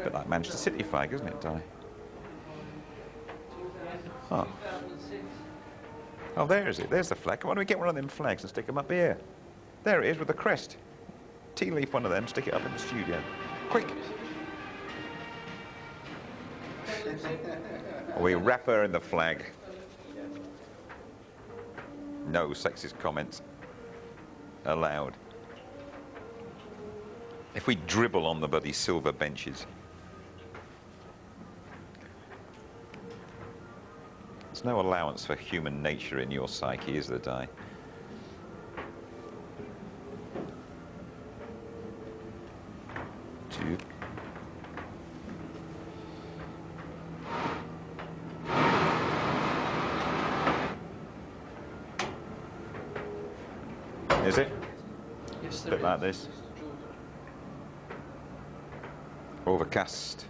A bit like Manchester City flag, isn't it, Di? Oh. Oh, there is it. There's the flag. Why don't we get one of them flags and stick them up here? There it is with the crest. Tea leaf one of them, stick it up in the studio. Quick! We wrap her in the flag. No sexist comments allowed. If we dribble on the bloody silver benches. There's no allowance for human nature in your psyche, is there, Di? Two. Is it? Yes, A bit like this. Overcast.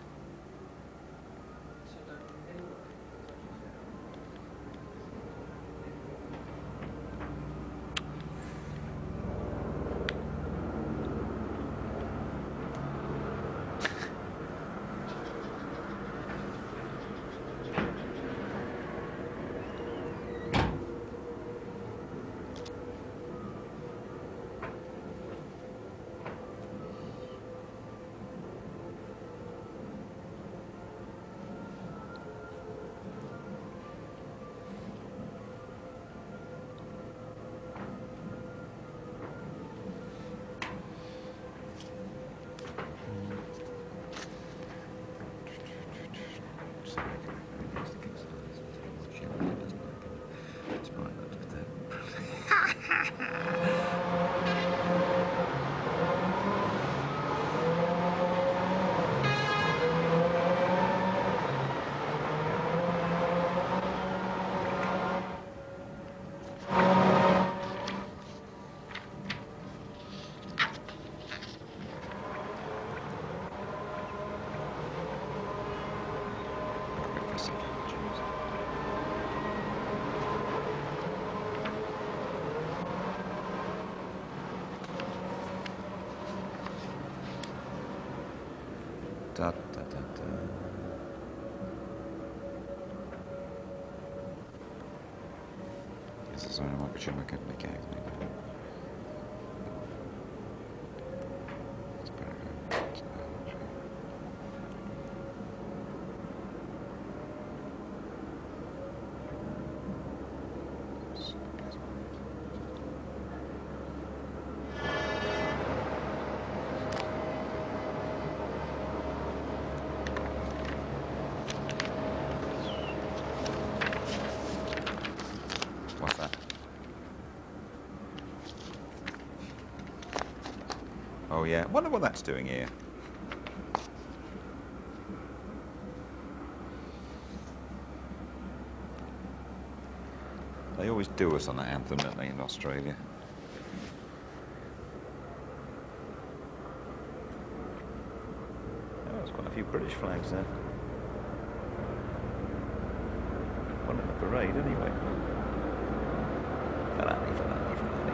Da, da, da, da. This is only one which I can make out. What's that? Oh yeah, wonder what that's doing here. They always do us on that anthem, don't they, in Australia? Oh, there's quite a few British flags there. One in the parade, anyway. Ferrari, Ferrari, Ferrari.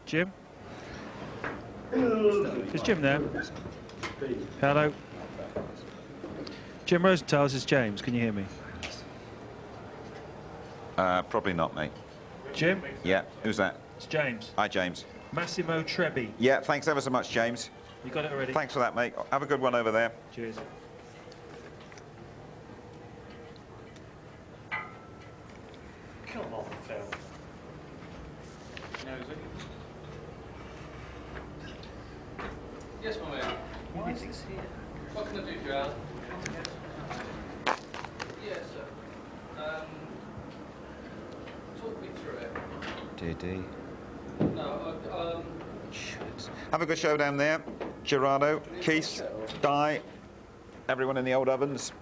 Jim? Is Jim there? Hello? Jim Rosenthal, this is James. Can you hear me? Probably not, mate. Jim? Yeah, who's that? It's James. Hi, James. Massimo Trebbi. Yeah, thanks ever so much, James. You got it already? Thanks for that, mate. Have a good one over there. Cheers. Come on, Phil. Yes, my man. Why is this here? What can I do, Gerald? Yes, sir. Talk me through it. DD. No, Have a good show down there. Gerardo, Keith, Di, everyone in the old ovens.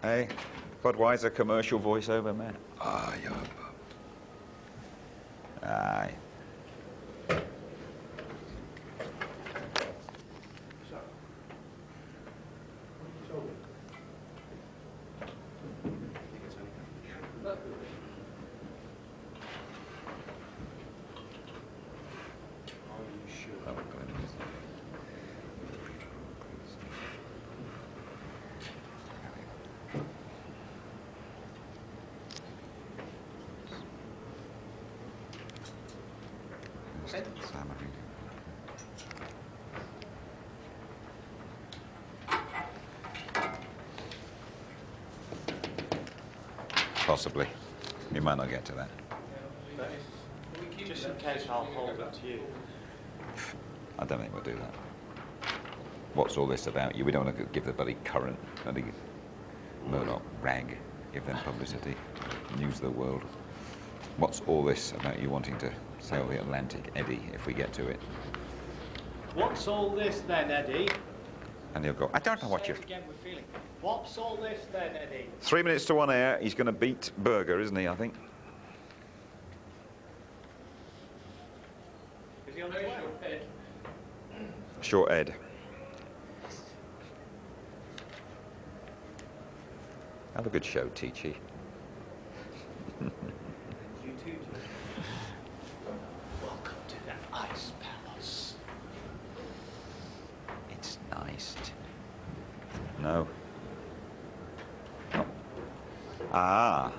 Hey, Budweiser commercial voiceover, man. Ah, yeah. Aye. Possibly. You might not get to that. Just in case, I'll hold it to you. I don't think we'll do that. What's all this about you? We don't want to give the bloody current, bloody Murdoch rag, give them publicity, news of the world. What's all this about you wanting to sail the Atlantic, Eddie, if we get to it? What's all this then, Eddie? And he'll go, I don't know what you're... Again, we're feeling. What's all this then, Eddie? 3 minutes to 1 air, he's going to beat Berger, isn't he, I think? Is he on the way? Short Ed. Have a good show, Teachy. You too, Jim. Welcome to the Ice Palace. It's nice. No. Oh. Ah.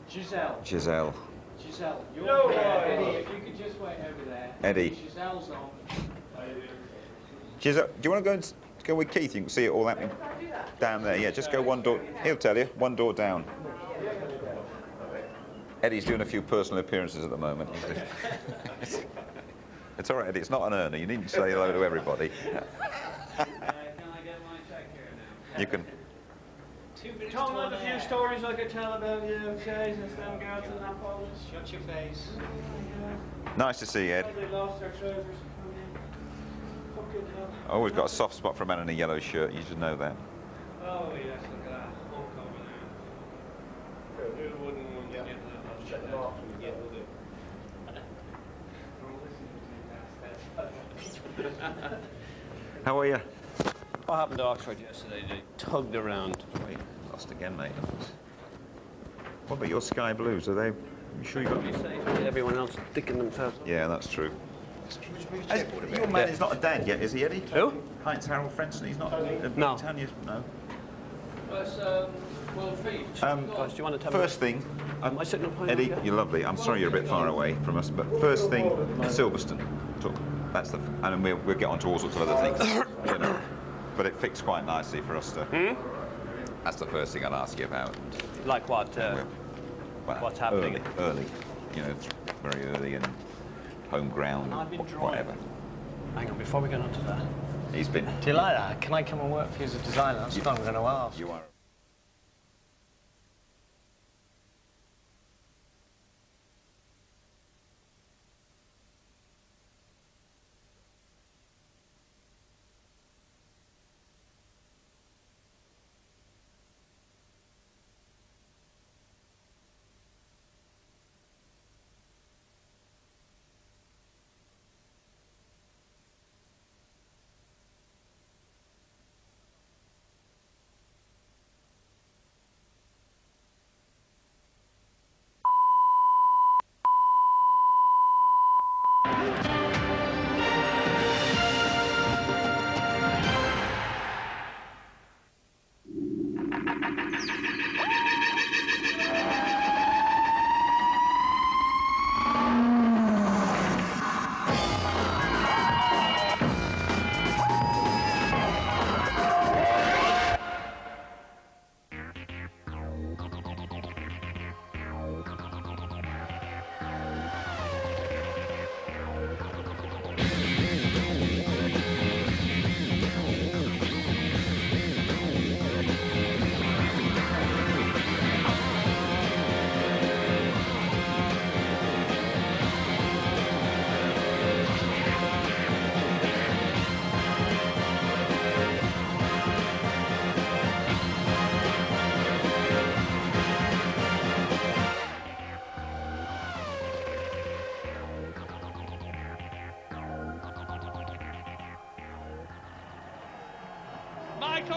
Giselle. Giselle. Giselle, you're No here. way. Eddie, if you could just wait over there. Eddie. Giselle's on. Giselle, do you want to go and go with Keith? You can see it all happening down there. Yeah, just go one door. He'll tell you. One door down. Eddie's doing a few personal appearances at the moment. It's all right, Eddie. It's not an earner. You needn't say hello to everybody. Can I get my check here now? You can. 2 minutes. Tell me a few stories I could tell about you, chasing them girls in that pose. Shut your face. Nice to see you, Ed. They lost their trousers. Fucking hell. Always got a soft spot for a man in a yellow shirt. You should know that. Oh, yes, look at that. Hulk over there. Do the wooden one, yeah. Check them off. Yeah, we'll do. How are you? What happened to Oxford yesterday? They tugged around. Wait, lost again, mate. What about your sky blues? Are they? You sure you got? Be safe. Everyone else sticking themselves. Yeah, that's true. Your man is not a dad yet, is he, Eddie? Who? Heinz Harold Frenson. He's not. No. Tanya's no. That's World Feed. Guys, do you want to tell me? First thing, Am I sitting up high Eddie, enough, yeah? you're lovely. I'm sorry you're a bit far away from us, but first thing, Silverstone. That's the, and we'll get on to all sorts of other things, you know. But it fits quite nicely for us to. That's the first thing I'll ask you about. Like what? Well, What's happening? Early. You know, it's very early and home ground, I've been drawing. whatever. Hang on, before we get on to that. He's been. Do you like that? Can I come and work for you as a designer? That's what I'm going to ask. You are.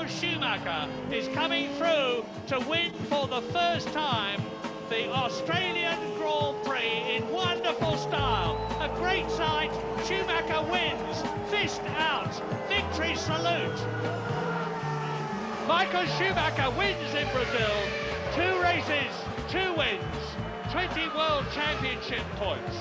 Schumacher is coming through to win for the first time the Australian Grand Prix in wonderful style. A great sight. Schumacher wins. Fist out. Victory salute. Michael Schumacher wins in Brazil. 2 races, 2 wins. 20 World Championship points.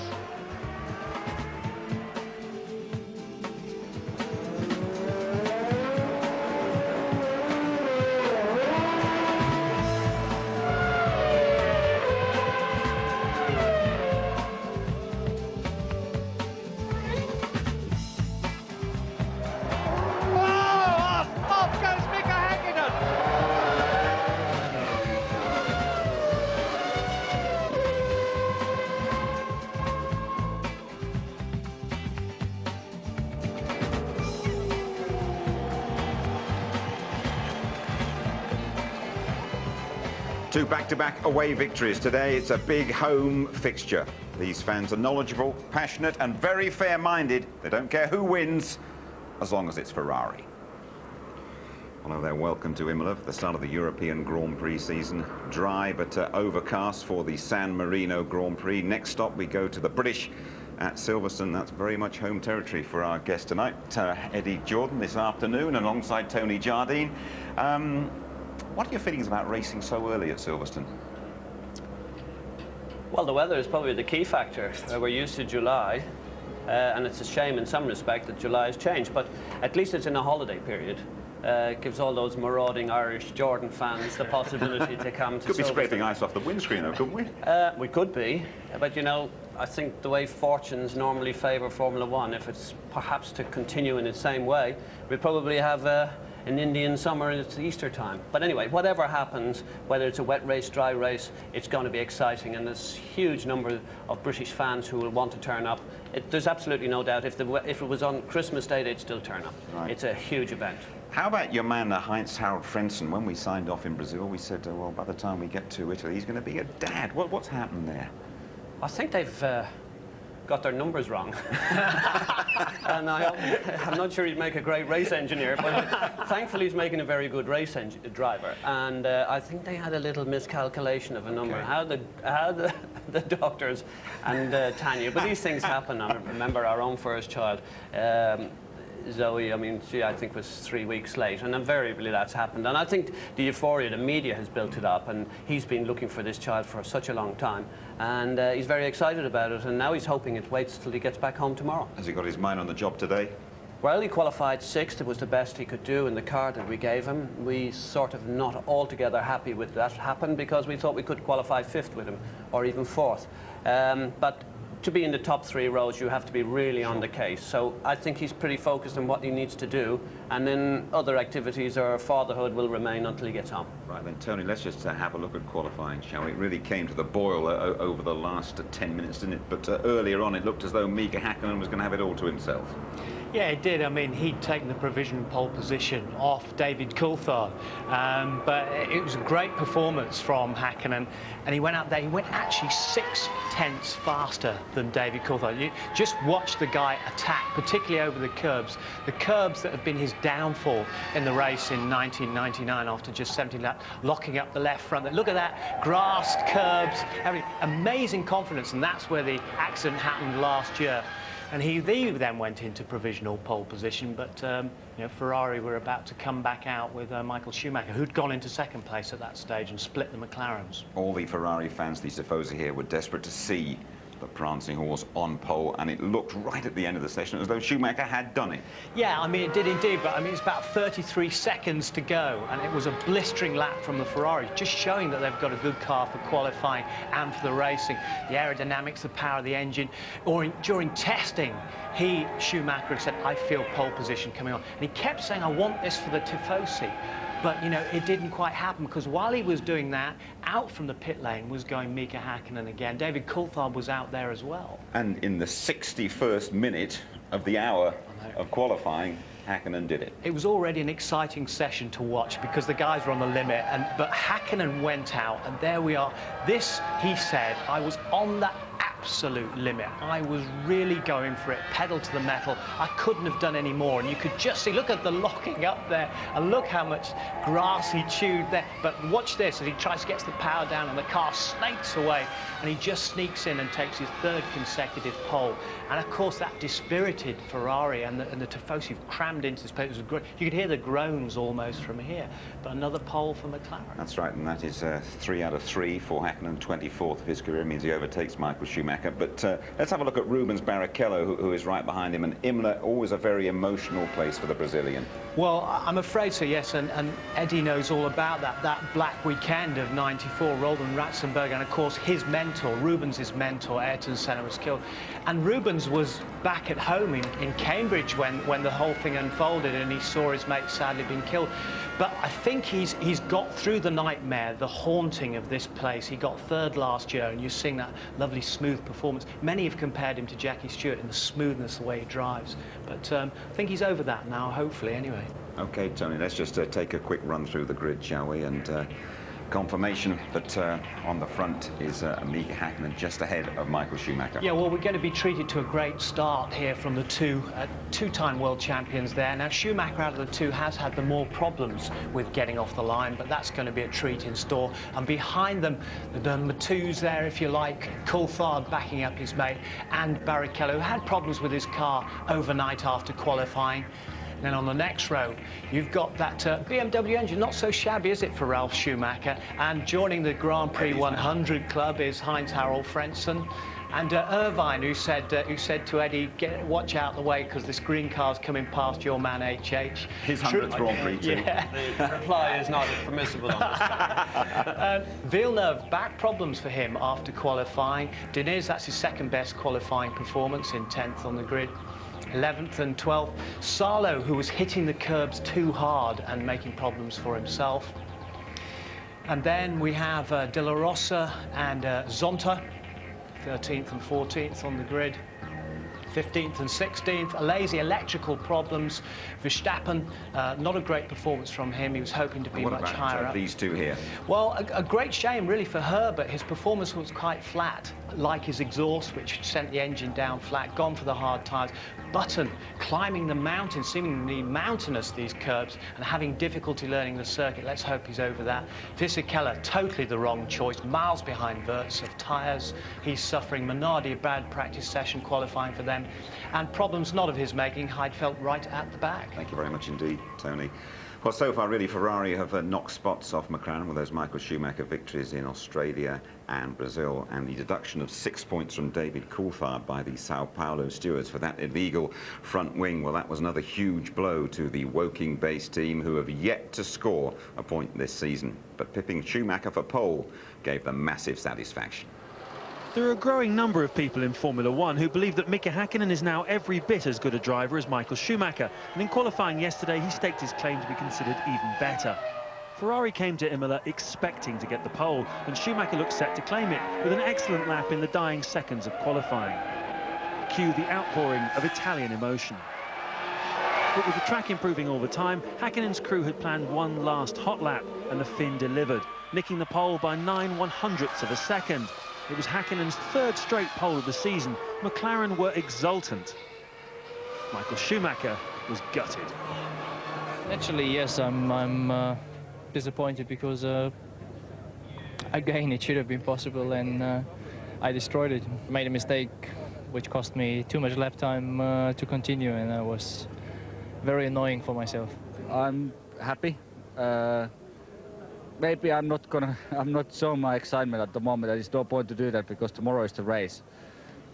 Two back-to-back away victories today. It's a big home fixture. These fans are knowledgeable, passionate and very fair-minded. They don't care who wins, as long as it's Ferrari. Hello there, welcome to Imola for the start of the European Grand Prix season. Dry but overcast for the San Marino Grand Prix. Next stop we go to the British at Silverstone. That's very much home territory for our guest tonight, Eddie Jordan, this afternoon, alongside Tony Jardine. What are your feelings about racing so early at Silverstone? Well, the weather is probably the key factor. We're used to July, and it's a shame in some respect that July has changed, but at least it's in a holiday period. It gives all those marauding Irish Jordan fans the possibility to come to Could be Silverstone. scraping ice off the windscreen, though, couldn't we? We could be, but you know, I think the way fortunes normally favour Formula One, if it's perhaps to continue in the same way, we'd probably have an Indian summer and it's Easter time. But anyway, whatever happens, whether it's a wet race, dry race, it's going to be exciting, and there's a huge number of British fans who will want to turn up. There's absolutely no doubt if it was on Christmas Day, they'd still turn up. Right. It's a huge event. How about your man, Heinz-Harald Frentzen? When we signed off in Brazil, we said, well, by the time we get to Italy, he's going to be a dad. What's happened there? I think they've got their numbers wrong. And I'm not sure he'd make a great race engineer, but thankfully he's making a very good race driver. And I think they had a little miscalculation of a number. Okay. How the doctors and Tanya, but these things happen. I remember our own first child. Zoe, I mean, she, I think, was 3 weeks late, and invariably that's happened. And I think the euphoria, the media has built it up, and he's been looking for this child for such a long time, and he's very excited about it, and now he's hoping it waits till he gets back home tomorrow. Has he got his mind on the job today? Well, he qualified 6th. It was the best he could do in the car that we gave him. We sort of not altogether happy with that happened because we thought we could qualify 5th with him, or even 4th. But to be in the top 3 rows, you have to be really on the case. So I think he's pretty focused on what he needs to do, and then other activities or fatherhood will remain until he gets home. Right then, Tony, let's just have a look at qualifying, shall we? It really came to the boil over the last 10 minutes, didn't it? But earlier on, it looked as though Mika Häkkinen was going to have it all to himself. Yeah, it did. I mean, he'd taken the provisional pole position off David Coulthard, but it was a great performance from Häkkinen, and he went out there. He went actually 6/10 faster than David Coulthard. You just watch the guy attack, particularly over the curbs that have been his downfall in the race in 1999 after just 17 laps, locking up the left front. Look at that, grassed curbs, amazing confidence, and that's where the accident happened last year. And he then went into provisional pole position, but you know, Ferrari were about to come back out with Michael Schumacher, who'd gone into 2nd place at that stage and split the McLarens. All the Ferrari fans, these tifosi here, were desperate to see the prancing horse on pole, and it looked right at the end of the session as though Schumacher had done it. Yeah, I mean, it did indeed, but I mean, it's about 33 seconds to go, and it was a blistering lap from the Ferrari, just showing that they've got a good car for qualifying and for the racing. The aerodynamics, the power of the engine, during testing, Schumacher had said, I feel pole position coming on, and he kept saying, I want this for the tifosi. But, you know, it didn't quite happen, because while he was doing that, out from the pit lane was going Mika Häkkinen again. David Coulthard was out there as well. And in the 61st minute of the hour of qualifying, Häkkinen did it. It was already an exciting session to watch because the guys were on the limit, but Häkkinen went out, and there we are. This, he said, I was on the absolute limit. I was really going for it, pedal to the metal. I couldn't have done any more, and you could just see, look at the locking up there, and look how much grass he chewed there. But watch this, as he tries to get the power down, and the car snakes away, and he just sneaks in and takes his 3rd consecutive pole. And of course, that dispirited Ferrari, and the Tifosi crammed into this place. It was great. You could hear the groans almost from here. But another pole for McLaren. That's right, and that is 3 out of 3 for Häkkinen, 24th of his career. It means he overtakes Michael Schumacher. But let's have a look at Rubens Barrichello, who is right behind him. And Imola, always a very emotional place for the Brazilian. Well, I'm afraid so, yes, and Eddie knows all about that. That black weekend of '94, Roland Ratzenberger, and of course his mentor, Rubens' mentor, Ayrton Senna, was killed. And Rubens was back at home in Cambridge when the whole thing unfolded, and he saw his mate sadly being killed. But I think he's got through the nightmare, the haunting of this place. He got 3rd last year, and you're seeing that lovely smooth performance. Many have compared him to Jackie Stewart in the smoothness, the way he drives. But I think he's over that now, hopefully, anyway. OK, Tony, let's just take a quick run through the grid, shall we? And confirmation that on the front is Mika Häkkinen just ahead of Michael Schumacher. Yeah, well, we're going to be treated to a great start here from the two-time world champions there. Now, Schumacher out of the two has had the more problems with getting off the line, but that's going to be a treat in store. And behind them, the number 2s there, if you like, Coulthard backing up his mate, and Barrichello, who had problems with his car overnight after qualifying. Then on the next row, you've got that BMW engine, not so shabby, is it, for Ralf Schumacher? And joining the Grand Prix 100 club is Heinz-Harald Frentzen. And Irvine, who said to Eddie, watch out the way, because this green car's coming past your man, HH. His 100th Grand Prix, too. Yeah. The reply is not permissible on this track. Villeneuve, back problems for him after qualifying. Diniz, that's his 2nd best qualifying performance, in 10th on the grid. 11th and 12th. Salo, who was hitting the curbs too hard and making problems for himself. And then we have De La Rosa and Zonta, 13th and 14th on the grid. 15th and 16th, lazy electrical problems. Verstappen, not a great performance from him. He was hoping to be much higher up. These two here? Well, a great shame really for Herbert. His performance was quite flat, like his exhaust, which sent the engine down flat, gone for the hard tyres. Button climbing the mountain, seemingly mountainous, these curbs, and having difficulty learning the circuit. Let's hope he's over that. Fisichella, totally the wrong choice, miles behind Wirtz of tyres. He's suffering. Minardi, a bad practice session qualifying for them. And problems not of his making, Heidfeld right at the back. Thank you very much indeed, Tony. Well, so far, really, Ferrari have knocked spots off McLaren with those Michael Schumacher victories in Australia and Brazil, and the deduction of 6 points from David Coulthard by the Sao Paulo stewards for that illegal front wing. Well, that was another huge blow to the Woking-based team, who have yet to score a point this season. But pipping Schumacher for pole gave them massive satisfaction. There are a growing number of people in Formula One who believe that Mika Häkkinen is now every bit as good a driver as Michael Schumacher, and in qualifying yesterday he staked his claim to be considered even better. Ferrari came to Imola expecting to get the pole, and Schumacher looked set to claim it with an excellent lap in the dying seconds of qualifying. Cue the outpouring of Italian emotion. But with the track improving all the time, Häkkinen's crew had planned one last hot lap, and the Finn delivered, nicking the pole by 9/100ths of a second. It was Häkkinen's 3rd straight pole of the season. McLaren were exultant. Michael Schumacher was gutted. Actually, yes, I'm disappointed because again it should have been possible, and I destroyed it. Made a mistake which cost me too much lap time to continue, and that was very annoying for myself. I'm happy. Maybe I'm not showing my excitement at the moment. There's no point to do that because tomorrow is the race.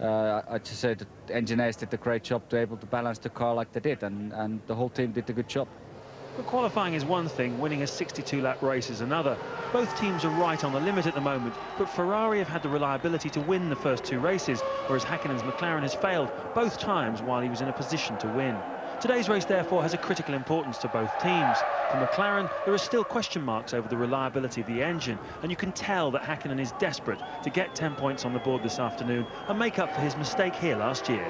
I just said that the engineers did a great job to able to balance the car like they did, and the whole team did a good job. But qualifying is one thing, winning a 62-lap race is another. Both teams are right on the limit at the moment, but Ferrari have had the reliability to win the first 2 races, whereas Häkkinen's McLaren has failed both times while he was in a position to win. Today's race, therefore, has a critical importance to both teams. For McLaren, there are still question marks over the reliability of the engine, and you can tell that Häkkinen is desperate to get 10 points on the board this afternoon and make up for his mistake here last year.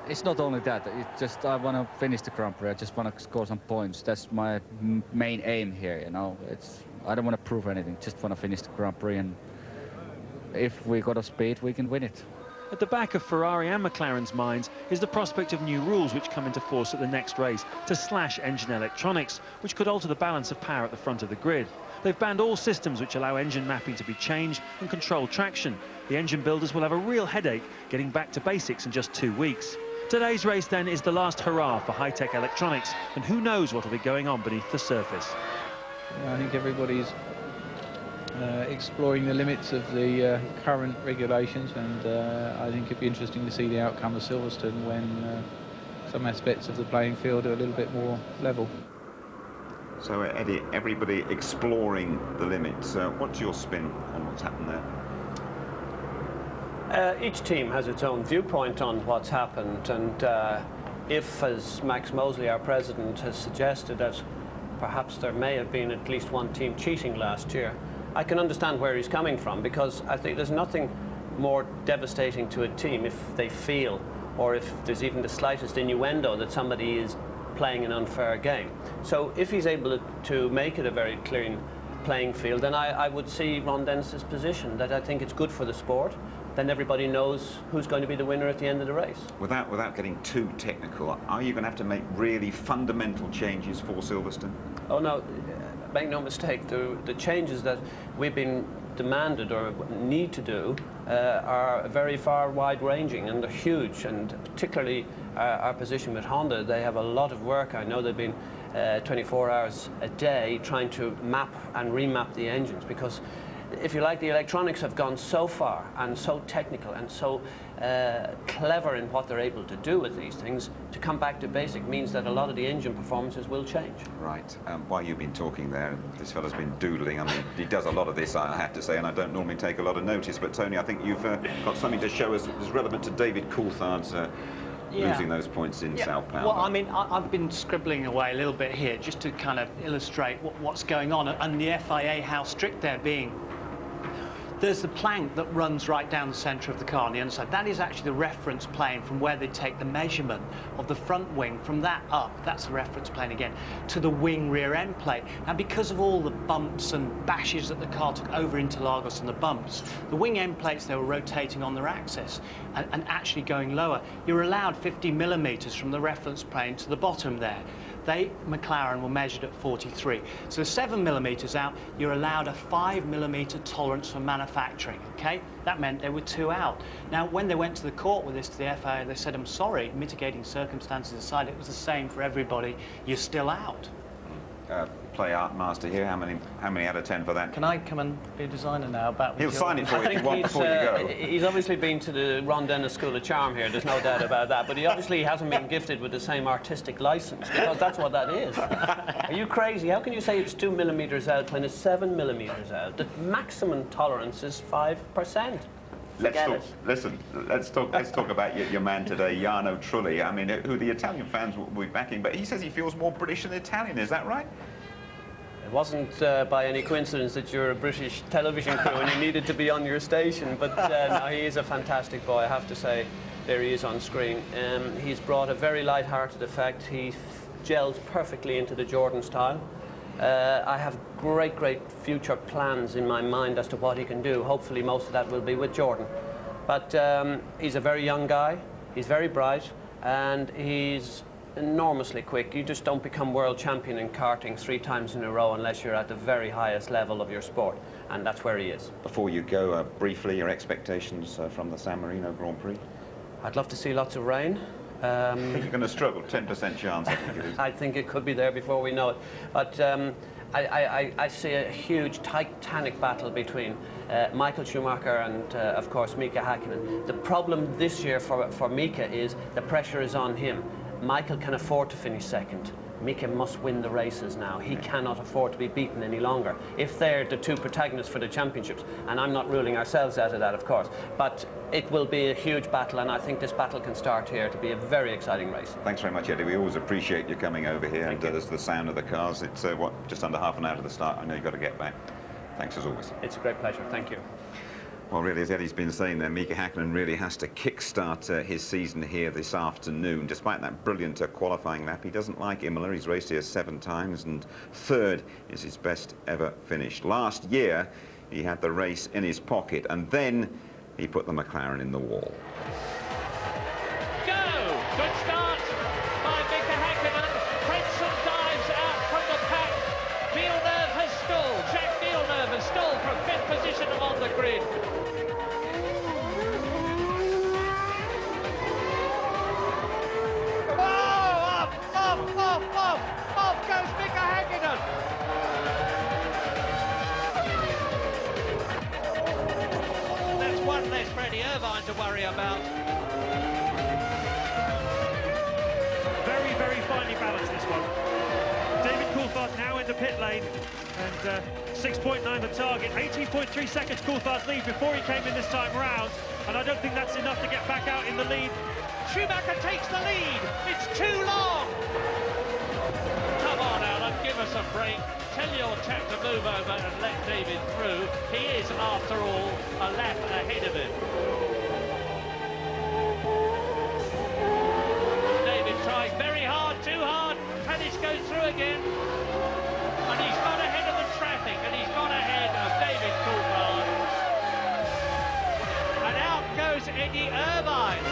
It's not only that, it's just I want to finish the Grand Prix. I just want to score some points. That's my main aim here, you know. I don't want to prove anything. Just want to finish the Grand Prix, and if we got a speed, we can win it. At the back of Ferrari and McLaren's minds is the prospect of new rules which come into force at the next race to slash engine electronics, which could alter the balance of power at the front of the grid. They've banned all systems which allow engine mapping to be changed and control traction. The engine builders will have a real headache getting back to basics in just 2 weeks. Today's race then is the last hurrah for high-tech electronics, and who knows what will be going on beneath the surface. I think everybody's exploring the limits of the current regulations, and I think it'd be interesting to see the outcome of Silverstone when some aspects of the playing field are a little bit more level. So, Eddie, everybody exploring the limits. What's your spin on what's happened there? Each team has its own viewpoint on what's happened, and if, as Max Mosley, our president, has suggested, that perhaps there may have been at least one team cheating last year, I can understand where he's coming from, because I think there's nothing more devastating to a team if they feel, or if there's even the slightest innuendo that somebody is playing an unfair game. So if he's able to make it a very clean playing field, then I would see Ron Dennis's position, that I think it's good for the sport. Then everybody knows who's going to be the winner at the end of the race. Without getting too technical, are you going to have to make really fundamental changes for Silverstone? Oh no, make no mistake, the changes that we've been demanded or need to do are very far wide-ranging, and they're huge, and particularly our position with Honda, they have a lot of work. I know they've been 24 hours a day trying to map and remap the engines, because if you like, the electronics have gone so far and so technical and so clever in what they're able to do with these things. To come back to basic means that a lot of the engine performances will change. Right. While you've been talking there, this fellow's been doodling. I mean, he does a lot of this, I have to say, and I don't normally take a lot of notice. But Tony, I think you've got something to show us that's relevant to David Coulthard's losing those points in Sao Paulo. Well, I mean, I've been scribbling away a little bit here just to kind of illustrate what's going on, and the FIA, how strict they're being. There's the plank that runs right down the centre of the car on the underside. That is actually the reference plane from where they take the measurement of the front wing. From that up, that's the reference plane again, to the wing rear end plate. Now, because of all the bumps and bashes that the car took over Interlagos and the bumps, the wing end plates, they were rotating on their axis and actually going lower. You're allowed 50 millimetres from the reference plane to the bottom there. McLaren were measured at 43. So 7 millimetres out, you're allowed a 5 millimetre tolerance for manufacturing, okay? That meant they were 2 out. Now, when they went to the court with this, to the FIA, they said, I'm sorry, mitigating circumstances aside, it was the same for everybody, you're still out. Play art master here. How many out of 10 for that? Can I come and be a designer now? He'll sign it for you if you want before you go. He's obviously been to the Ron Dennis School of Charm here, there's no doubt about that, but he obviously hasn't been gifted with the same artistic license, because that's what that is. Are you crazy? How can you say it's 2 millimetres out when it's 7 millimetres out? The maximum tolerance is 5%. Let's talk about your man today, Jarno Trulli. I mean, who the Italian fans will be backing, but he says he feels more British than Italian. Is that right? It wasn't by any coincidence that you're a British television crew and you needed to be on your station, but no, he is a fantastic boy, I have to say. There he is on screen. He's brought a very light-hearted effect. He gels perfectly into the Jordan style. I have great future plans in my mind as to what he can do. Hopefully most of that will be with Jordan. But he's a very young guy, he's very bright, and he's enormously quick. You just don't become world champion in karting 3 times in a row unless you're at the very highest level of your sport, and that's where he is. Before you go, briefly, your expectations from the San Marino Grand Prix? I'd love to see lots of rain. I think you're going to struggle, 10% chance, I think it is. I think it could be there before we know it. But I see a huge titanic battle between Michael Schumacher and, of course, Mika Häkkinen. The problem this year for Mika is the pressure is on him. Michael can afford to finish second. Mika must win the races now. He cannot afford to be beaten any longer. If they're the 2 protagonists for the championships, and I'm not ruling ourselves out of that, of course, but it will be a huge battle, and I think this battle can start here to be a very exciting race. Thanks very much, Eddie. We always appreciate you coming over here, and there's the sound of the cars. It's just under half an hour to the start. I know you've got to get back. Thanks as always. It's a great pleasure. Thank you. Well, really, as Eddie's been saying there, Mika Häkkinen really has to kickstart his season here this afternoon. Despite that brilliant qualifying lap, he doesn't like Imola. He's raced here 7 times, and 3rd is his best ever finish. Last year, he had the race in his pocket, and then he put the McLaren in the wall. Go! Good start by Mika Häkkinen. Prenson dives out from the pack. Villeneuve has stalled. Jacques Villeneuve has stalled from 5th position on the grid. Off goes Mika Häkkinen. That's one less Freddie Irvine to worry about. Very, very finely balanced, this one. David Coulthard now in the pit lane, and 6.9 the target, 18.3 seconds Coulthard's lead before he came in this time round, and I don't think that's enough to get back out in the lead. Schumacher takes the lead. It's too long. Come on, Alan, give us a break. Tell your chap to move over and let David through. He is, after all, a lap ahead of him. David tries very hard, too hard. Tannis goes through again. And he's got ahead of the traffic, and he's got ahead of David Coulthard. And out goes Eddie Irvine.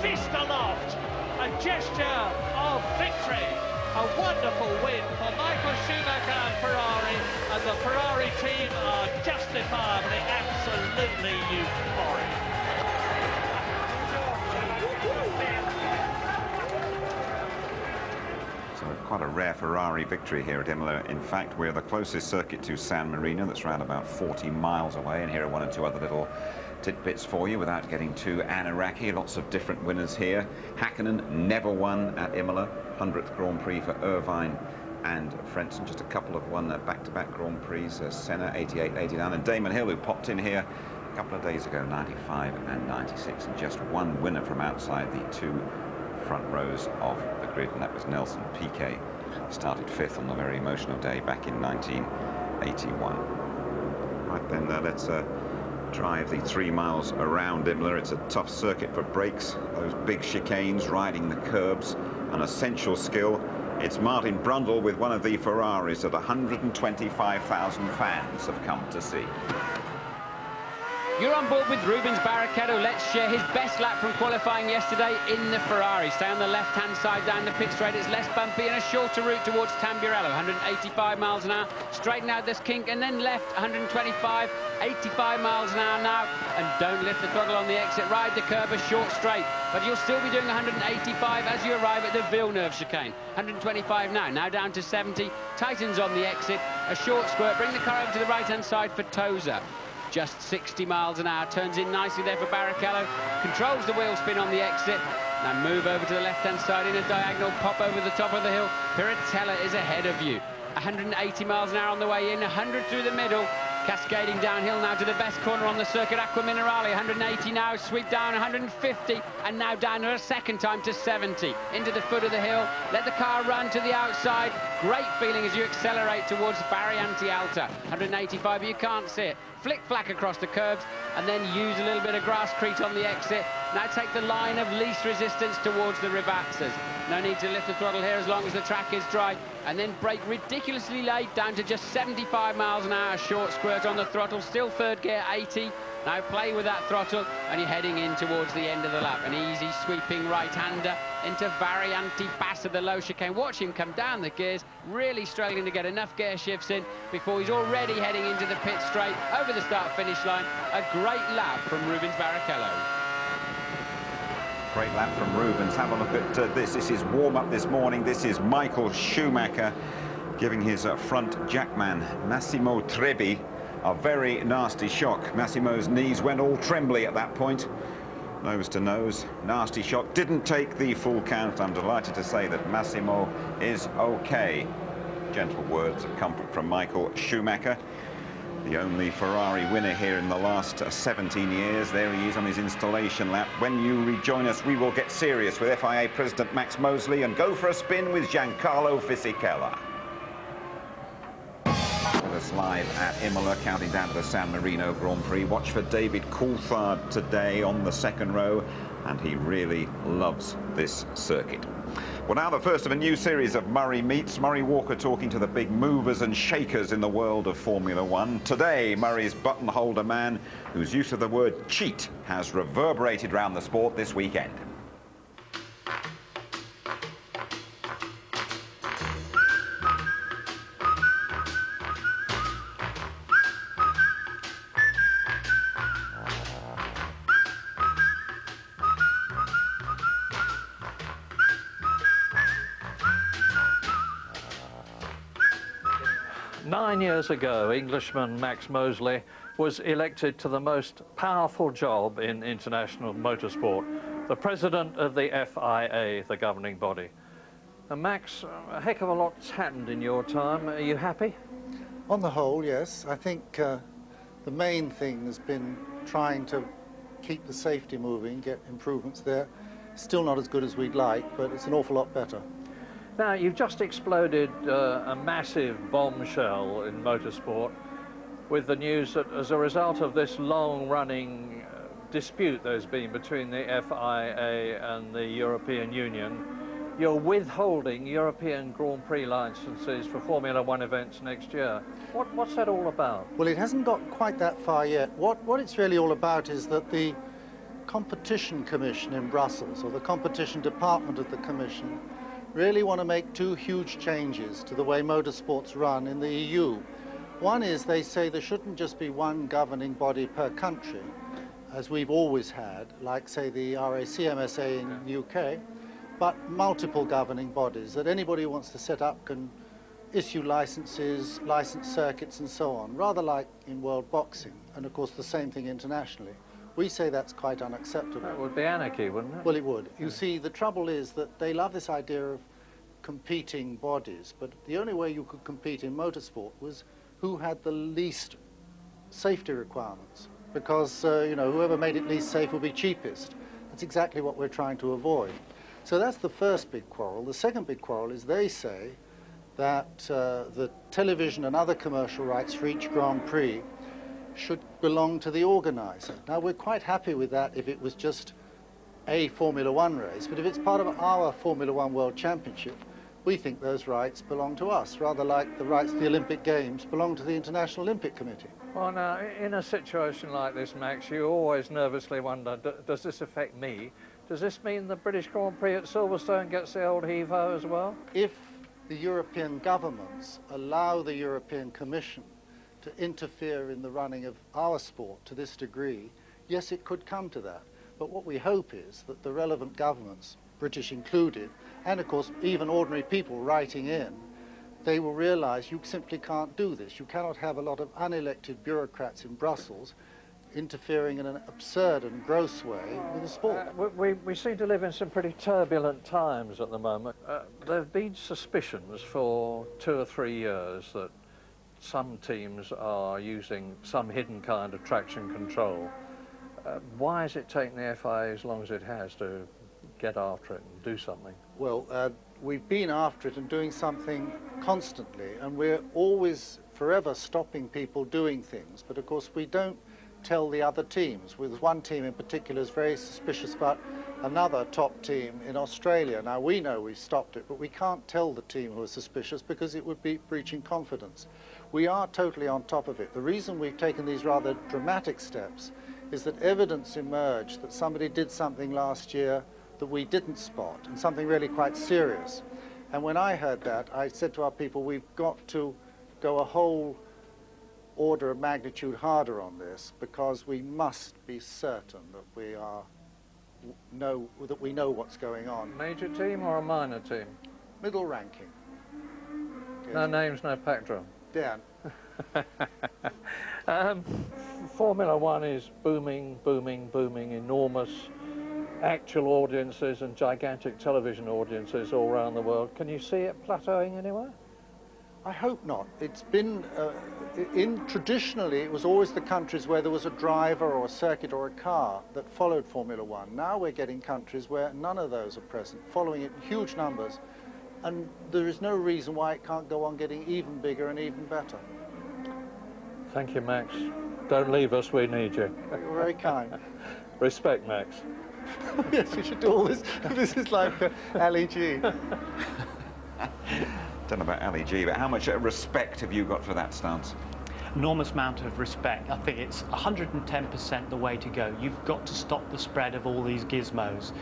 Fist aloft, a gesture of victory, a wonderful win for Michael Schumacher and Ferrari, and the Ferrari team are justifiably absolutely euphoric. So quite a rare Ferrari victory here at Imola. In fact, we're the closest circuit to San Marino. That's around about 40 miles away, and here are 1 or 2 other little tidbits for you without getting too Anaraki. Lots of different winners here. Häkkinen never won at Imola. 100th Grand Prix for Irvine and Frentzen. Just a couple have won back-to-back Grand Prix. Senna, 88, 89, and Damon Hill, who popped in here a couple of days ago, 95 and 96, and just 1 winner from outside the 2 front rows of the grid, and that was Nelson Piquet. Started 5th on the very emotional day back in 1981. Right then, let's drive the 3 miles around Imola. It's a tough circuit for brakes. Those big chicanes, riding the curbs, an essential skill. It's Martin Brundle with one of the Ferraris that 125,000 fans have come to see. You're on board with Rubens Barrichello. Let's share his best lap from qualifying yesterday in the Ferrari. Stay on the left-hand side down the pit straight. It's less bumpy and a shorter route towards Tamburello. 185 miles an hour. Straighten out this kink and then left 125, 85 miles an hour now. And don't lift the throttle on the exit. Ride the curb a short straight. But you'll still be doing 185 as you arrive at the Villeneuve chicane. 125 now. Now down to 70. Tightens on the exit. A short squirt. Bring the car over to the right-hand side for Toza. Just 60 miles an hour, turns in nicely there for Barrichello, controls the wheel spin on the exit. Now move over to the left-hand side in a diagonal, pop over the top of the hill. Piratella is ahead of you. 180 miles an hour on the way in, 100 through the middle, cascading downhill now to the best corner on the circuit, Acqua Minerale. 180 now, sweep down 150, and now down a second time to 70. Into the foot of the hill, let the car run to the outside. Great feeling as you accelerate towards Variante Alta. 185, but you can't see it. Flick-flack across the curbs, and then use a little bit of grasscrete on the exit. Now take the line of least resistance towards the Rivazzas. No need to lift the throttle here as long as the track is dry. And then brake ridiculously late, down to just 75 miles an hour. Short squirt on the throttle, still 3rd gear, 80. Now play with that throttle, and you're heading in towards the end of the lap. An easy sweeping right-hander into Variante Bassa, the low chicane. Watch him come down the gears, really struggling to get enough gear shifts in before he's already heading into the pit straight, over the start-finish line. A great lap from Rubens Barrichello. Great lap from Rubens. Have a look at this. This is warm-up this morning. This is Michael Schumacher giving his front jackman, Massimo Trebbi, a very nasty shock. Massimo's knees went all trembly at that point. Nose to nose, nasty shock. Didn't take the full count. I'm delighted to say that Massimo is okay. Gentle words of comfort from Michael Schumacher, the only Ferrari winner here in the last 17 years. There he is on his installation lap. When you rejoin us, we will get serious with FIA President Max Mosley and go for a spin with Giancarlo Fisichella. us live at Imola, counting down to the San Marino Grand Prix. Watch for David Coulthard today on the second row, and he really loves this circuit. Well, now the first of a new series of Murray Meets. Murray Walker talking to the big movers and shakers in the world of Formula One. Today, Murray's button holder man, whose use of the word cheat has reverberated around the sport this weekend. Nine years ago, Englishman Max Mosley was elected to the most powerful job in international motorsport, the president of the FIA, the governing body. And Max, a heck of a lot's happened in your time. Are you happy? On the whole, yes. I think the main thing has been trying to keep the safety moving, get improvements there. Still not as good as we'd like, but it's an awful lot better. Now, you've just exploded a massive bombshell in motorsport with the news that as a result of this long-running dispute there's been between the FIA and the European Union, you're withholding European Grand Prix licenses for Formula One events next year. What's that all about? Well, it hasn't got quite that far yet. What it's really all about is that the Competition Commission in Brussels, or the Competition Department of the Commission, really want to make two huge changes to the way motorsports run in the EU. One is they say there shouldn't just be one governing body per country, as we've always had, like, say, the RACMSA in the UK, but multiple governing bodies, that anybody who wants to set up can issue licenses, license circuits and so on, rather like in world boxing, and of course the same thing internationally. We say that's quite unacceptable. That would be anarchy, wouldn't it? Well, it would. You see, the trouble is that they love this idea of competing bodies, but the only way you could compete in motorsport was who had the least safety requirements, because, you know, whoever made it least safe would be cheapest. That's exactly what we're trying to avoid. So that's the first big quarrel. The second big quarrel is they say that the television and other commercial rights for each Grand Prix should belong to the organizer. Now, we're quite happy with that if it was just a Formula One race, but if it's part of our Formula One World Championship, we think those rights belong to us, rather like the rights to the Olympic Games belong to the International Olympic Committee. Well, now, in a situation like this, Max, you always nervously wonder, does this affect me? Does this mean the British Grand Prix at Silverstone gets the old heave-ho as well? If the European governments allow the European Commission to interfere in the running of our sport to this degree, yes, it could come to that. But what we hope is that the relevant governments, British included, and of course even ordinary people writing in, they will realise you simply can't do this. You cannot have a lot of unelected bureaucrats in Brussels interfering in an absurd and gross way with the sport. We seem to live in some pretty turbulent times at the moment. There have been suspicions for 2 or 3 years that some teams are using some hidden kind of traction control. Why has it taken the FIA as long as it has to get after it and do something? Well, we've been after it and doing something constantly, and we're always forever stopping people doing things, but of course we don't tell the other teams. With one team in particular is very suspicious about another top team in Australia. Now, we know we stopped it, but we can't tell the team who is suspicious because it would be breaching confidence. We are totally on top of it. The reason we've taken these rather dramatic steps is that evidence emerged that somebody did something last year that we didn't spot, and something really quite serious. And when I heard that, I said to our people, we've got to go a whole order of magnitude harder on this, because we must be certain that we know what's going on. Major team or a minor team? Middle ranking. Yes. No names, no pack drum. Dan. Formula One is booming, booming, booming, enormous actual audiences and gigantic television audiences all around the world. Can you see it plateauing anywhere? I hope not. It's been, traditionally, it was always the countries where there was a driver or a circuit or a car that followed Formula One. Now we're getting countries where none of those are present, following it in huge numbers, and there is no reason why it can't go on getting even bigger and even better. Thank you, Max. Don't leave us, we need you. You're very kind. Respect, Max. Yes, we should do all this. This is like Ali G. Don't know about Ali G, but how much respect have you got for that stance? Enormous amount of respect. I think it's 110% the way to go. You've got to stop the spread of all these gizmos.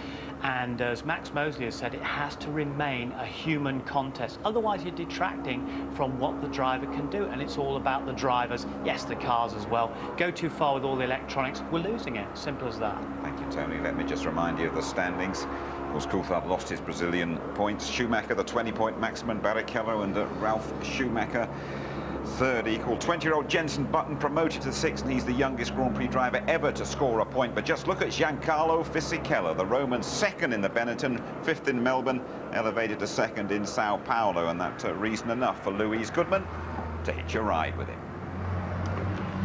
And as Max Mosley has said, it has to remain a human contest. Otherwise, you're detracting from what the driver can do. And it's all about the drivers. Yes, the cars as well. Go too far with all the electronics, we're losing it. Simple as that. Thank you, Tony. Let me just remind you of the standings. Of course, Coulthard lost his Brazilian points. Schumacher, the 20-point maximum. Barrichello and Ralf Schumacher, third equal. 20-year-old Jenson Button promoted to sixth, and he's the youngest Grand Prix driver ever to score a point. But just look at Giancarlo Fisichella, the Roman, second in the Benetton, fifth in Melbourne, elevated to second in Sao Paulo, and that's reason enough for Louise Goodman to hitch a ride with him.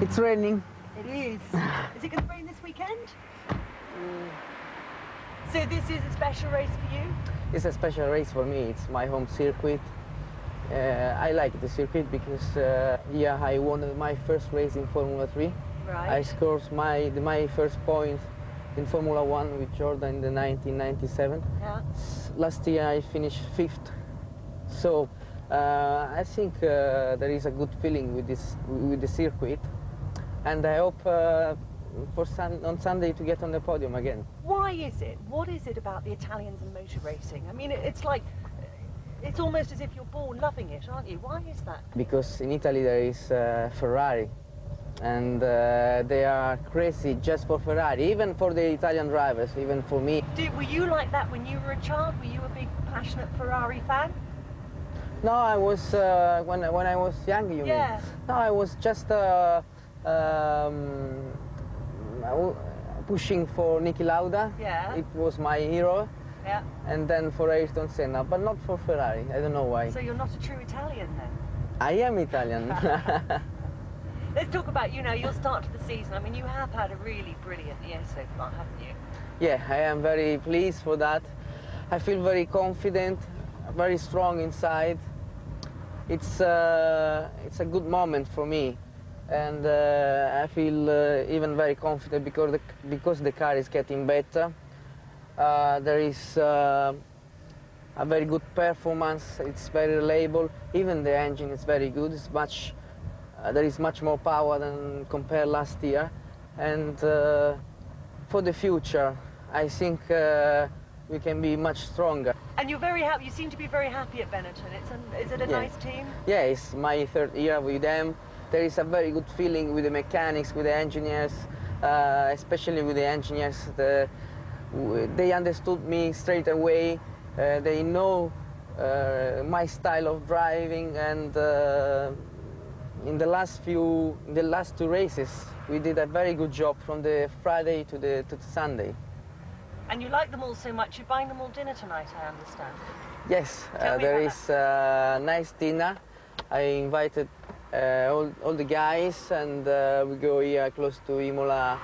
It's raining. It is. Is it going to rain this weekend? So this is a special race for you? It's a special race for me. It's my home circuit. I like the circuit because yeah, I won my first race in Formula 3. Right. I scored my first point in Formula 1 with Jordan in the 1997. Yeah. Last year I finished 5th. So I think there is a good feeling with the circuit, and I hope on Sunday to get on the podium again. Why is it? What is it about the Italians and motor racing? I mean, it's like, it's almost as if you're born loving it, aren't you? Why is that? Because in Italy there is Ferrari, and they are crazy just for Ferrari, even for the Italian drivers, even for me. Were you like that when you were a child? Were you a big, passionate Ferrari fan? No, I was, when I was young, you Yeah. mean? No, I was just pushing for Niki Lauda. Yeah. It was my hero. Yeah. And then for Ayrton Senna, but not for Ferrari. I don't know why. So you're not a true Italian then? I am Italian. Let's talk about you now, your start to the season. I mean, you have had a really brilliant year so far, haven't you? Yeah, I am very pleased for that. I feel very confident, very strong inside. It's a good moment for me, and I feel even very confident because the car is getting better. There is a very good performance. It's very reliable. Even the engine is very good. It's much. There is much more power than compared last year, and for the future, I think we can be much stronger. And you're very happy. You seem to be very happy at Benetton. Is it a nice team? Yeah, it's my third year with them. There is a very good feeling with the mechanics, with the engineers, especially with the engineers. They understood me straight away. They know my style of driving, and in the last two races, we did a very good job from the Friday to the Sunday. And you like them all so much, you're buying them all dinner tonight, I understand. Yes, there is a nice dinner. I invited all the guys, and we go here close to Imola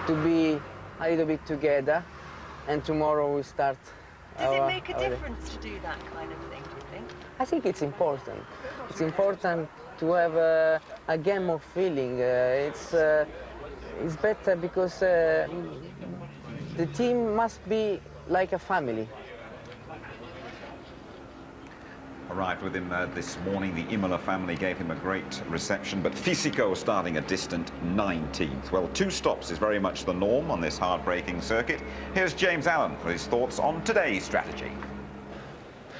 to be a little bit together. And tomorrow we start. Does it make a difference to do that kind of thing, do you think? I think it's important. It's important to have a game of feeling. It's better because the team must be like a family. Arrived with him this morning. The Imola family gave him a great reception, but Fisico starting a distant 19th. Well, 2 stops is very much the norm on this hard-braking circuit. Here's James Allen for his thoughts on today's strategy.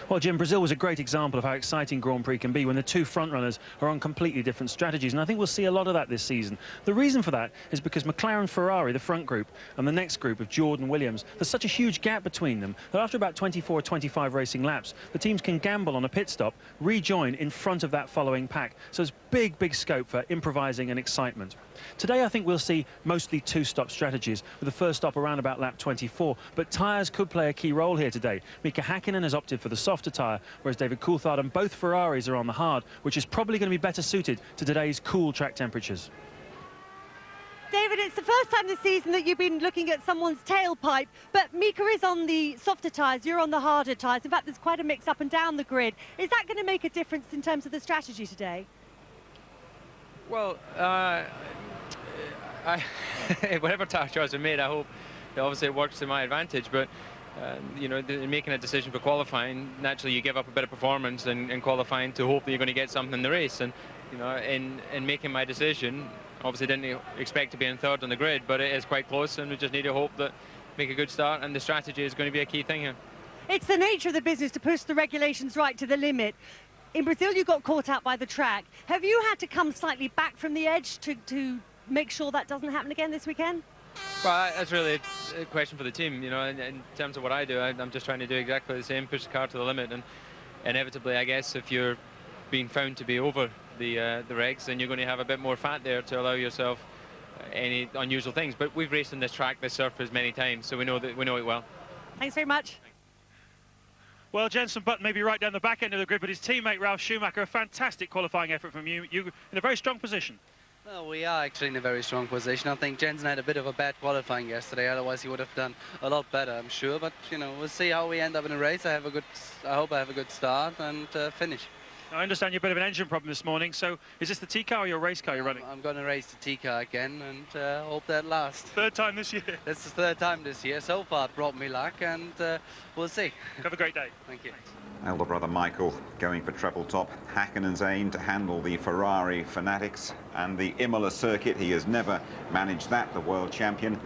Well, Jim, Brazil was a great example of how exciting Grand Prix can be when the two front-runners are on completely different strategies, and I think we'll see a lot of that this season. The reason for that is because McLaren-Ferrari, the front group, and the next group of Jordan-Williams, there's such a huge gap between them that after about 24 or 25 racing laps, the teams can gamble on a pit stop, rejoin in front of that following pack. So there's big scope for improvising and excitement. Today, I think we'll see mostly 2-stop strategies, with the first stop around about lap 24, but tyres could play a key role here today. Mika Häkkinen has opted for the softer tyre, whereas David Coulthard and both Ferraris are on the hard, which is probably going to be better suited to today's cool track temperatures. David, it's the first time this season that you've been looking at someone's tailpipe, but Mika is on the softer tyres, you're on the harder tyres. In fact, there's quite a mix up and down the grid. Is that going to make a difference in terms of the strategy today? Well, whatever tyre choice I made, I hope that obviously it works to my advantage. But you know, in making a decision for qualifying, naturally you give up a bit of performance in qualifying to hope that you're going to get something in the race. And you know, in making my decision, obviously didn't expect to be in third on the grid, but it is quite close, and we just need to hope that make a good start, and the strategy is going to be a key thing here. It's the nature of the business to push the regulations right to the limit. In Brazil, you got caught out by the track. Have you had to come slightly back from the edge to make sure that doesn't happen again this weekend? Well, that's really a question for the team. You know, in terms of what I do, I'm just trying to do exactly the same, push the car to the limit, and inevitably, I guess, if you're being found to be over the regs, then you're going to have a bit more fat there to allow yourself any unusual things. But we've raced on this track, this surface, many times, so we know it well. Thanks very much. Well, Jenson Button may be right down the back end of the grid, but his teammate Ralf Schumacher, a fantastic qualifying effort from you. You in a very strong position. Well, we are actually in a very strong position. I think Jenson had a bit of a bad qualifying yesterday, otherwise he would have done a lot better, I'm sure. But, you know, we'll see how we end up in a race. I hope I have a good start and finish. I understand you're a bit of an engine problem this morning, so is this the T car or your race car you're running? I'm going to race the T car again and hope that lasts. Third time this year? That's the third time this year. So far it brought me luck, and we'll see. Have a great day. Thank you. Elder brother Michael going for treble top. Häkkänen's aim to handle the Ferrari fanatics and the Imola circuit. He has never managed that, the world champion.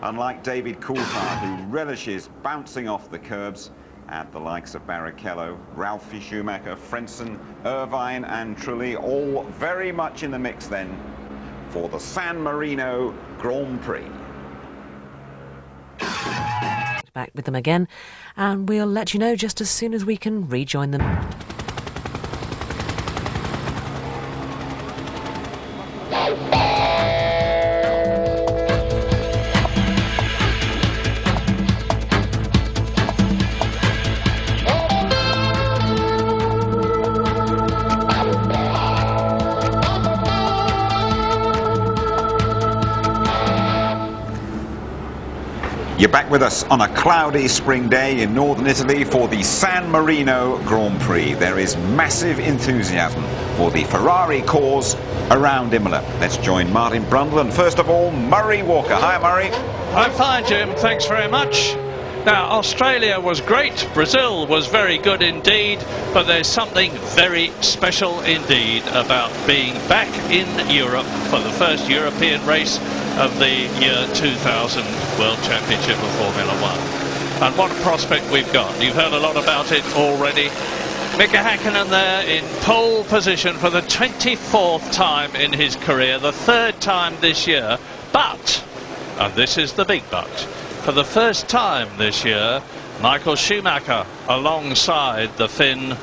Unlike David Coulthard, who relishes bouncing off the curbs at the likes of Barrichello, Ralphie Schumacher, Frentzen, Irvine and Trulli, all very much in the mix then for the San Marino Grand Prix. Back with them again, and we'll let you know just as soon as we can rejoin them. You're back with us on a cloudy spring day in northern Italy for the San Marino Grand Prix. There is massive enthusiasm for the Ferrari cause around Imola. Let's join Martin Brundle and first of all Murray Walker. Hi Murray. I'm fine, Jim, thanks very much. Now, Australia was great, Brazil was very good indeed, but there's something very special indeed about being back in Europe for the first European race of the year 2000 World Championship of Formula One. And what a prospect we've got. You've heard a lot about it already. Mika Häkkinen there in pole position for the 24th time in his career, the third time this year, but, and this is the big but, for the first time this year, Michael Schumacher alongside the Finn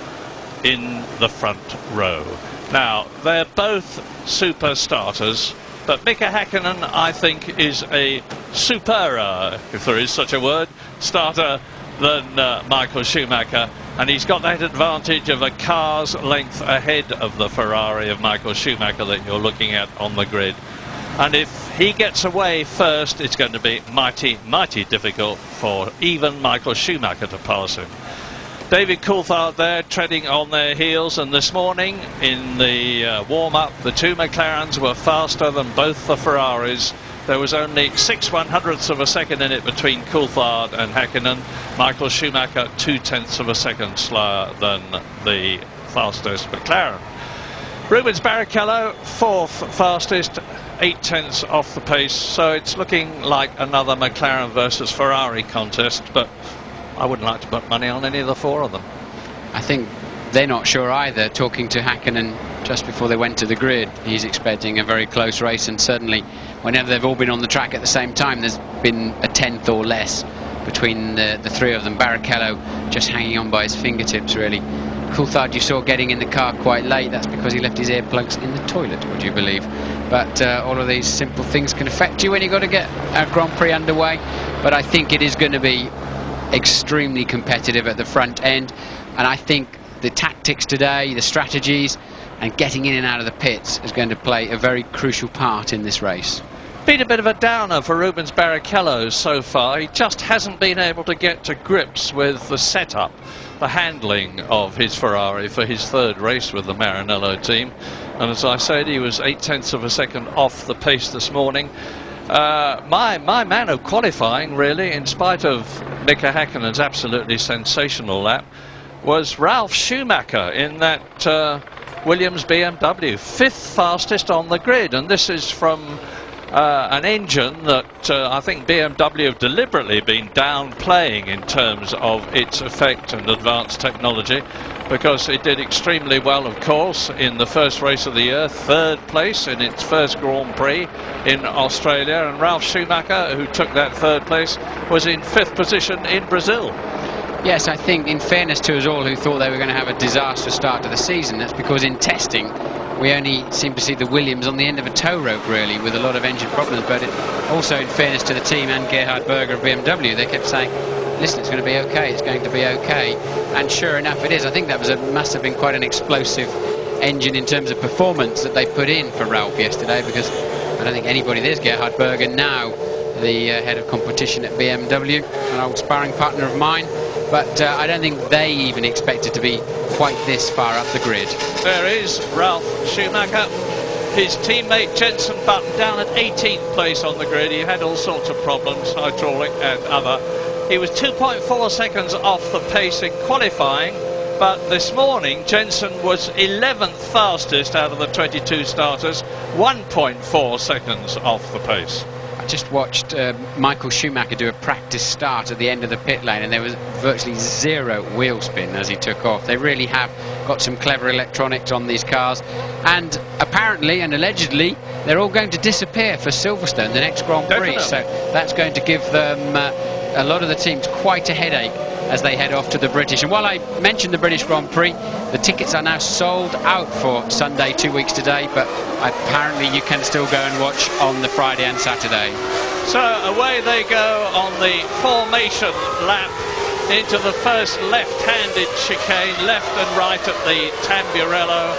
in the front row. Now, they're both super starters, but Mika Häkkinen, I think, is a superer, if there is such a word, starter than Michael Schumacher, and he's got that advantage of a car's length ahead of the Ferrari of Michael Schumacher that you're looking at on the grid. And if he gets away first, it's going to be mighty, mighty difficult for even Michael Schumacher to pass him. David Coulthard there treading on their heels, and this morning in the warm-up the two McLarens were faster than both the Ferraris. There was only 6/100ths of a second in it between Coulthard and Häkkinen. Michael Schumacher 0.2 of a second slower than the fastest McLaren. Rubens Barrichello fourth fastest, 0.8 off the pace, so it's looking like another McLaren versus Ferrari contest, but I wouldn't like to put money on any of the four of them. I think they're not sure either. Talking to Häkkinen just before they went to the grid, he's expecting a very close race, and certainly whenever they've all been on the track at the same time, there's been a tenth or less between the three of them. Barrichello just hanging on by his fingertips, really. Coulthard you saw getting in the car quite late. That's because he left his earplugs in the toilet, would you believe? But all of these simple things can affect you when you've got to get a Grand Prix underway. But I think it is going to be extremely competitive at the front end, and I think the tactics today, the strategies, and getting in and out of the pits is going to play a very crucial part in this race. Been a bit of a downer for Rubens Barrichello so far. He just hasn't been able to get to grips with the setup the handling of his Ferrari for his third race with the Maranello team. And as I said, he was 0.8 of a second off the pace this morning. My man of qualifying, really, in spite of Mika Häkkinen's absolutely sensational lap, was Ralf Schumacher in that Williams BMW, 5th fastest on the grid. And this is from an engine that I think BMW have deliberately been downplaying in terms of its effect and advanced technology, because it did extremely well, of course, in the first race of the year, 3rd place in its first Grand Prix in Australia, and Ralf Schumacher, who took that 3rd place, was in 5th position in Brazil. Yes, I think in fairness to us all who thought they were going to have a disastrous start to the season, that's because in testing we only seem to see the Williams on the end of a tow rope, really, with a lot of engine problems. But also in fairness to the team and Gerhard Berger of BMW, they kept saying, listen, it's going to be okay, it's going to be okay. And sure enough it is. I think that must have been quite an explosive engine in terms of performance that they put in for Ralf yesterday, because I don't think anybody, there's Gerhard Berger now, the head of competition at BMW, an old sparring partner of mine, but I don't think they even expected to be quite this far up the grid. There is Ralf Schumacher. His teammate Jenson Button down at 18th place on the grid. He had all sorts of problems, hydraulic and other. He was 2.4 seconds off the pace in qualifying, but this morning Jenson was 11th fastest out of the 22 starters, 1.4 seconds off the pace. I just watched Michael Schumacher do a practice start at the end of the pit lane, and there was virtually 0 wheel spin as he took off. They really have got some clever electronics on these cars, and apparently and allegedly they're all going to disappear for Silverstone, the next Grand Prix. Definitely. So that's going to give them a lot of the teams quite a headache as they head off to the British. And while I mentioned the British Grand Prix, the tickets are now sold out for Sunday, 2 weeks today, but apparently you can still go and watch on the Friday and Saturday. So away they go on the formation lap into the first left-handed chicane, left and right at the Tamburello,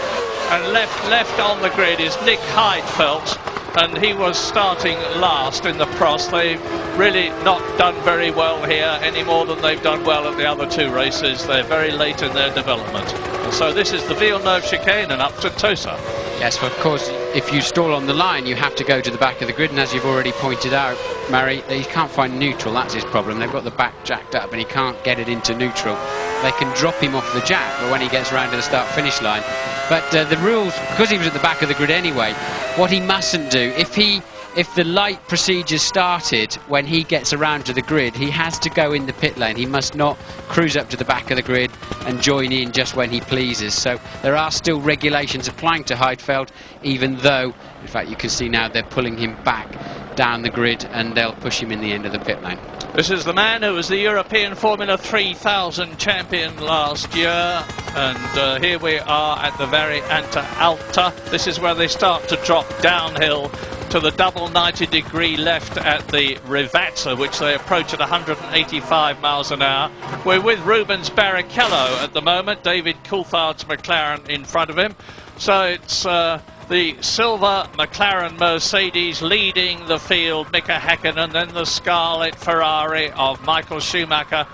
and left on the grid is Nick Heidfeld, and he was starting last in the Prost. They've really not done very well here any more than they've done well at the other 2 races. They're very late in their development. And so this is the Villeneuve chicane and up to Tosa. Yes, well, of course, if you stall on the line, you have to go to the back of the grid, and as you've already pointed out, Mary, he can't find neutral. That's his problem. They've got the back jacked up and he can't get it into neutral. They can drop him off the jack, but when he gets round to the start-finish line. But the rules, because he was at the back of the grid anyway, what he mustn't do, if the light procedure started when he gets around to the grid, he has to go in the pit lane. He must not cruise up to the back of the grid and join in just when he pleases. So there are still regulations applying to Heidfeld, even though, in fact, you can see now they're pulling him back down the grid and they'll push him in the end of the pit lane. This is the man who was the European Formula 3000 champion last year, and here we are at the Variante Alta. This is where they start to drop downhill to the double 90-degree left at the Rivazza, which they approach at 185 miles an hour. We're with Rubens Barrichello at the moment, David Coulthard's McLaren in front of him. So it's the silver McLaren Mercedes leading the field, Mika Häkkinen, then the scarlet Ferrari of Michael Schumacher.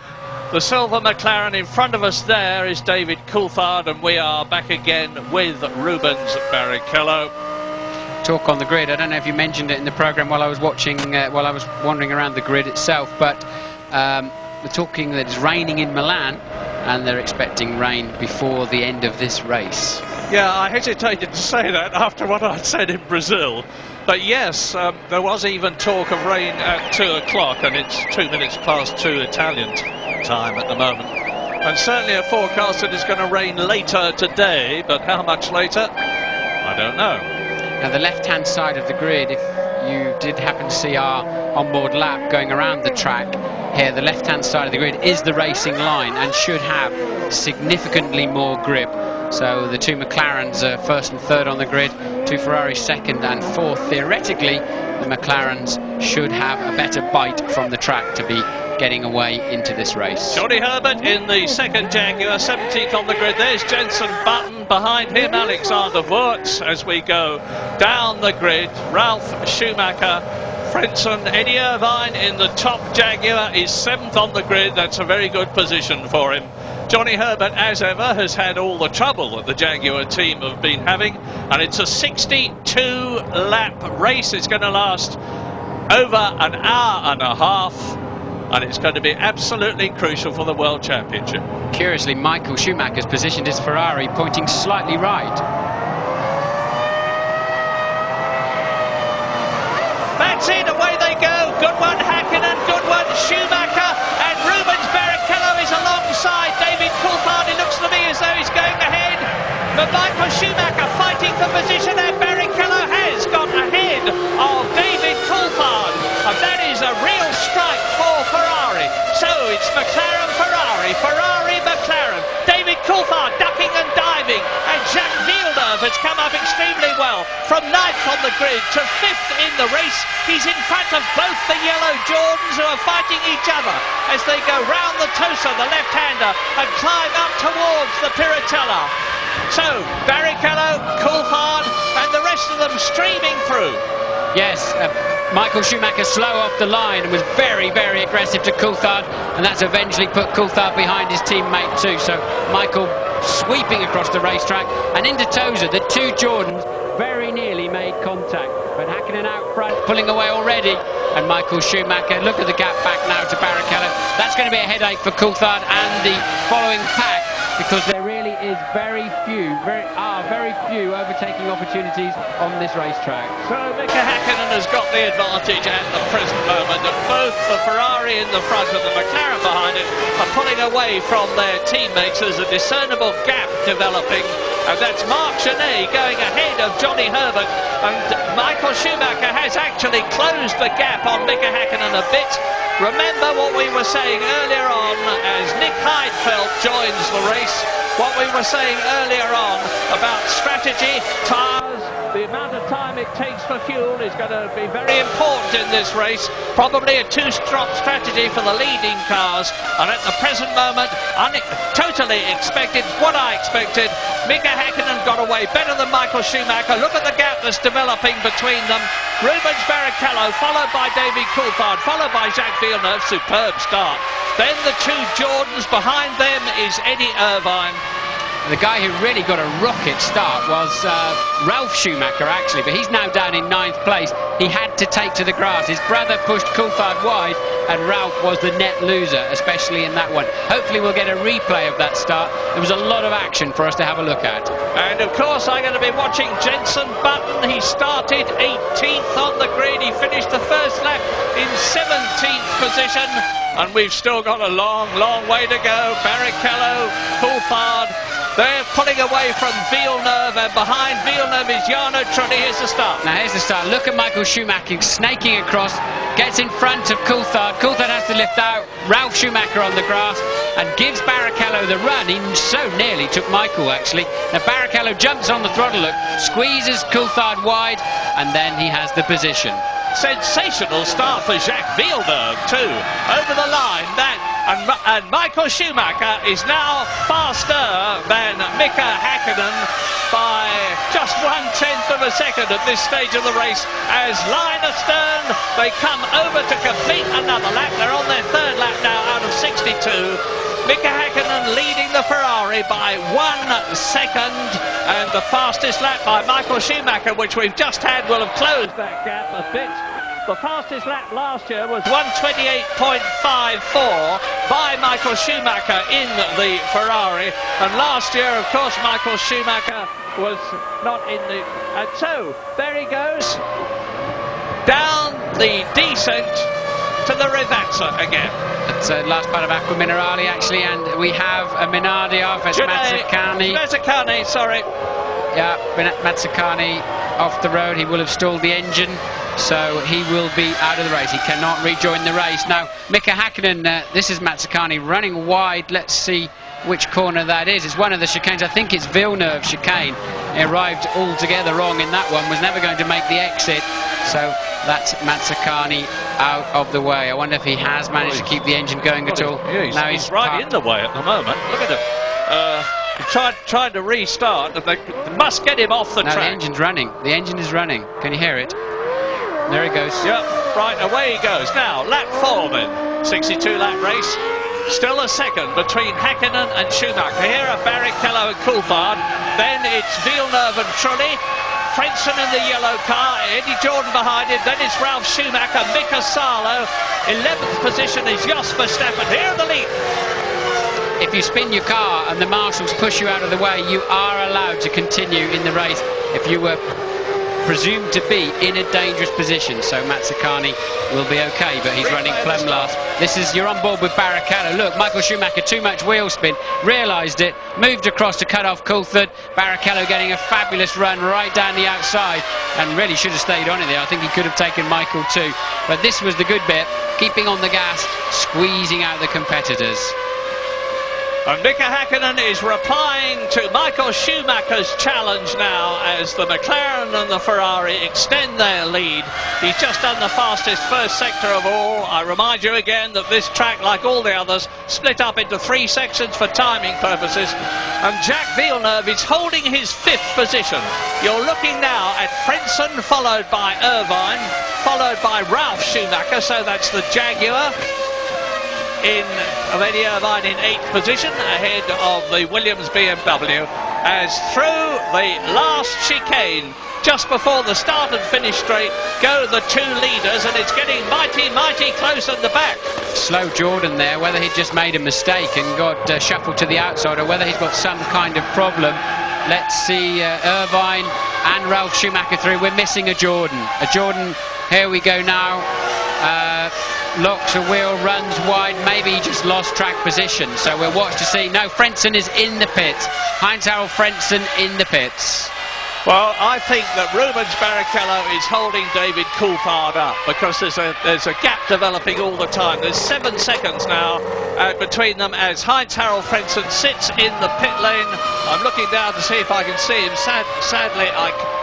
The silver McLaren in front of us there is David Coulthard, and we are back again with Rubens Barrichello. Talk on the grid. I don't know if you mentioned it in the programme while I was watching, while I was wandering around the grid itself, but we're talking that it's raining in Milan and they're expecting rain before the end of this race. Yeah, I hesitated to say that after what I'd said in Brazil. But yes, there was even talk of rain at 2 o'clock, and it's 2 minutes past 2 Italian time at the moment. And certainly a forecast that it's going to rain later today, but how much later, I don't know. Now the left-hand side of the grid, if you did happen to see our onboard lap going around the track here, the left-hand side of the grid is the racing line and should have significantly more grip. So the 2 McLarens are 1st and 3rd on the grid, 2 Ferraris 2nd and 4th. Theoretically, the McLarens should have a better bite from the track to be getting away into this race. Johnny Herbert in the 2nd Jaguar, 17th on the grid. There's Jenson Button, behind him Alexander Wurz as we go down the grid. Ralf Schumacher, Frentzen, Eddie Irvine in the top Jaguar is 7th on the grid. That's a very good position for him. Johnny Herbert, as ever, has had all the trouble that the Jaguar team have been having, and it's a 62-lap race. It's going to last over an hour and a half, and it's going to be absolutely crucial for the World Championship. Curiously, Michael Schumacher's positioned his Ferrari pointing slightly right. That's it, away they go. Good one, Hakkinen, good one, Schumacher, and Rubens Barrichello is alongside David Coulthard. It looks to me as though he's going ahead, but Michael Schumacher fighting for position, and Barrichello has got ahead of David Coulthard, and that is a real strike for Ferrari. So it's McLaren, Ferrari, Ferrari, McLaren. David Coulthard ducking and diving, and Jacques Villeneuve has come up extremely well from 9th on the grid to 5th in the race. He's in front of both the yellow Jordans, who are fighting each other as they go round the Tosa, the left-hander, and climb up towards the Piratella. So Barrichello, Coulthard, and the rest of them streaming through. Yes, Michael Schumacher slow off the line and was very, very aggressive to Coulthard, and that's eventually put Coulthard behind his teammate too. So Michael sweeping across the racetrack and into Tosa. The two Jordans very nearly made contact, but Hakkinen out front, pulling away already, and Michael Schumacher, look at the gap back now to Barrichello. That's going to be a headache for Coulthard and the following pack, because there really is very few overtaking opportunities on this racetrack. So Mika Hakkinen has got the advantage at the present moment, and both the Ferrari in the front and the McLaren behind it are pulling away from their teammates. There's a discernible gap developing, and that's Marc Genet going ahead of Johnny Herbert, and Michael Schumacher has actually closed the gap on Mika Hakkinen a bit. Remember what we were saying earlier on as Nick Heidfeld joins the race, what we were saying earlier on about strategy, tyres, the amount of time it takes for fuel is going to be very important in this race. Probably a two-strop strategy for the leading cars, and at the present moment, totally expected, what I expected. Mika Hakkinen got away better than Michael Schumacher. Look at the gap that's developing between them. Rubens Barrichello, followed by David Coulthard, followed by Jacques Villeneuve. Superb start. Then the two Jordans, behind them is Eddie Irvine. The guy who really got a rocket start was Ralf Schumacher, actually, but he's now down in 9th place. He had to take to the grass. His brother pushed Coulthard wide, and Ralf was the net loser, especially in that one. Hopefully we'll get a replay of that start. There was a lot of action for us to have a look at. And of course I'm going to be watching Jenson Button. He started 18th on the grid. He finished the first lap in 17th position, and we've still got a long, long way to go. Barrichello, Coulthard, they're pulling away from Villeneuve, and behind Villeneuve is Jarno Trulli. Here's the start. Now here's the start. Look at Michael Schumacher snaking across, gets in front of Coulthard. Coulthard has to lift out Ralf Schumacher on the grass and gives Barrichello the run. He so nearly took Michael, actually. Now Barrichello jumps on the throttle, look, squeezes Coulthard wide, and then he has the position. Sensational start for Jacques Villeneuve too. Over the line, and Michael Schumacher is now faster than Mika Hakkinen by just 1/10 of a second at this stage of the race. As line astern, they come over to complete another lap. They're on their 3rd lap now out of 62. Mika Hakkinen leading the Ferrari by 1 second, and the fastest lap by Michael Schumacher, which we've just had, will have closed that gap a bit. The fastest lap last year was 1:28.54 by Michael Schumacher in the Ferrari, and last year, of course, Michael Schumacher was not in the... And so, there he goes, down the descent to the Rivazza again. It's the last part of Acqua Minerale, actually, and we have a Minardi off. It's Mazzacane, sorry. Yeah, Mazzacane off the road. He will have stalled the engine, so he will be out of the race. He cannot rejoin the race. Now, Mika Hakkinen, this is Mazzacane running wide. Let's see which corner that is. It's one of the chicanes. I think it's Villeneuve chicane. He arrived altogether wrong in that one, was never going to make the exit. So that's Mazzacane out of the way. I wonder if he has managed to keep the engine going at all. Yeah, now he's right in the way at the moment. Look at him. Tried to restart, but they must get him off the track. The engine's running. The engine is running. Can you hear it? There he goes. Yep, right, away he goes. Now, lap 4 then. 62 lap race. Still a second between Häkkinen and Schumacher. Here are Barrichello and Coulthard. Then it's Villeneuve and Trulli. Frentzen in the yellow car, Eddie Jordan behind him, then it's Ralf Schumacher, Mika Salo, 11th position is Jos Verstappen, here in the lead. If you spin your car and the marshals push you out of the way, you are allowed to continue in the race if you were presumed to be in a dangerous position. So Mazzacane will be okay, but he's running phlegm last. You're on board with Barrichello. Look, Michael Schumacher, too much wheel spin, realised it, moved across to cut off Coulthard. Barrichello getting a fabulous run right down the outside, and really should have stayed on it there. I think he could have taken Michael too. But this was the good bit, keeping on the gas, squeezing out the competitors. And Mika Häkkinen is replying to Michael Schumacher's challenge now as the McLaren and the Ferrari extend their lead. He's just done the fastest first sector of all. I remind you again that this track, like all the others, split up into 3 sections for timing purposes. And Jacques Villeneuve is holding his 5th position. You're looking now at Frentzen, followed by Irvine, followed by Ralf Schumacher, so that's the Jaguar. Of Eddie Irvine in 8th position, ahead of the Williams BMW, as through the last chicane, just before the start and finish straight, go the 2 leaders, and it's getting mighty close at the back. Slow Jordan there, whether he just made a mistake and got shuffled to the outside, or whether he's got some kind of problem. Let's see Irvine and Ralf Schumacher through. We're missing a Jordan. Here we go now. Locks a wheel, runs wide, maybe he just lost track position, so we'll watch to see. No, Frentzen is in the pits. Heinz-Harald Frentzen in the pits. Well, I think that Rubens Barrichello is holding David Coulthard up, because there's a gap developing all the time. There's 7 seconds now between them as Heinz-Harald Frentzen sits in the pit lane. I'm looking down to see if I can see him. Sadly,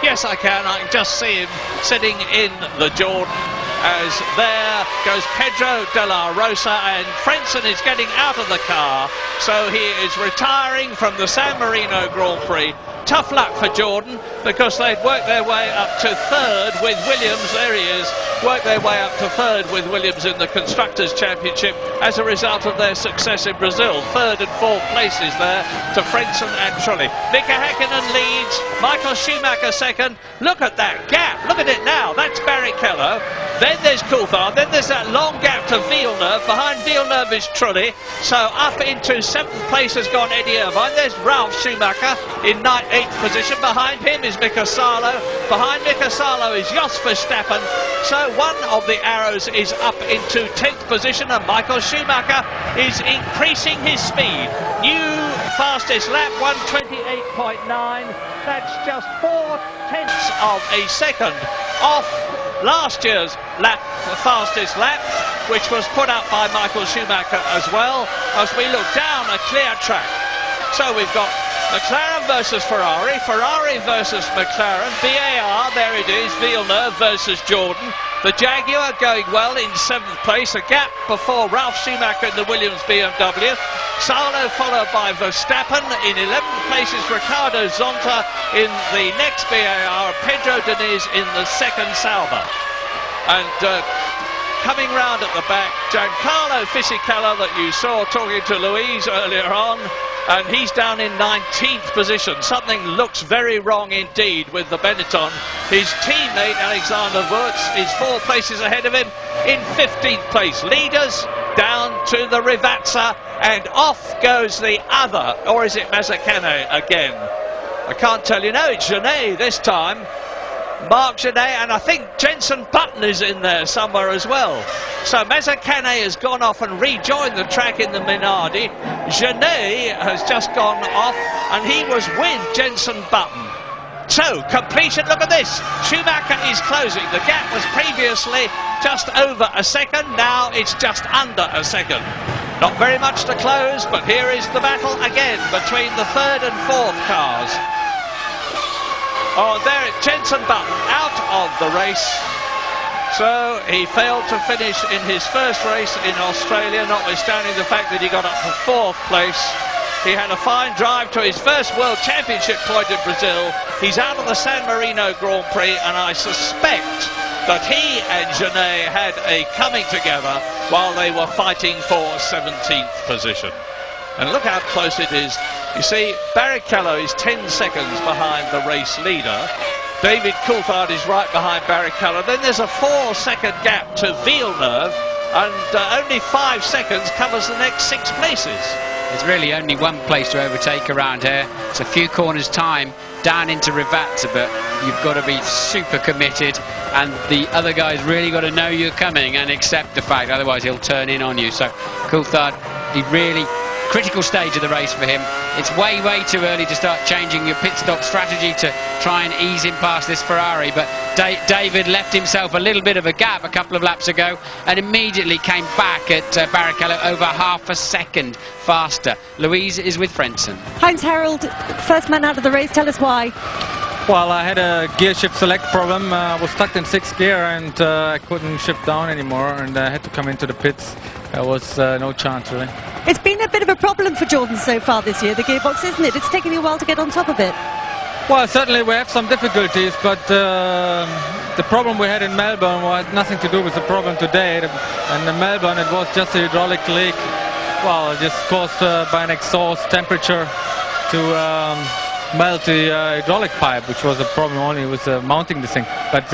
yes I can. I can just see him sitting in the Jordan, as there goes Pedro de la Rosa, and Frentzen is getting out of the car, so he is retiring from the San Marino Grand Prix. Tough luck for Jordan, because they'd worked their way up to 3rd with Williams. There he is, worked their way up to 3rd with Williams in the Constructors' Championship as a result of their success in Brazil. 3rd and 4th places there to Frentzen and Trulli. Mika Häkkinen leads, Michael Schumacher 2nd. Look at that gap, look at it now, that's Barrichello. Then there's Coulthard, then there's that long gap to Villeneuve. Behind Villeneuve is Trulli, so up into 7th place has gone Eddie Irvine. There's Ralf Schumacher in 8th position. Behind him is Mika Salo. Behind Mika Salo is Jos Verstappen. So one of the arrows is up into 10th position, and Michael Schumacher is increasing his speed. New fastest lap, 1:28.9. That's just 0.4 of a second off last year's lap, the fastest lap, which was put up by Michael Schumacher as well, as we look down a clear track. So we've got McLaren versus Ferrari, Ferrari versus McLaren, VAR, there it is, Villeneuve versus Jordan. The Jaguar going well in 7th place, a gap before Ralf Schumacher in the Williams BMW. Salo followed by Verstappen. In 11th place is Ricardo Zonta in the next VAR, Pedro Diniz in the 2nd Sauber. And coming round at the back, Giancarlo Fisichella, that you saw talking to Louise earlier on, and he's down in 19th position. Something looks very wrong indeed with the Benetton. His teammate Alexander Wurz is 4 places ahead of him in 15th place. Leaders down to the Rivazza, and off goes the other, or is it Mazzacane again? I can't tell you. No, it's Genet this time. Mark Genet, and I think Jenson Button is in there somewhere as well. So Mazzacane has gone off and rejoined the track in the Minardi. Genet has just gone off, and he was with Jenson Button. So, completion, look at this. Schumacher is closing. The gap was previously just over a second. Now it's just under a second. Not very much to close, but here is the battle again between the 3rd and 4th cars. Oh, there, Jenson Button out of the race. So he failed to finish in his first race in Australia, notwithstanding the fact that he got up to 4th place. He had a fine drive to his first World Championship point in Brazil. He's out of the San Marino Grand Prix, and I suspect that he and Genet had a coming together while they were fighting for 17th position. And look how close it is. You see, Barrichello is 10 seconds behind the race leader. David Coulthard is right behind Barrichello. Then there's a 4-second gap to Villeneuve, and only 5 seconds covers the next 6 places. There's really only one place to overtake around here. It's a few corners time down into Rivazza, but you've got to be super committed, and the other guy's really got to know you're coming and accept the fact, otherwise he'll turn in on you. So Coulthard, he really critical stage of the race for him. It's way too early to start changing your pit stop strategy to try and ease him past this Ferrari, but David left himself a little bit of a gap a couple of laps ago and immediately came back at Barrichello over half a second faster. Louise is with Frentzen. Heinz Harald, first man out of the race, tell us why. Well, I had a gear shift select problem. I was stuck in 6th gear and I couldn't shift down anymore, and I had to come into the pits. There was no chance, really. It's been a bit of a problem for Jordan so far this year, the gearbox, isn't it? It's taken you a while to get on top of it. Well, certainly we have some difficulties, but the problem we had in Melbourne had nothing to do with the problem today. And in Melbourne it was just a hydraulic leak, well, just caused by an exhaust temperature to melt the hydraulic pipe, which was a problem only with mounting the thing. But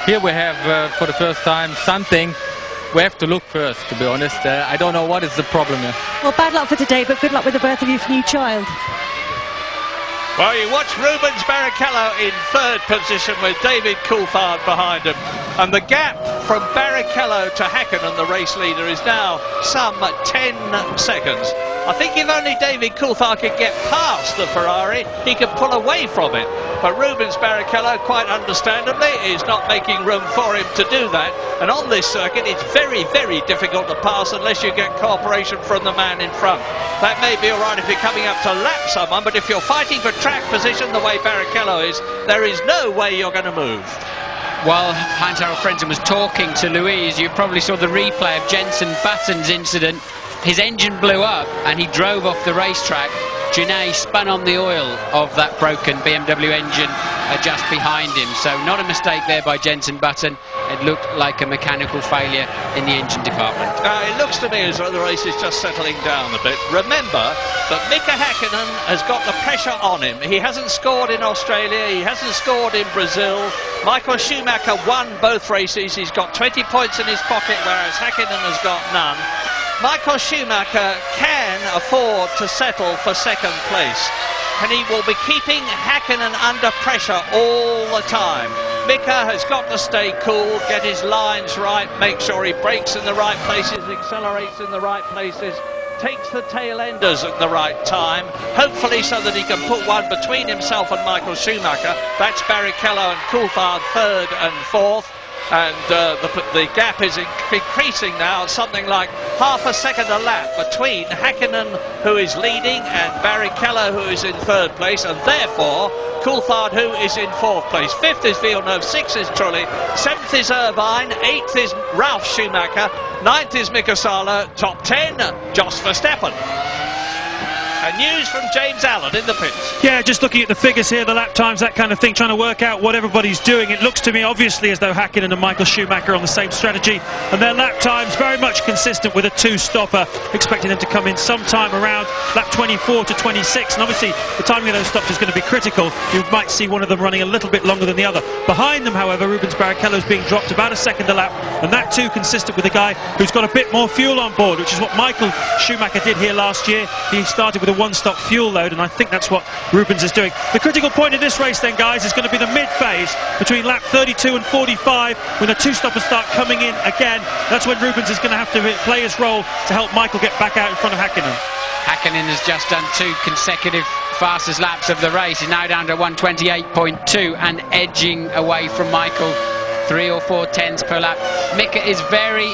here we have, for the first time, something. We have to look first, to be honest. I don't know what is the problem here. Well, bad luck for today, but good luck with the birth of your new child. Well, you watch Rubens Barrichello in 3rd position with David Coulthard behind him. And the gap from Barrichello to Häkkinen, the race leader, is now some 10 seconds. I think if only David Coulthard could get past the Ferrari, he could pull away from it. But Rubens Barrichello, quite understandably, is not making room for him to do that. And on this circuit, it's very difficult to pass unless you get cooperation from the man in front. That may be all right if you're coming up to lap someone, but if you're fighting for track position the way Barrichello is, there is no way you're going to move. While Heinz-Harald Frentzen was talking to Louise, you probably saw the replay of Jenson Button's incident. His engine blew up and he drove off the racetrack. Genet spun on the oil of that broken BMW engine just behind him. So not a mistake there by Jenson Button. It looked like a mechanical failure in the engine department. It looks to me as though the race is just settling down a bit. Remember that Mika Häkkinen has got the pressure on him. He hasn't scored in Australia, he hasn't scored in Brazil. Michael Schumacher won both races. He's got 20 points in his pocket, whereas Häkkinen has got none. Michael Schumacher can afford to settle for 2nd place, and he will be keeping Häkkinen under pressure all the time. Mika has got to stay cool, get his lines right, make sure he brakes in the right places, accelerates in the right places, takes the tail enders at the right time, hopefully so that he can put one between himself and Michael Schumacher. That's Barrichello and Coulthard 3rd and 4th. And the gap is increasing now, something like half a second a lap between Häkkinen, who is leading, and Barrichello, who is in 3rd place, and therefore Coulthard, who is in 4th place. 5th is Villeneuve, 6th is Trulli, 7th is Irvine, 8th is Ralf Schumacher, 9th is Mika Salo, top 10, Jos Verstappen. And news from James Allen in the pits. Yeah, just looking at the figures here, the lap times, that kind of thing, trying to work out what everybody's doing. It looks to me obviously as though Häkkinen and Michael Schumacher are on the same strategy, and their lap times very much consistent with a 2-stopper, expecting them to come in sometime around lap 24 to 26, and obviously the timing of those stops is going to be critical. You might see one of them running a little bit longer than the other. Behind them, however, Rubens Barrichello is being dropped about a second a lap, and that too consistent with a guy who's got a bit more fuel on board, which is what Michael Schumacher did here last year. He started with a 1-stop fuel load, and I think that's what Rubens is doing. The critical point of this race then, guys, is going to be the mid-phase between lap 32 and 45, when the 2-stoppers start coming in again. That's when Rubens is going to have to play his role to help Michael get back out in front of Häkkinen. Häkkinen has just done 2 consecutive fastest laps of the race. He's now down to 128.2 and edging away from Michael 3 or 4 tenths per lap. Mika is very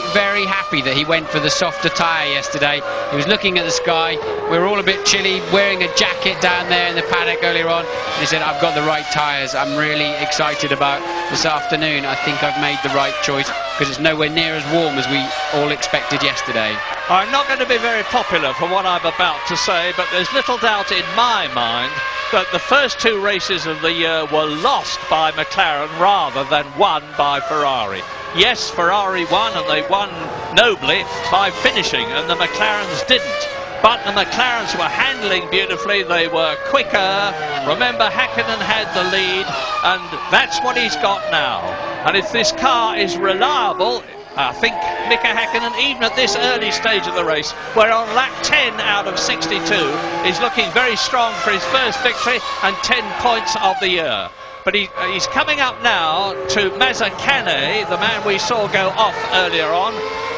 happy that he went for the softer tyre yesterday. He was looking at the sky. We were all a bit chilly, wearing a jacket down there in the paddock earlier on. And he said, I've got the right tyres. I'm really excited about this afternoon. I think I've made the right choice, because it's nowhere near as warm as we all expected yesterday. I'm not going to be very popular for what I'm about to say, but there's little doubt in my mind that the first 2 races of the year were lost by McLaren rather than won by Ferrari. Yes, Ferrari won, and they won nobly by finishing, and the McLarens didn't. But the McLarens were handling beautifully, they were quicker. Remember, Häkkinen had the lead, and that's what he's got now. And if this car is reliable, I think Mika Häkkinen, even at this early stage of the race, where on lap 10 out of 62, is looking very strong for his first victory and 10 points of the year. But he's coming up now to Mazzacane, the man we saw go off earlier on.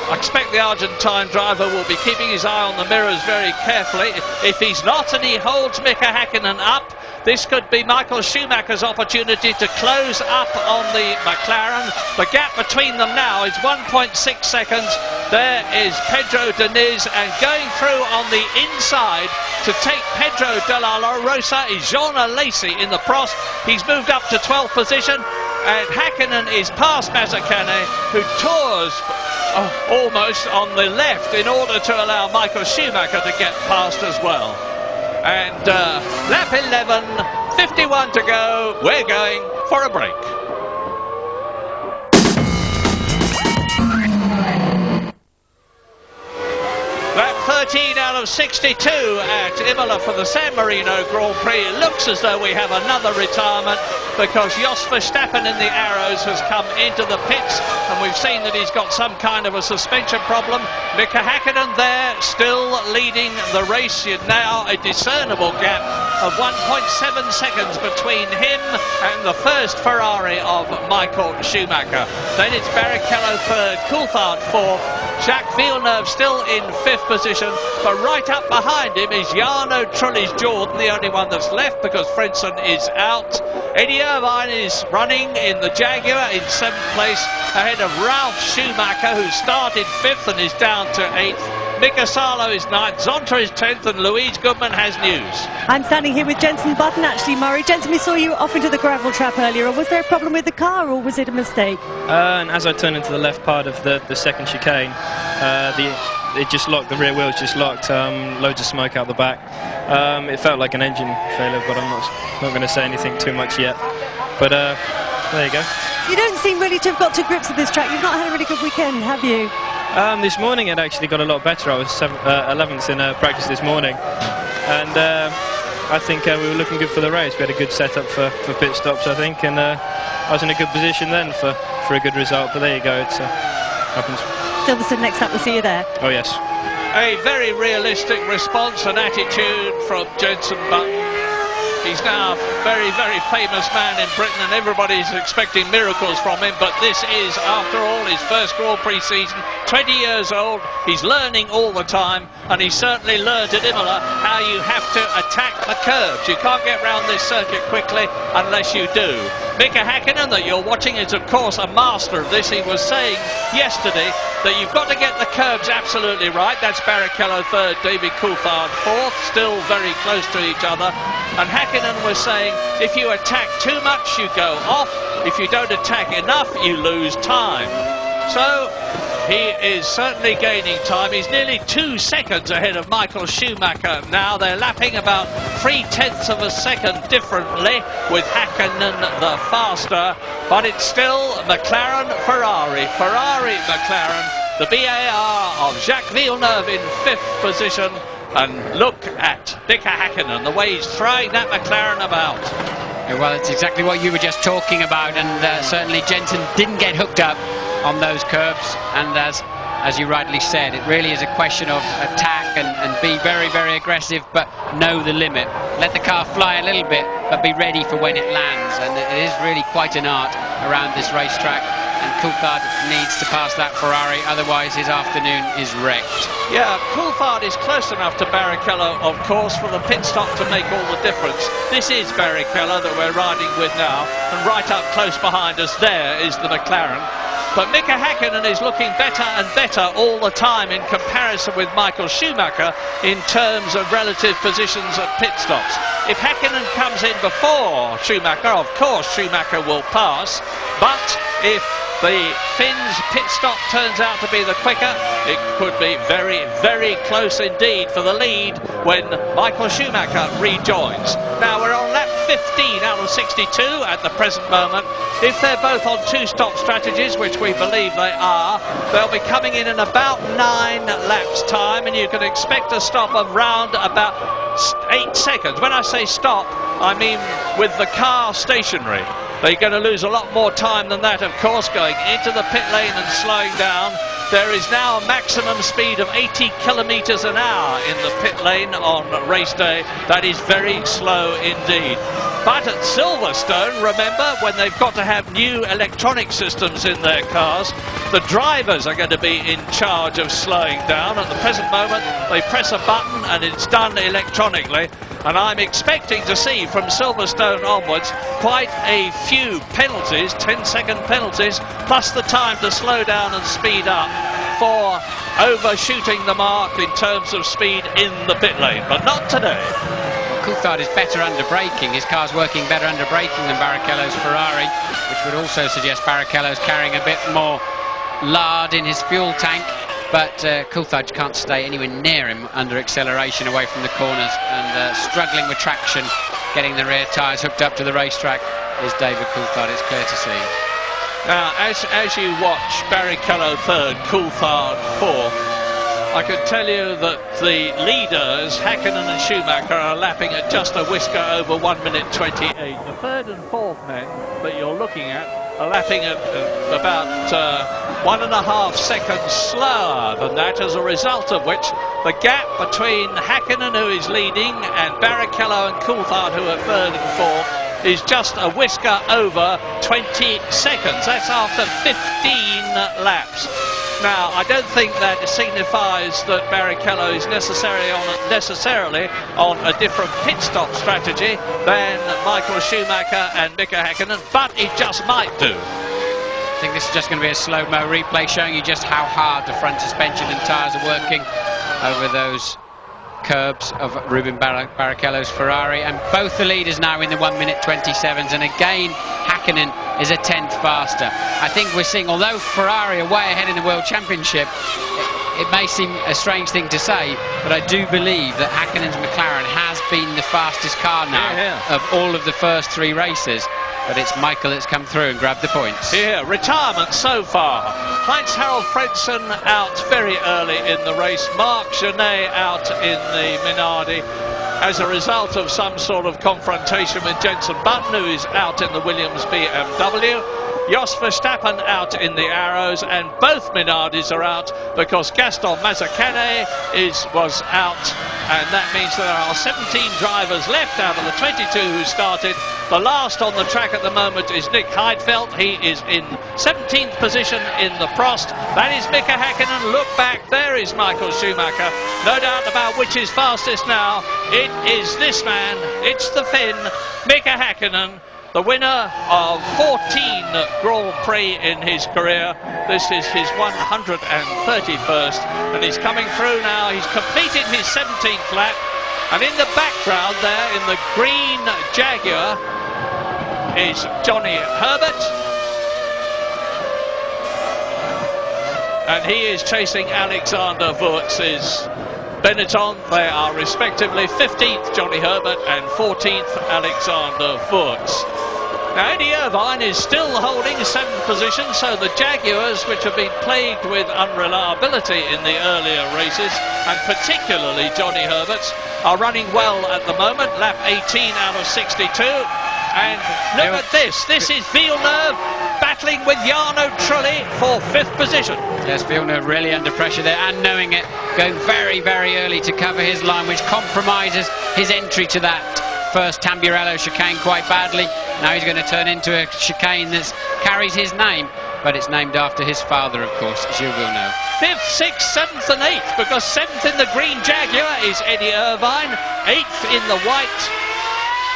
I expect the Argentine driver will be keeping his eye on the mirrors very carefully. If he's not and he holds Mika Häkkinen up, this could be Michael Schumacher's opportunity to close up on the McLaren. The gap between them now is 1.6 seconds. There is Pedro Diniz, and going through on the inside to take Pedro de la Rosa is Jean Alesi in the Prost. He's moved up to 12th position, and Häkkinen is past Mazzacane, who tours almost on the left in order to allow Michael Schumacher to get past as well. And lap 11, 51 to go, we're going for a break. Lap 13 out of 62 at Imola for the San Marino Grand Prix. It looks as though we have another retirement, because Jos Verstappen in the Arrows has come into the pits, and we've seen that he's got some kind of a suspension problem. Mika Häkkinen there, still leading the race. Now a discernible gap of 1.7 seconds between him and the first Ferrari of Michael Schumacher. Then it's Barrichello third, Coulthard fourth, Jacques Villeneuve still in 5th position, but right up behind him is Jarno Trullis Jordan, the only one that's left because Frentzen is out. Eddie Irvine is running in the Jaguar in 7th place, ahead of Ralf Schumacher, who started 5th and is down to 8th. Mika Salo is 9th, Zonta is 10th, and Louise Goodman has news. I'm standing here with Jenson Button, actually, Murray. Jenson, we saw you off into the gravel trap earlier. Was there a problem with the car, or was it a mistake? And as I turned into the left part of the second chicane, it just locked, the rear wheels just locked, loads of smoke out the back. It felt like an engine failure, but I'm not going to say anything too much yet. But there you go. You don't seem really to have got to grips with this track. You've not had a really good weekend, have you? This morning it actually got a lot better. I was 11th in practice this morning, and I think we were looking good for the race. We had a good setup for pit stops, I think, and I was in a good position then for a good result. But there you go, it happens. Silverstone next up, we'll see you there. Oh yes. A very realistic response and attitude from Jenson Button. He's now a very, very famous man in Britain, and everybody's expecting miracles from him, but this is, after all, his first Grand Prix season. 20 years old, he's learning all the time, and he certainly learned at Imola how you have to attack the curbs. You can't get round this circuit quickly unless you do. Mika Häkkinen, that you're watching, is of course a master of this. He was saying yesterday that you've got to get the curbs absolutely right. That's Barrichello third, David Coulthard fourth, still very close to each other. And Häkkinen was saying, if you attack too much, you go off. If you don't attack enough, you lose time. So he is certainly gaining time. He's nearly 2 seconds ahead of Michael Schumacher now. They're lapping about 0.3 of a second differently, with Häkkinen the faster. But it's still McLaren, Ferrari, Ferrari, McLaren. The BAR of Jacques Villeneuve in 5th position. And look at Mika Häkkinen, the way he's throwing that McLaren about. Well, it's exactly what you were just talking about, and certainly Jenson didn't get hooked up on those curbs, and as you rightly said, it really is a question of attack and be very, very aggressive, but know the limit. Let the car fly a little bit, but be ready for when it lands, and it is really quite an art around this racetrack. And Coulthard needs to pass that Ferrari, otherwise his afternoon is wrecked. Yeah, Coulthard is close enough to Barrichello, of course, for the pit stop to make all the difference. This is Barrichello that we're riding with now, and right up close behind us there is the McLaren. But Mika Häkkinen is looking better and better all the time in comparison with Michael Schumacher in terms of relative positions at pit stops. If Häkkinen comes in before Schumacher, of course Schumacher will pass, but if the Finn's pit stop turns out to be the quicker, it could be very, very close indeed for the lead when Michael Schumacher rejoins. Now we're on lap 15 out of 62 at the present moment. If they're both on two-stop strategies, which we believe they are, they'll be coming in about 9 laps time, and you can expect a stop of round about 8 seconds. When I say stop, I mean with the car stationary. They're going to lose a lot more time than that, of course, going into the pit lane and slowing down. There is now a maximum speed of 80 kilometres an hour in the pit lane on race day. That is very slow indeed. But at Silverstone, remember, when they've got to have new electronic systems in their cars, the drivers are going to be in charge of slowing down. At the present moment, they press a button and it's done electronically. And I'm expecting to see from Silverstone onwards quite a few penalties, 10-second penalties, plus the time to slow down and speed up for overshooting the mark in terms of speed in the pit lane, but not today. Coulthard is better under braking. His car's working better under braking than Barrichello's Ferrari, which would also suggest Barrichello's carrying a bit more lard in his fuel tank. But Coulthard can't stay anywhere near him under acceleration away from the corners, and struggling with traction, getting the rear tyres hooked up to the racetrack is David Coulthard, it's clear to see. Now, as you watch Barrichello third, Coulthard fourth, I can tell you that the leaders, Häkkinen and Schumacher, are lapping at just a whisker over 1 minute 28. The third and fourth men that you're looking at are lapping at about 1.5 seconds slower than that, as a result of which the gap between Häkkinen, who is leading, and Barrichello and Coulthard, who are third and fourth, is just a whisker over 20 seconds. That's after 15 laps. Now, I don't think that signifies that Barrichello is necessarily on a different pit stop strategy than Michael Schumacher and Mika Häkkinen, but it just might do. I think this is just going to be a slow-mo replay showing you just how hard the front suspension and tyres are working over those curbs of Ruben Barrichello's Ferrari, and both the leaders now in the 1 minute 27s, and again Häkkinen is a tenth faster. I think we're seeing, although Ferrari are way ahead in the World Championship, it may seem a strange thing to say, but I do believe that Häkkinen's McLaren has been the fastest car now of all of the first 3 races. But it's Michael that's come through and grabbed the points. Here, retirement so far. Heinz-Harald Frentzen out very early in the race. Marc Genet out in the Minardi as a result of some sort of confrontation with Jenson Button, who is out in the Williams BMW. Jos Verstappen out in the Arrows, and both Minardis are out because Gaston Mazzacane was out, and that means there are 17 drivers left out of the 22 who started. The last on the track at the moment is Nick Heidfeld. He is in 17th position in the Prost. That is Mika Häkkinen. Look back, there is Michael Schumacher. No doubt about which is fastest now. It is this man, it's the Finn, Mika Häkkinen, the winner of 14 Grand Prix in his career. This is his 131st, and he's coming through now. He's completed his 17th lap, and in the background there, in the green Jaguar, is Johnny Herbert, and he is chasing Alexander Wurtz's Benetton. They are respectively 15th Johnny Herbert and 14th Alexander Wurtz. Now Eddie Irvine is still holding 7th position, so the Jaguars, which have been plagued with unreliability in the earlier races, and particularly Johnny Herbert's, are running well at the moment. Lap 18 out of 62. And look at this. This is Villeneuve battling with Jarno Trulli for 5th position. Yes, Villeneuve really under pressure there, and knowing it, going very, very early to cover his line, which compromises his entry to that first Tamburello chicane quite badly. Now he's going to turn into a chicane that carries his name, but it's named after his father, of course, Gilles Villeneuve. 5th, 6th, 7th and 8th, because 7th in the green Jaguar is Eddie Irvine, 8th in the white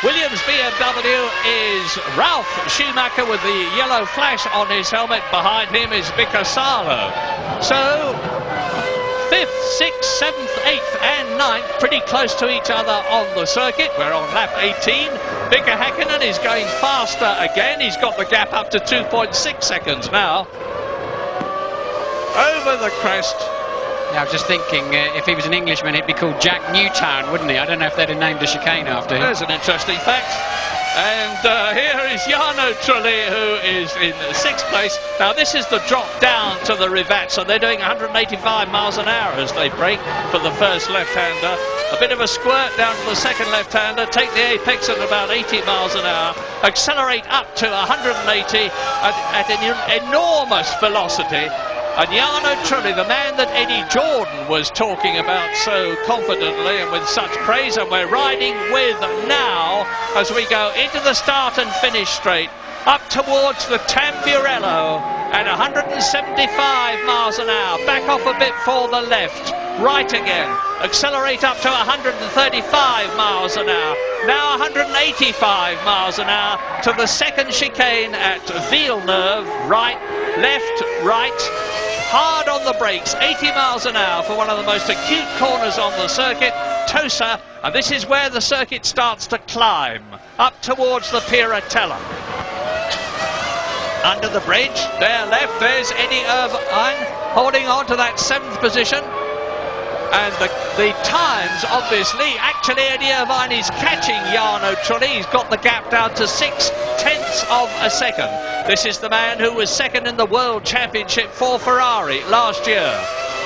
Williams BMW is Ralf Schumacher with the yellow flash on his helmet. Behind him is Mika Salo. So 5th, 6th, 7th, 8th and 9th pretty close to each other on the circuit. We're on lap 18. Mika Häkkinen is going faster again. He's got the gap up to 2.6 seconds now. Over the crest. Yeah, I was just thinking, if he was an Englishman, he'd be called Jack Newtown, wouldn't he? I don't know if they'd have named a chicane after him. There's an interesting fact. And here is Jarno Trulli, who is in 6th place. Now, this is the drop down to the Rivat, so they're doing 185 miles an hour as they brake for the first left-hander. A bit of a squirt down to the second left-hander, take the apex at about 80 miles an hour, accelerate up to 180 at an enormous velocity. And Jarno Trulli, the man that Eddie Jordan was talking about so confidently and with such praise, and we're riding with now as we go into the start and finish straight, up towards the Tamburello at 175 miles an hour, back off a bit for the left, right again, accelerate up to 135 miles an hour, now 185 miles an hour to the second chicane at Villeneuve, right, left, right, hard on the brakes, 80 miles an hour for one of the most acute corners on the circuit, Tosa, and this is where the circuit starts to climb, up towards the Piratella. Under the bridge, there left, there's Eddie Irvine holding on to that 7th position. And the times, obviously, actually Eddie Irvine is catching Jarno Trulli. He's got the gap down to 0.6 of a second. This is the man who was second in the World Championship for Ferrari last year.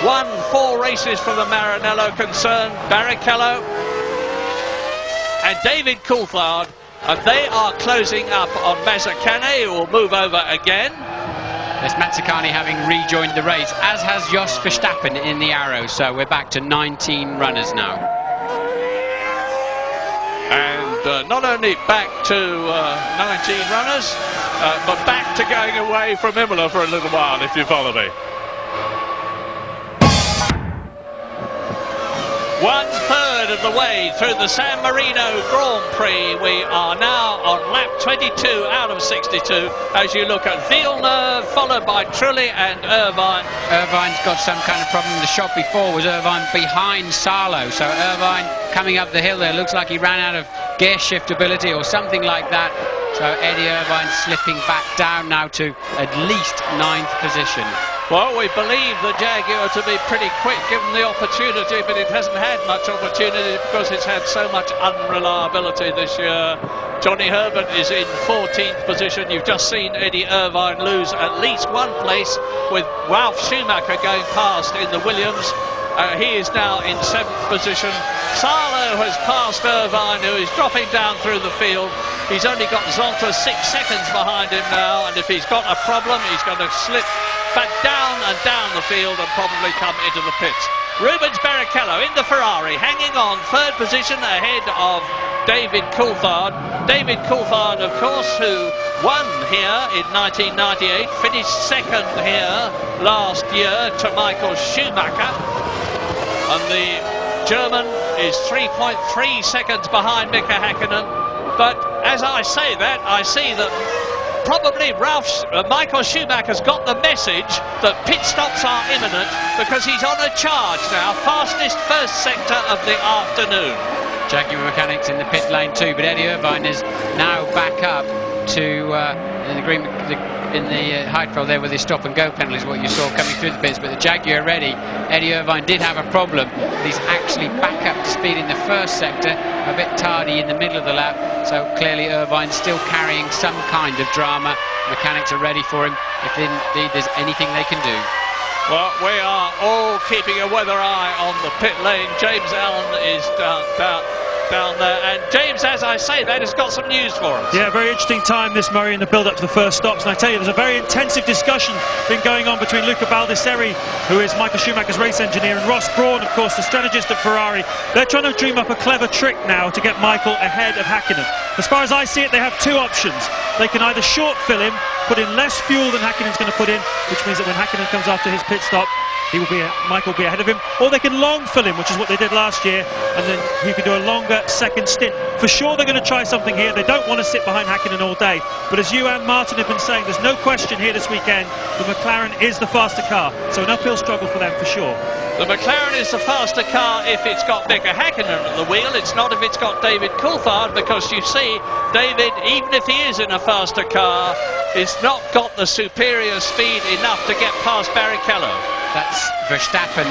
Won 4 races for the Maranello concern, Barrichello and David Coulthard. And they are closing up on Mazzacane, who will move over again. There's Mazzacane having rejoined the race, as has Jos Verstappen in the Arrow, so we're back to 19 runners now. And not only back to 19 runners, but back to going away from Imola for a little while, if you follow me. 1/3 of the way through the San Marino Grand Prix. We are now on lap 22 out of 62 as you look at Villeneuve, followed by Trulli and Irvine. Irvine's got some kind of problem. The shot before was Irvine behind Salo, so Irvine coming up the hill there looks like he ran out of gear shiftability or something like that. So Eddie Irvine slipping back down now to at least 9th position. Well, we believe the Jaguar to be pretty quick given the opportunity, but it hasn't had much opportunity because it's had so much unreliability this year. Johnny Herbert is in 14th position. You've just seen Eddie Irvine lose at least 1 place with Ralf Schumacher going past in the Williams. He is now in 7th position. Salo has passed Irvine, who is dropping down through the field. He's only got Zonta 6 seconds behind him now, and if he's got a problem, he's going to slip back down and down the field and probably come into the pits. Rubens Barrichello in the Ferrari, hanging on 3rd position ahead of David Coulthard. David Coulthard, of course, who won here in 1998, finished 2nd here last year to Michael Schumacher. And the German is 3.3 seconds behind Mika Häkkinen. But as I say that, I see that probably Michael Schumacher's got the message that pit stops are imminent because he's on a charge now, fastest first sector of the afternoon. Jaguar mechanics in the pit lane too, but Eddie Irvine is now back up to in the Heidfeld there with his stop and go penalties, what you saw coming through the pits, but the Jaguar ready. Eddie Irvine did have a problem, but he's actually back up to speed in the first sector, a bit tardy in the middle of the lap, so clearly Irvine's still carrying some kind of drama. Mechanics are ready for him if indeed there's anything they can do. Well, we are all keeping a weather eye on the pit lane. James Allen is down there, and James, as I say that, has got some news for us. Yeah, very interesting time this, Murray, in the build-up to the first stops, and I tell you, there's a very intensive discussion been going on between Luca Baldesseri, who is Michael Schumacher's race engineer, and Ross Brawn, of course, the strategist at Ferrari. They're trying to dream up a clever trick now to get Michael ahead of Häkkinen. As far as I see it, they have 2 options. They can either short fill him, put in less fuel than Häkkinen's going to put in, which means that when Häkkinen comes after his pit stop, Michael will be ahead of him, or they can long fill him, which is what they did last year, and then he can do a longer second stint. For sure they're going to try something here. They don't want to sit behind Häkkinen all day, but as you and Martin have been saying, there's no question here this weekend the McLaren is the faster car, so an uphill struggle for them for sure. The McLaren is the faster car if it's got Mika Häkkinen at the wheel. It's not if it's got David Coulthard, because you see, David, even if he is in a faster car, it's not got the superior speed enough to get past Barrichello. That's Verstappen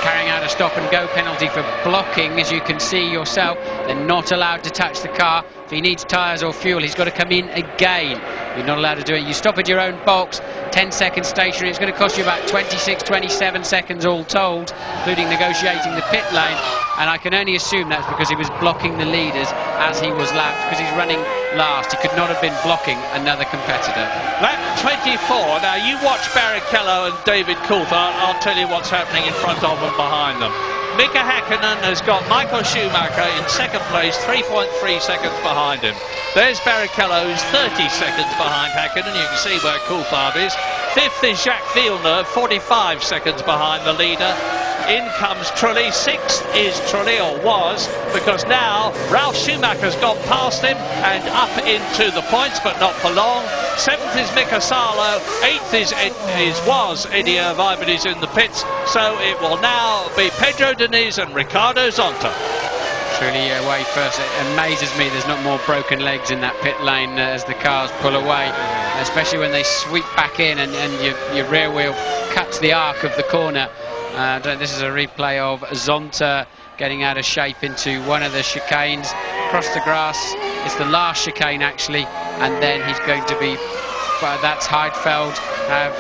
carrying out a stop-and-go penalty for blocking. As you can see yourself, they're not allowed to touch the car. If he needs tyres or fuel, he's got to come in again. You're not allowed to do it. You stop at your own box, 10 seconds stationary. It's going to cost you about 26, 27 seconds all told, including negotiating the pit lane. And I can only assume that's because he was blocking the leaders as he was lapped, because he's running last. He could not have been blocking another competitor. Lap 24. Now you watch Barrichello and David Coulthard. I'll tell you what's happening in front of and behind them. Mika Häkkinen has got Michael Schumacher in second place, 3.3 seconds behind him. There's Barrichello, who's 30 seconds behind Häkkinen. You can see where Coulthard is. Fifth is Jacques Villeneuve, 45 seconds behind the leader. In comes Trulli. Sixth is Trulli, or was, because now Ralf Schumacher's gone past him and up into the points, but not for long. Seventh is Mika Salo. Eighth is was Eddie Irvine, but he's in the pits. So it will now be Pedro Diniz and Ricardo Zonta. Truly away first. It amazes me there's not more broken legs in that pit lane as the cars pull away, especially when they sweep back in and your rear wheel cuts the arc of the corner. This is a replay of Zonta getting out of shape into one of the chicanes across the grass. It's the last chicane actually, and then he's going to be, that's Heidfeld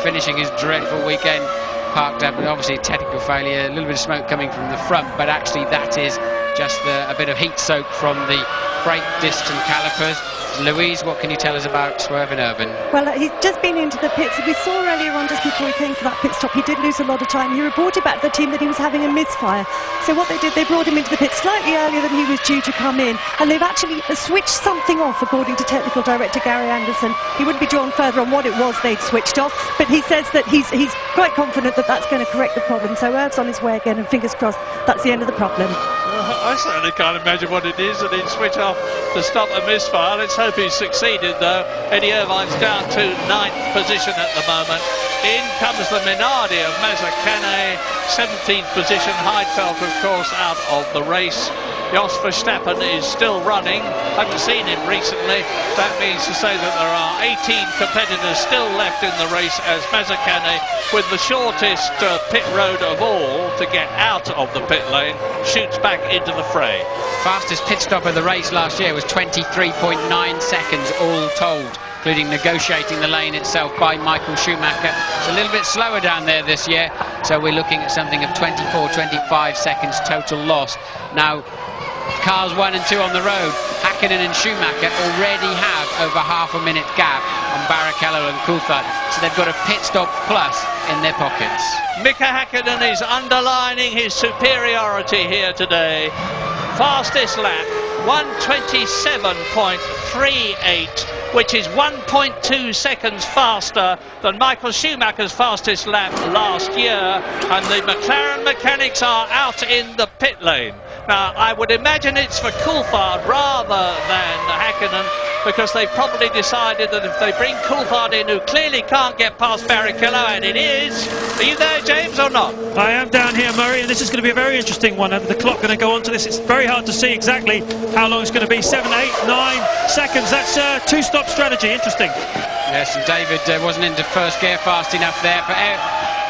finishing his dreadful weekend, parked up, and obviously a technical failure, a little bit of smoke coming from the front, but actually that is just a bit of heat soak from the brake discs and calipers. Louise, what can you tell us about Swerve and Irvine? Well, he's just been into the pits. We saw earlier on, just before he came for that pit stop, he did lose a lot of time. He reported back to the team that he was having a misfire. So what they did, they brought him into the pit slightly earlier than he was due to come in, and they've actually switched something off, according to technical director Gary Anderson. He wouldn't be drawn further on what it was they'd switched off, but he says that he's quite confident that that's going to correct the problem. So Irv's on his way again, and fingers crossed that's the end of the problem. I certainly can't imagine what it is, and he'd switch off to stop a misfire. Let's hope he's succeeded, though. Eddie Irvine's down to 9th position at the moment. In comes the Minardi of Mazzacane, 17th position. Heidfeld, of course, out of the race. Jos Verstappen is still running. Haven't seen him recently. That means to say that there are 18 competitors still left in the race, as Mazzacane, with the shortest pit road of all to get out of the pit lane, shoots back into the fray. Fastest pit stop of the race last year was 23.9 seconds all told, including negotiating the lane itself by Michael Schumacher. It's a little bit slower down there this year, so we're looking at something of 24, 25 seconds total loss. Now, cars 1 and 2 on the road, Häkkinen and Schumacher already have over half a minute gap on Barrichello and Coulthard, so they've got a pit stop plus in their pockets. Mika Häkkinen is underlining his superiority here today. Fastest lap, 1:27.38, which is 1.2 seconds faster than Michael Schumacher's fastest lap last year, and the McLaren mechanics are out in the pit lane. Now, I would imagine it's for Coulthard rather than Häkkinen, because they've probably decided that if they bring Coulthard in, who clearly can't get past Barrichello, and it is. Are you there, James, or not? I am down here, Murray, and this is going to be a very interesting one. The clock going to go on to this. It's very hard to see exactly how long it's going to be. 7, 8, 9 seconds. That's a two-stop strategy. Interesting. Yes, and David wasn't into first gear fast enough there.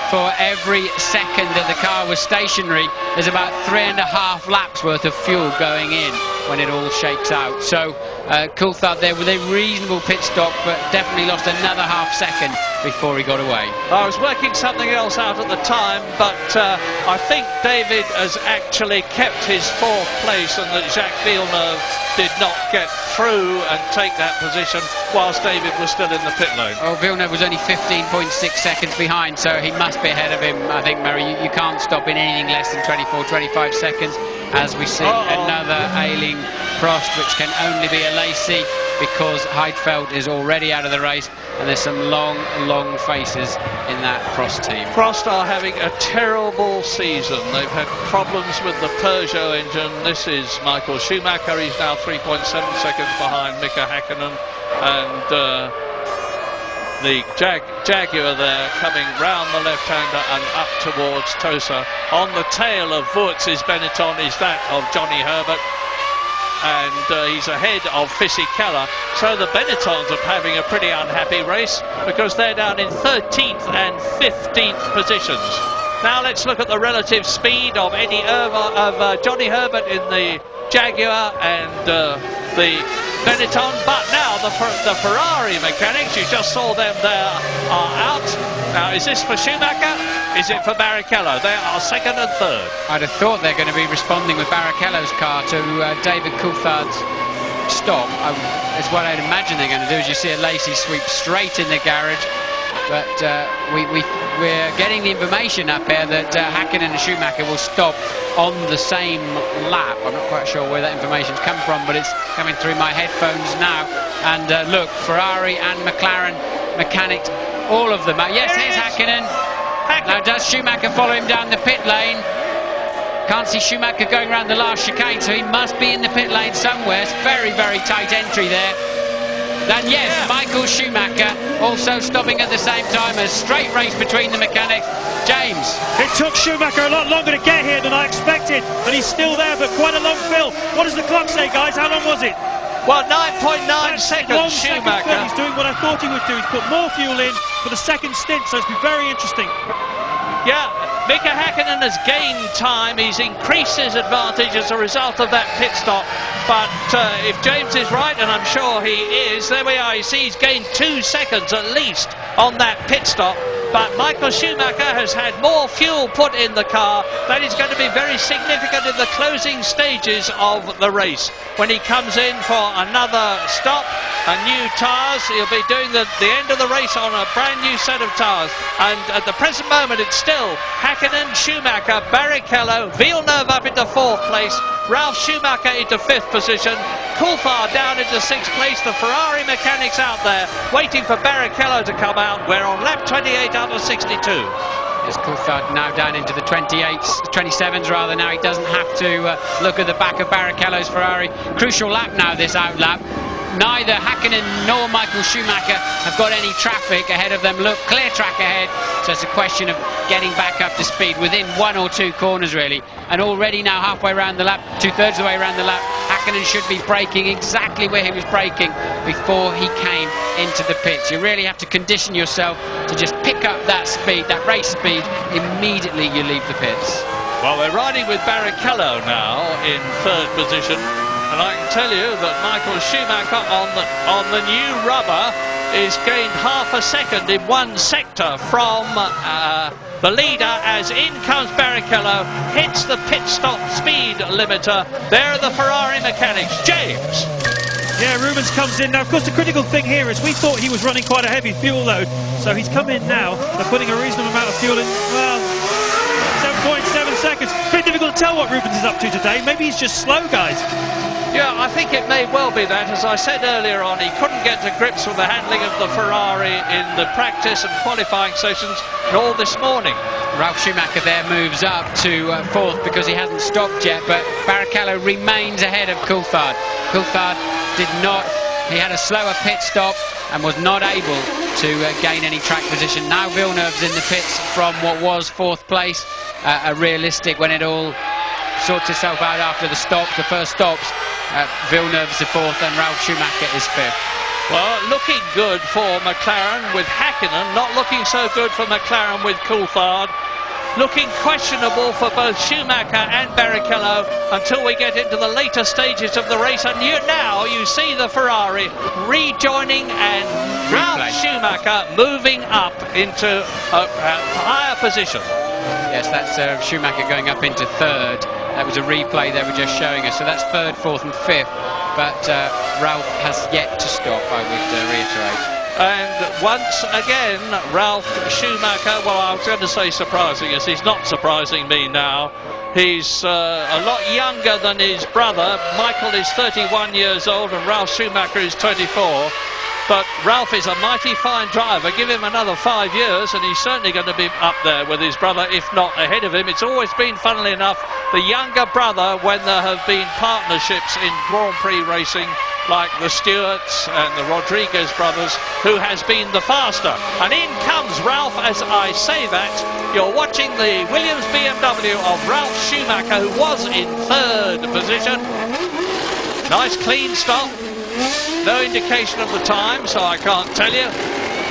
For every second that the car was stationary, there's about 3.5 laps worth of fuel going in when it all shakes out. So Coulthard there with a reasonable pit stop, but definitely lost another half second before he got away. I was working something else out at the time, but I think David has actually kept his 4th place, and that Jacques Villeneuve did not get through and take that position whilst David was still in the pit lane. Oh, Villeneuve was only 15.6 seconds behind, so he must be ahead of him. I think, Murray, you can't stop in anything less than 24, 25 seconds, as we see another ailing Prost, which can only be a Lacey. because Heidfeld is already out of the race, and there's some long, long faces in that Prost team. Prost are having a terrible season. They've had problems with the Peugeot engine. This is Michael Schumacher. He's now 3.7 seconds behind Mika Häkkinen, and the Jaguar there coming round the left-hander and up towards Tosa. On the tail of Wurtz's Benetton is that of Johnny Herbert, and he's ahead of Fisichella. So the Benettons are having a pretty unhappy race because they're down in 13th and 15th positions. Now let's look at the relative speed of Johnny Herbert in the Jaguar and the Benetton, but now the Ferrari mechanics, you just saw them there, are out. Now, is this for Schumacher? Is it for Barrichello? They are second and third. I'd have thought they're going to be responding with Barrichello's car to David Coulthard's stop. That's what I'd imagine they're going to do. As you see a Lacey sweep straight in the garage. But we're getting the information up here that Häkkinen and Schumacher will stop on the same lap. I'm not quite sure where that information's come from, but it's coming through my headphones now. And look, Ferrari and McLaren mechanics, all of them. Yes, here's Häkkinen. Now does Schumacher follow him down the pit lane? Can't see Schumacher going around the last chicane, so he must be in the pit lane somewhere. It's very, very tight entry there. And yes, Michael Schumacher also stopping at the same time. A straight race between the mechanics. James. It took Schumacher a lot longer to get here than I expected, and he's still there, but quite a long fill. What does the clock say, guys? How long was it? Well, 9.9 seconds, Schumacher. He's doing what I thought he would do. He's put more fuel in for the second stint, so it's been very interesting. Yeah, Mika Häkkinen has gained time. He's increased his advantage as a result of that pit stop. But if James is right, and I'm sure he is, there we are. You see, he's gained 2 seconds at least on that pit stop. But Michael Schumacher has had more fuel put in the car. That is going to be very significant in the closing stages of the race. When he comes in for another stop, and new tyres, he'll be doing the end of the race on a brand new set of tyres. And at the present moment, it's still Häkkinen, Schumacher, Barrichello, Villeneuve up into 4th place, Ralf Schumacher into 5th position, Coulthard down into 6th place. The Ferrari mechanics out there waiting for Barrichello to come out. We're on lap 28 out of 62. There's Coulthard now down into the 27s rather. Now he doesn't have to look at the back of Barrichello's Ferrari. Crucial lap now, this outlap. Neither Häkkinen nor Michael Schumacher have got any traffic ahead of them. Look, clear track ahead. So it's a question of getting back up to speed within 1 or 2 corners, really. And already now halfway around the lap, 2/3 of the way around the lap, Häkkinen should be braking exactly where he was braking before he came into the pits. You really have to condition yourself to just pick up that speed, that race speed, immediately you leave the pits. Well, we're riding with Barrichello now in 3rd position. And I can tell you that Michael Schumacher on the new rubber is gained half a second in one sector from the leader, as in comes Barrichello, hits the pit stop speed limiter. There are the Ferrari mechanics. James. Yeah, Rubens comes in. Now, of course, the critical thing here is we thought he was running quite a heavy fuel load, so he's come in now. They're putting a reasonable amount of fuel in. Well, 7.7 seconds. It's very difficult to tell what Rubens is up to today. Maybe he's just slow, guys. Yeah, I think it may well be that. As I said earlier on, he couldn't get to grips with the handling of the Ferrari in the practice and qualifying sessions all this morning. Ralf Schumacher there moves up to 4th because he hasn't stopped yet, but Barrichello remains ahead of Coulthard. Coulthard he had a slower pit stop and was not able to gain any track position. Now Villeneuve's in the pits from what was 4th place, a realistic when it all sorts itself out after the first stops. Villeneuve's the 4th and Ralf Schumacher is 5th. Well, looking good for McLaren with Häkkinen, not looking so good for McLaren with Coulthard. Looking questionable for both Schumacher and Barrichello until we get into the later stages of the race. And now you see the Ferrari rejoining and Ralf Schumacher moving up into a higher position. Yes, that's Schumacher going up into 3rd. That was a replay they were just showing us. So that's 3rd, 4th and 5th. But Ralf has yet to stop, I would reiterate. And once again, Ralf Schumacher, well, I was going to say surprising us. He's not surprising me now. He's a lot younger than his brother. Michael is 31 years old and Ralf Schumacher is 24. But Ralf is a mighty fine driver. Give him another 5 years and he's certainly going to be up there with his brother, if not ahead of him. It's always been, funnily enough, the younger brother when there have been partnerships in Grand Prix racing, like the Stewarts and the Rodriguez brothers, who has been the faster. And in comes Ralf as I say that. You're watching the Williams BMW of Ralf Schumacher, who was in 3rd position. Nice clean stop. No indication of the time, so I can't tell you.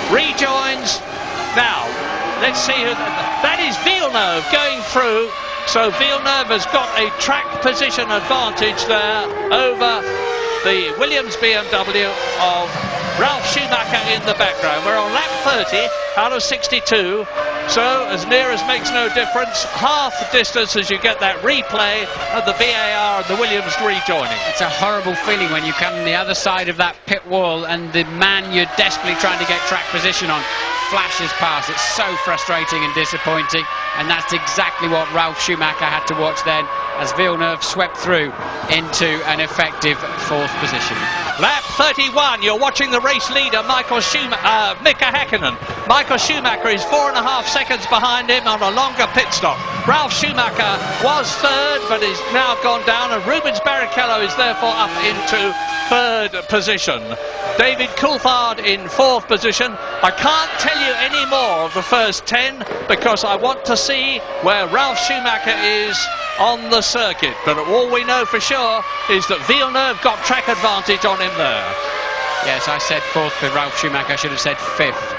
Rejoins. Now, let's see who... That is Villeneuve going through. So Villeneuve has got a track position advantage there over the Williams BMW of Ralf Schumacher in the background. We're on lap 30 out of 62, so as near as makes no difference, half the distance as you get that replay of the VAR and the Williams rejoining. It's a horrible feeling when you come on the other side of that pit wall and the man you're desperately trying to get track position on flashes past. It's so frustrating and disappointing, and that's exactly what Ralf Schumacher had to watch then as Villeneuve swept through into an effective 4th position. Lap 31, you're watching the race leader, Mika Häkkinen. Michael Schumacher is 4.5 seconds behind him on a longer pit stop. Ralf Schumacher was 3rd, but is now gone down, and Rubens Barrichello is therefore up into 3rd position. David Coulthard in 4th position. I can't tell you any more of the first 10 because I want to see where Ralf Schumacher is on the circuit, but all we know for sure is that Villeneuve got track advantage on him there. Yes, I said 4th for Ralf Schumacher. I should have said 5th.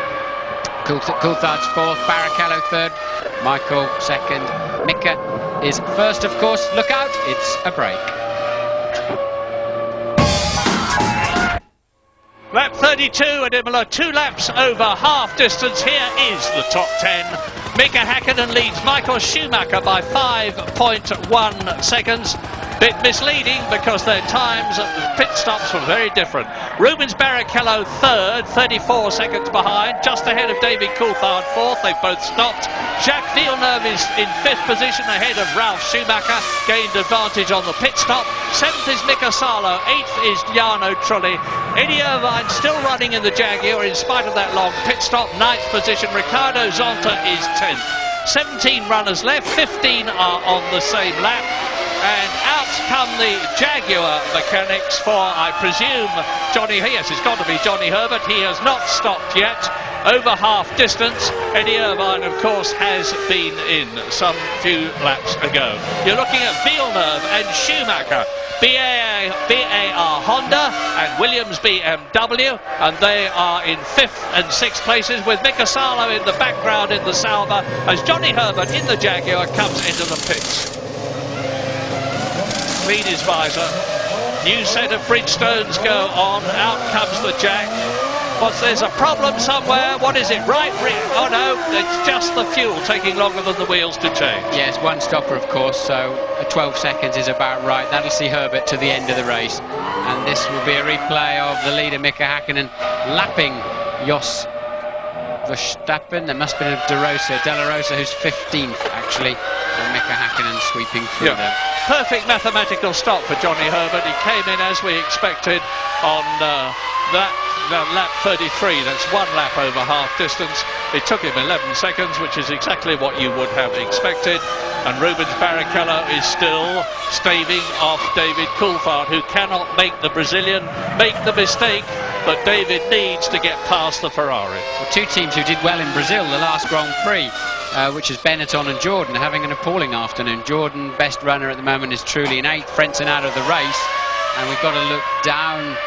Coulthard's 4th, Barrichello 3rd, Michael 2nd, Mika is 1st, of course. Look out, it's a break. Lap 32 at Imola, 2 laps over half distance. Here is the top 10. Mika Häkkinen leads Michael Schumacher by 5.1 seconds. Bit misleading because their times at the pit stops were very different. Rubens Barrichello 3rd, 34 seconds behind, just ahead of David Coulthard 4th. They've both stopped. Jacques Villeneuve is in 5th position ahead of Ralf Schumacher, gained advantage on the pit stop. 7th is Mika Salo, 8th is Jarno Trulli. Eddie Irvine still running in the Jaguar in spite of that long pit stop. 9th position, Ricardo Zonta is 10th. 17 runners left, 15 are on the same lap. And out come the Jaguar mechanics for, I presume, yes, it's got to be Johnny Herbert. He has not stopped yet. Over half distance. Eddie Irvine, of course, has been in some few laps ago. You're looking at Villeneuve and Schumacher. BAR Honda and Williams BMW, and they are in 5th and 6th places with Mika Salo in the background in the Sauber as Johnny Herbert in the Jaguar comes into the pits. Clean his visor. New set of Bridgestones go on. Out comes the Jack. There's a problem somewhere. What is it? Right? Oh no, it's just the fuel taking longer than the wheels to change. Yes, one stopper, of course, so 12 seconds is about right. That'll see Herbert to the end of the race. And this will be a replay of the leader, Mika Häkkinen, lapping Jos Verstappen. There must be a De La Rosa, who's 15th, actually, and Mika Häkkinen sweeping through them. Perfect mathematical stop for Johnny Herbert. He came in as we expected on lap 33. That's 1 lap over half distance. It took him 11 seconds, which is exactly what you would have expected. And Rubens Barrichello is still staving off David Coulthard, who cannot make the Brazilian make the mistake, but David needs to get past the Ferrari. Well, 2 teams who did well in Brazil the last Grand Prix, which is Benetton and Jordan, having an appalling afternoon. Jordan, best runner at the moment, is truly in 8th. Frentzen out of the race, and we've got to look down.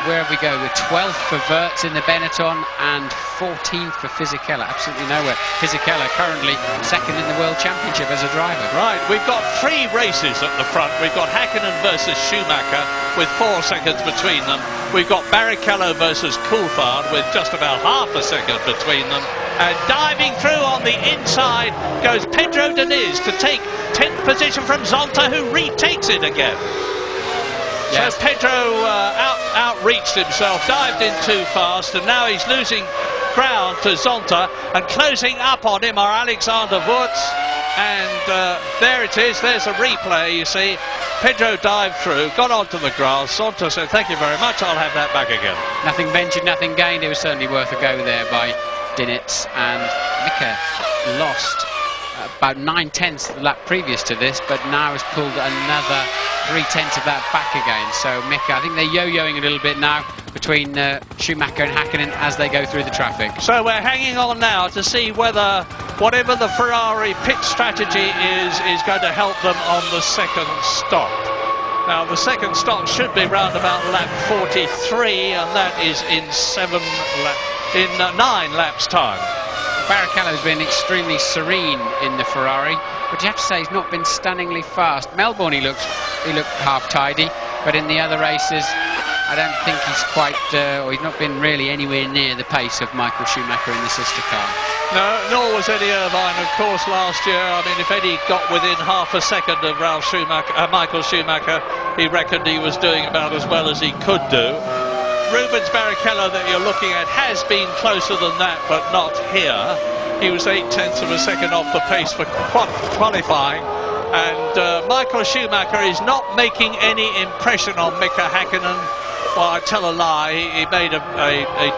Where have we go? We're 12th for Wirtz in the Benetton and 14th for Fisichella. Absolutely nowhere. Fisichella currently 2nd in the World Championship as a driver. Right, we've got 3 races at the front. We've got Häkkinen versus Schumacher with 4 seconds between them. We've got Barrichello versus Coulthard with just about half a second between them. And diving through on the inside goes Pedro Diniz to take 10th position from Zonta, who retakes it again. So Pedro outreached himself, dived in too fast, and now he's losing ground to Zonta, and closing up on him are Alexander Wurz. And there it is, there's a replay, you see. Pedro dived through, got onto the grass. Zonta said, thank you very much, I'll have that back again. Nothing ventured, nothing gained. It was certainly worth a go there by Dinitz, and Mika lost about 9/10 the lap previous to this, but now has pulled another 3/10 of that back again. So Mika, I think they're yo-yoing a little bit now between Schumacher and Hakkinen as they go through the traffic. So we're hanging on now to see whether whatever the Ferrari pit strategy is going to help them on the second stop. Now the second stop should be round about lap 43, and that is in 9 laps time. Barrichello's been extremely serene in the Ferrari, but you have to say he's not been stunningly fast. Melbourne he looked half tidy, but in the other races I don't think he's quite, or he's not been really anywhere near the pace of Michael Schumacher in the sister car. No, nor was Eddie Irvine, of course, last year. I mean, if Eddie got within half a second of Michael Schumacher, he reckoned he was doing about as well as he could do. Rubens Barrichello that you're looking at has been closer than that, but not here. He was 0.8 of a second off the pace for qualifying, and Michael Schumacher is not making any impression on Mika Hakkinen. Well, I tell a lie, he made a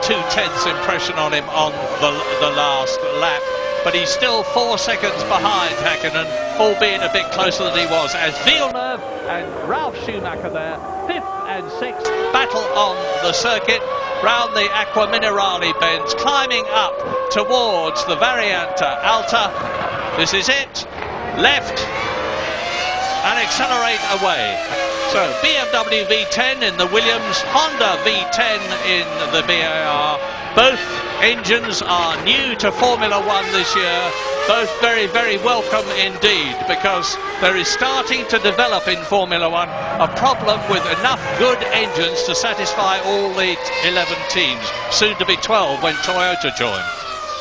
0.2 impression on him on the last lap, but he's still 4 seconds behind Hakkinen, albeit a bit closer than he was, as Villeneuve and Ralf Schumacher there, 5th and 6th, battle on the circuit round the Acqua Minerale bends, climbing up towards the Variante Alta. This is it, left, and accelerate away. So BMW V10 in the Williams, Honda V10 in the BAR. Both engines are new to Formula One this year. Both very, very welcome indeed, because there is starting to develop in Formula One a problem with enough good engines to satisfy all the 11 teams, soon to be 12 when Toyota join.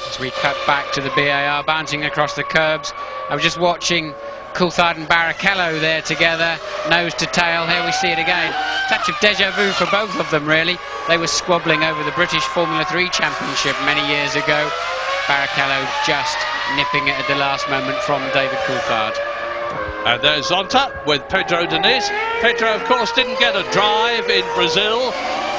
As we cut back to the BAR, bouncing across the curbs, I was just watching Coulthard and Barrichello there together, nose to tail. Here we see it again. Touch of deja vu for both of them, really. They were squabbling over the British Formula 3 Championship many years ago. Barrichello just nipping it at the last moment from David Coulthard. And there's Zonta with Pedro Diniz. Pedro, of course, didn't get a drive in Brazil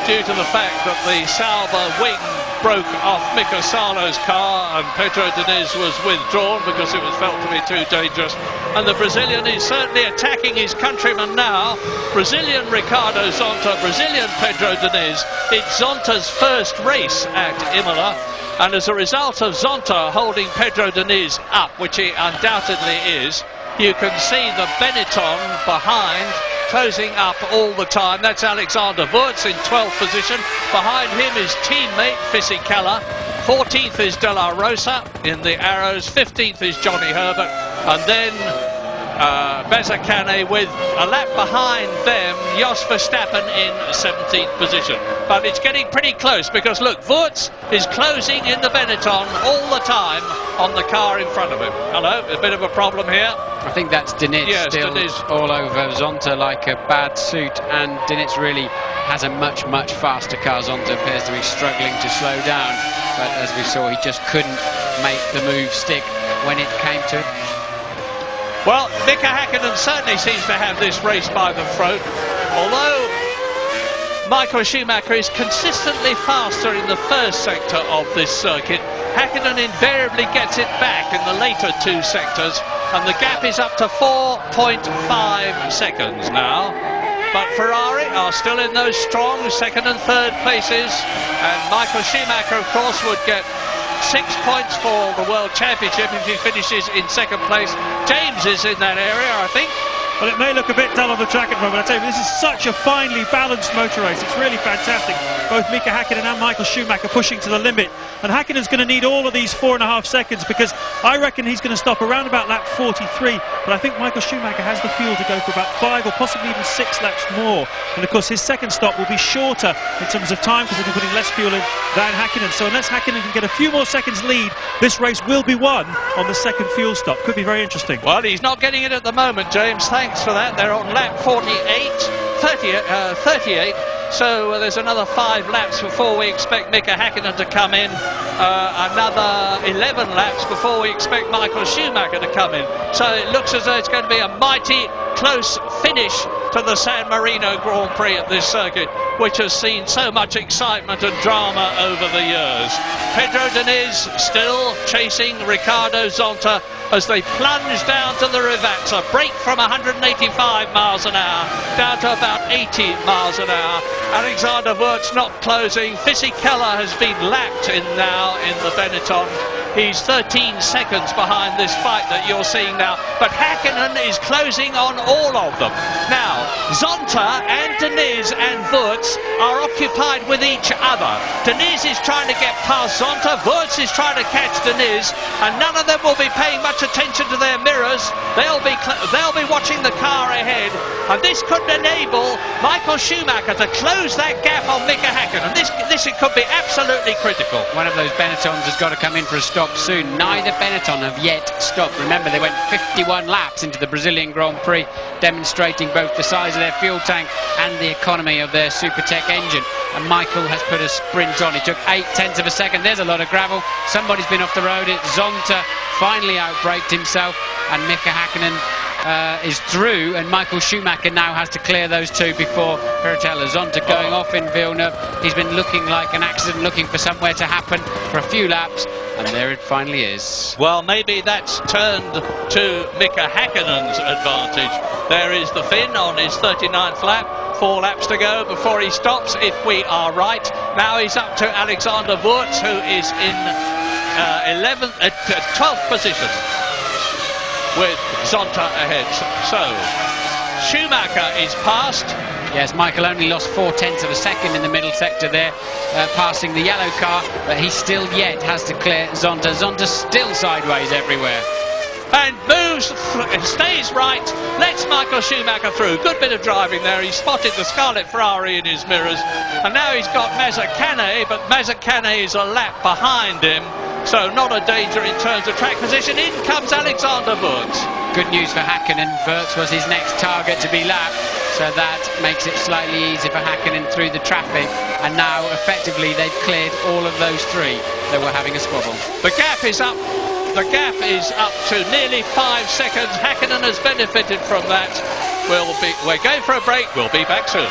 due to the fact that the Sauber wing broke off Mika Salo's car, and Pedro Diniz was withdrawn because it was felt to be too dangerous. And the Brazilian is certainly attacking his countryman now. Brazilian Ricardo Zonta, Brazilian Pedro Diniz. It's Zonta's first race at Imola, and as a result of Zonta holding Pedro Diniz up, which he undoubtedly is, you can see the Benetton behind, closing up all the time. That's Alexander Wurz in 12th position. Behind him is teammate Fisichella. 14th is De La Rosa in the Arrows. 15th is Johnny Herbert. And then Bezzacane with a lap behind them, Jos Verstappen in 17th position. But it's getting pretty close because look, Wurz is closing in the Benetton all the time on the car in front of him. Hello, a bit of a problem here. I think that's Diniz, yes, still Diniz all over Zonta like a bad suit, and Diniz really has a much, much faster car. Zonta appears to be struggling to slow down, but as we saw, he just couldn't make the move stick when it came to it. Well, Mika Hakkinen certainly seems to have this race by the throat, although Michael Schumacher is consistently faster in the first sector of this circuit. Hakkinen invariably gets it back in the later two sectors, and the gap is up to 4.5 seconds now. But Ferrari are still in those strong second and third places, and Michael Schumacher, of course, would get 6 points for the World Championship if he finishes in second place. James is in that area, I think. Well, it may look a bit dull on the track at the moment. I tell you, this is such a finely balanced motor race. It's really fantastic. Both Mika Hakkinen and Michael Schumacher pushing to the limit. And Hakkinen's going to need all of these 4.5 seconds, because I reckon he's going to stop around about lap 43. But I think Michael Schumacher has the fuel to go for about 5 or possibly even 6 laps more. And of course, his second stop will be shorter in terms of time because he'll be putting less fuel in than Hakkinen. So unless Hakkinen can get a few more seconds lead, this race will be won on the second fuel stop. Could be very interesting. Well, he's not getting it at the moment, James. Thank thanks for that. They're on lap 38. So there's another 5 laps before we expect Mika Häkkinen to come in. Another 11 laps before we expect Michael Schumacher to come in. So it looks as though it's going to be a mighty close finish to the San Marino Grand Prix at this circuit, which has seen so much excitement and drama over the years. Pedro Diniz still chasing Ricardo Zonta as they plunge down to the Rivazza, break from 185 miles an hour down to about 80 miles an hour. Alexander Wurz not closing. Fisichella has been lapped in now in the Benetton. He's 13 seconds behind this fight that you're seeing now, but Häkkinen is closing on all of them. Now, Zonta and Diniz and Wurz are occupied with each other. Diniz is trying to get past Zonta, Wurz is trying to catch Diniz, and none of them will be paying much attention to their mirrors. They'll be watching the car ahead, and this could enable Michael Schumacher to close that gap on Mika Häkkinen. This could be absolutely critical. One of those Benettons has got to come in for a stop soon. Neither Benetton have yet stopped. Remember, they went 51 laps into the Brazilian Grand Prix, demonstrating both the size of their fuel tank and the economy of their Supertech engine. And Michael has put a sprint on. He took 0.8 of a second. There's a lot of gravel. Somebody's been off the road. It's Zonta finally outbraked himself, and Mika Häkkinen is through, and Michael Schumacher now has to clear those two before Piratella. Zonta going off in Villeneuve. He's been looking like an accident, looking for somewhere to happen for a few laps, and there it finally is. Well, maybe that's turned to Mika Häkkinen's advantage. There is the Finn on his 39th lap. 4 laps to go before he stops, if we are right. Now he's up to Alexander Wurz, who is in 12th position, with Zonta ahead. So Schumacher is passed. Yes, Michael only lost 0.4 of a second in the middle sector there, passing the yellow car, but he still yet has to clear Zonta. Zonta's still sideways everywhere. And moves, stays right, lets Michael Schumacher through. Good bit of driving there. He spotted the Scarlet Ferrari in his mirrors, and now he's got Mazzacane, but Mazzacane is a lap behind him, so not a danger in terms of track position. In comes Alexander Wurz. Good news for Häkkinen. Wurz was his next target to be lapped, so that makes it slightly easier for Häkkinen through the traffic, and now effectively they've cleared all of those 3 that were having a squabble. The gap is up. The gap is up to nearly 5 seconds. Häkkinen has benefited from that. We're going for a break. We'll be back soon.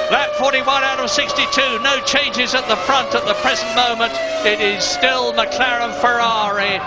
Lap 41 out of 62. No changes at the front at the present moment. It is still McLaren, Ferrari,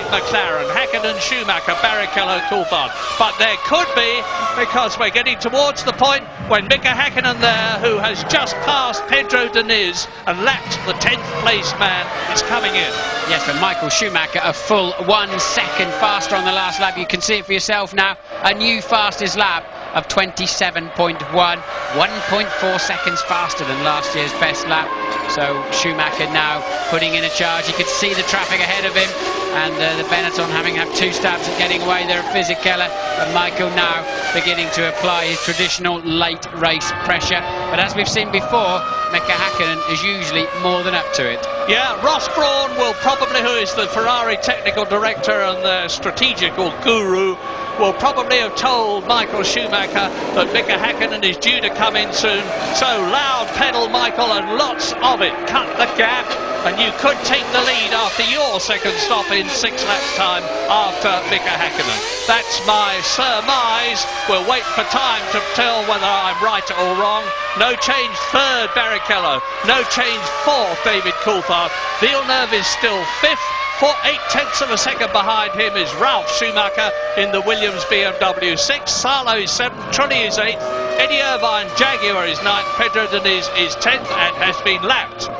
McLaren. Häkkinen, Schumacher, Barrichello, Coulthard. But there could be, because we're getting towards the point when Mika Häkkinen there, who has just passed Pedro Diniz and lapped the 10th place man, is coming in. Yes, but Michael Schumacher a full 1 second faster on the last lap. You can see it for yourself now. A new fastest lap of 27.1, 1.4 seconds faster than last year's best lap. So Schumacher now putting in a charge. He could see the traffic ahead of him, and the Benetton having had 2 stabs at getting away there at Fisichella, and Michael now beginning to apply his traditional late race pressure. But as we've seen before, Mika Häkkinen is usually more than up to it. Yeah, Ross Brawn will probably, who is the Ferrari technical director and the strategical guru, will probably have told Michael Schumacher that Mika Häkkinen is due to come in soon. So loud pedal, Michael, and lots of it. Cut the gap, and you could take the lead after your second stop in 6 laps time after Mika Häkkinen. That's my surmise. We'll wait for time to tell whether I'm right or wrong. No change 3rd, Barrichello. No change 4th, David Coulthard. Villeneuve is still 5th. 0.8 of a second behind him is Ralf Schumacher in the Williams BMW 6. Salo is 7th, Trulli is 8th, Eddie Irvine Jaguar is 9th, Pedro Diniz is 10th and has been lapped.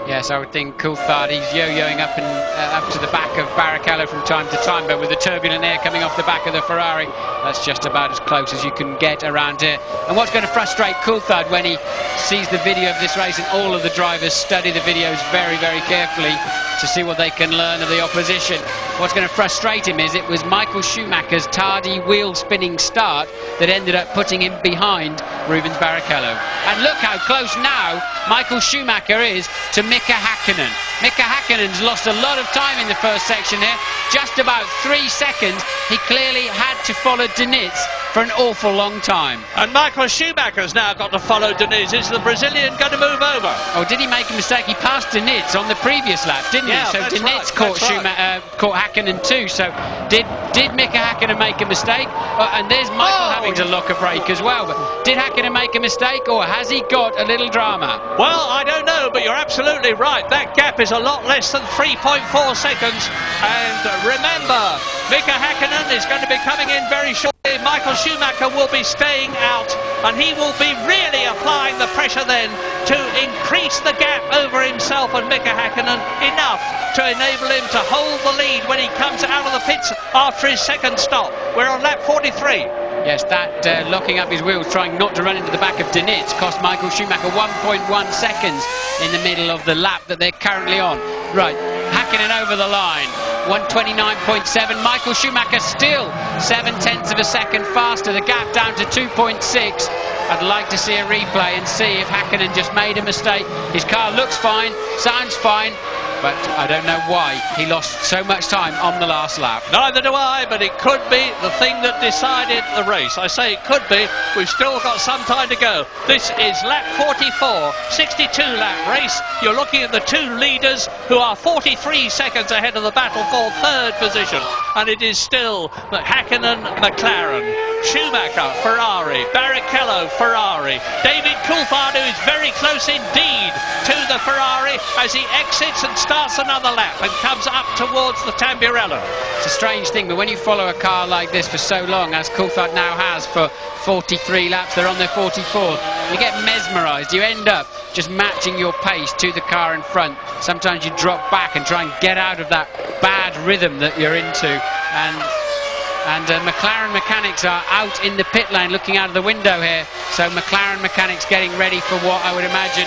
Yes, I would think Coulthard, he's yo-yoing up and up to the back of Barrichello from time to time, but with the turbulent air coming off the back of the Ferrari, that's just about as close as you can get around here. And what's going to frustrate Coulthard when he sees the video of this race, and all of the drivers study the videos very, very carefully to see what they can learn of the opposition. What's going to frustrate him is it was Michael Schumacher's tardy wheel-spinning start that ended up putting him behind Rubens Barrichello. And look how close now Michael Schumacher is to Mika Häkkinen. Mika Häkkinen's lost a lot of time in the first section here, just about 3 seconds. He clearly had to follow Diniz for an awful long time. And Michael Schumacher's now got to follow Diniz. Is the Brazilian going to move over? Oh, did he make a mistake? He passed Diniz on the previous lap, didn't he? So Diniz caught caught Häkkinen too. So did Mika Häkkinen make a mistake? And there's Michael having to lock a brake as well. But did Häkkinen make a mistake, or has he got a little drama? Well, I don't know, but you're absolutely right. That gap is a lot less than 3.4 seconds. And remember, Mika Häkkinen is going to be coming in very shortly. Michael Schumacher will be staying out, and he will be really applying the pressure then to increase the gap over himself and Mika Häkkinen enough to enable him to hold the lead when he comes out of the pits after his second stop. We're on lap 43. Yes, that locking up his wheels, trying not to run into the back of Diniz, cost Michael Schumacher 1.1 seconds in the middle of the lap that they're currently on. Right, Häkkinen over the line, 129.7. Michael Schumacher still 0.7 of a second faster, the gap down to 2.6. I'd like to see a replay and see if Häkkinen just made a mistake. His car looks fine, sounds fine, but I don't know why he lost so much time on the last lap. Neither do I, but it could be the thing that decided the race. I say it could be. We've still got some time to go. This is lap 44, 62-lap race. You're looking at the two leaders who are 43 seconds ahead of the battle for third position. And it is still Häkkinen, McLaren, Schumacher, Ferrari, Barrichello, Ferrari, David Coulthard, who is very close indeed to the Ferrari as he exits and starts another lap and comes up towards the Tamburello. It's a strange thing, but when you follow a car like this for so long, as Coulthard now has for 43 laps, they're on their 44th, you get mesmerised. You end up just matching your pace to the car in front. Sometimes you drop back and try and get out of that bad rhythm that you're into. And McLaren mechanics are out in the pit lane looking out of the window here. So McLaren mechanics getting ready for what I would imagine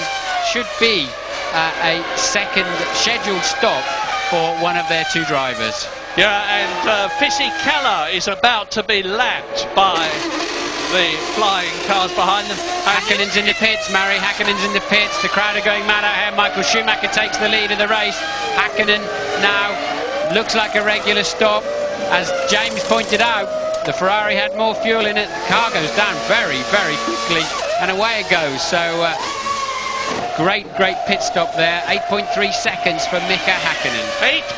should be a second scheduled stop for one of their two drivers. Yeah, and Fisichella is about to be lapped by the flying cars behind them. Häkkinen's in the pits, Murray. Häkkinen's in the pits. The crowd are going mad out here. Michael Schumacher takes the lead of the race. Häkkinen now looks like a regular stop. As James pointed out, the Ferrari had more fuel in it. The car goes down very, very quickly, and away it goes. So great pit stop there. 8.3 seconds for Mika Häkkinen.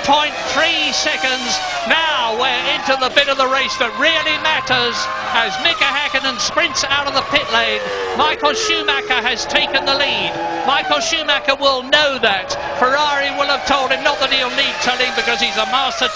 8.3 seconds. Now we're into the bit of the race that really matters as Mika Häkkinen sprints out of the pit lane. Michael Schumacher has taken the lead. Michael Schumacher will know that. Ferrari will have told him, not that he'll need telling because he's a master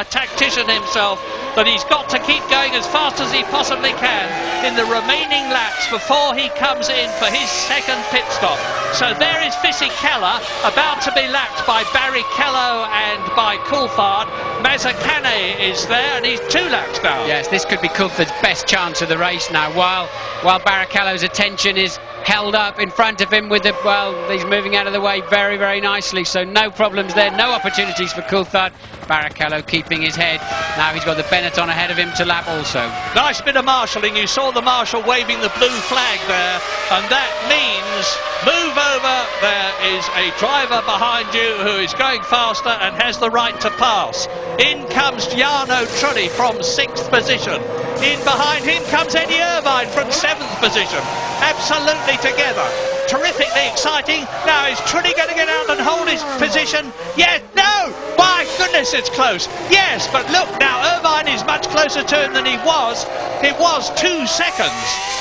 tactician himself, that he's got to keep going as fast as he possibly can in the remaining laps before he comes in for his second pit stop. So there is Fisichella about to be lapped by Barrichello and by Coulthard. Mazzacane is there and he's 2 laps down. Yes, this could be Coulthard's best chance of the race now. While Barrichello's attention is held up in front of him with the, well, he's moving out of the way very, very nicely, so no problems there, no opportunities for Coulthard. Barrichello keeping his head. Now he's got the Benetton ahead of him to lap also. Nice bit of marshalling. You saw the marshal waving the blue flag there, and that means move over. There is a driver behind you who is going faster and has the right to pass. In comes Jarno Trulli from 6th position. In behind him comes Eddie Irvine from 7th position. Absolutely together. Terrifically exciting. Now is Trulli going to get out and hold his position? Yes, no! My goodness, it's close. Yes, but look now, Irvine is much closer to him than he was. It was 2 seconds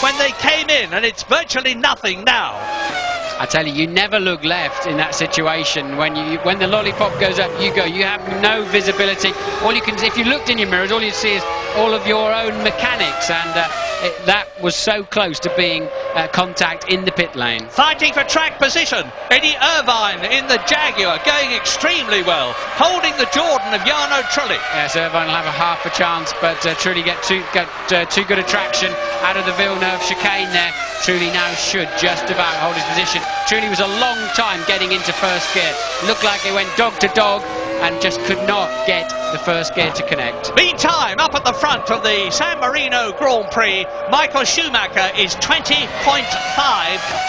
when they came in, and it's virtually nothing now. I tell you, you never look left in that situation. When the lollipop goes up, you go. You have no visibility. All you can, if you looked in your mirrors, all you'd see is all of your own mechanics, and that was so close to being contact in the pit lane. Fighting for track position. Eddie Irvine in the Jaguar, going extremely well, holding the Jordan of Jarno Trulli. Yes, Irvine will have a half a chance, but Trulli got too good a traction out of the Villeneuve chicane there. Trulli now should just about hold his position. Trulli was a long time getting into first gear. Looked like it went dog to dog, and just could not get the first gear to connect. Meantime, up at the front of the San Marino Grand Prix, Michael Schumacher is 20.5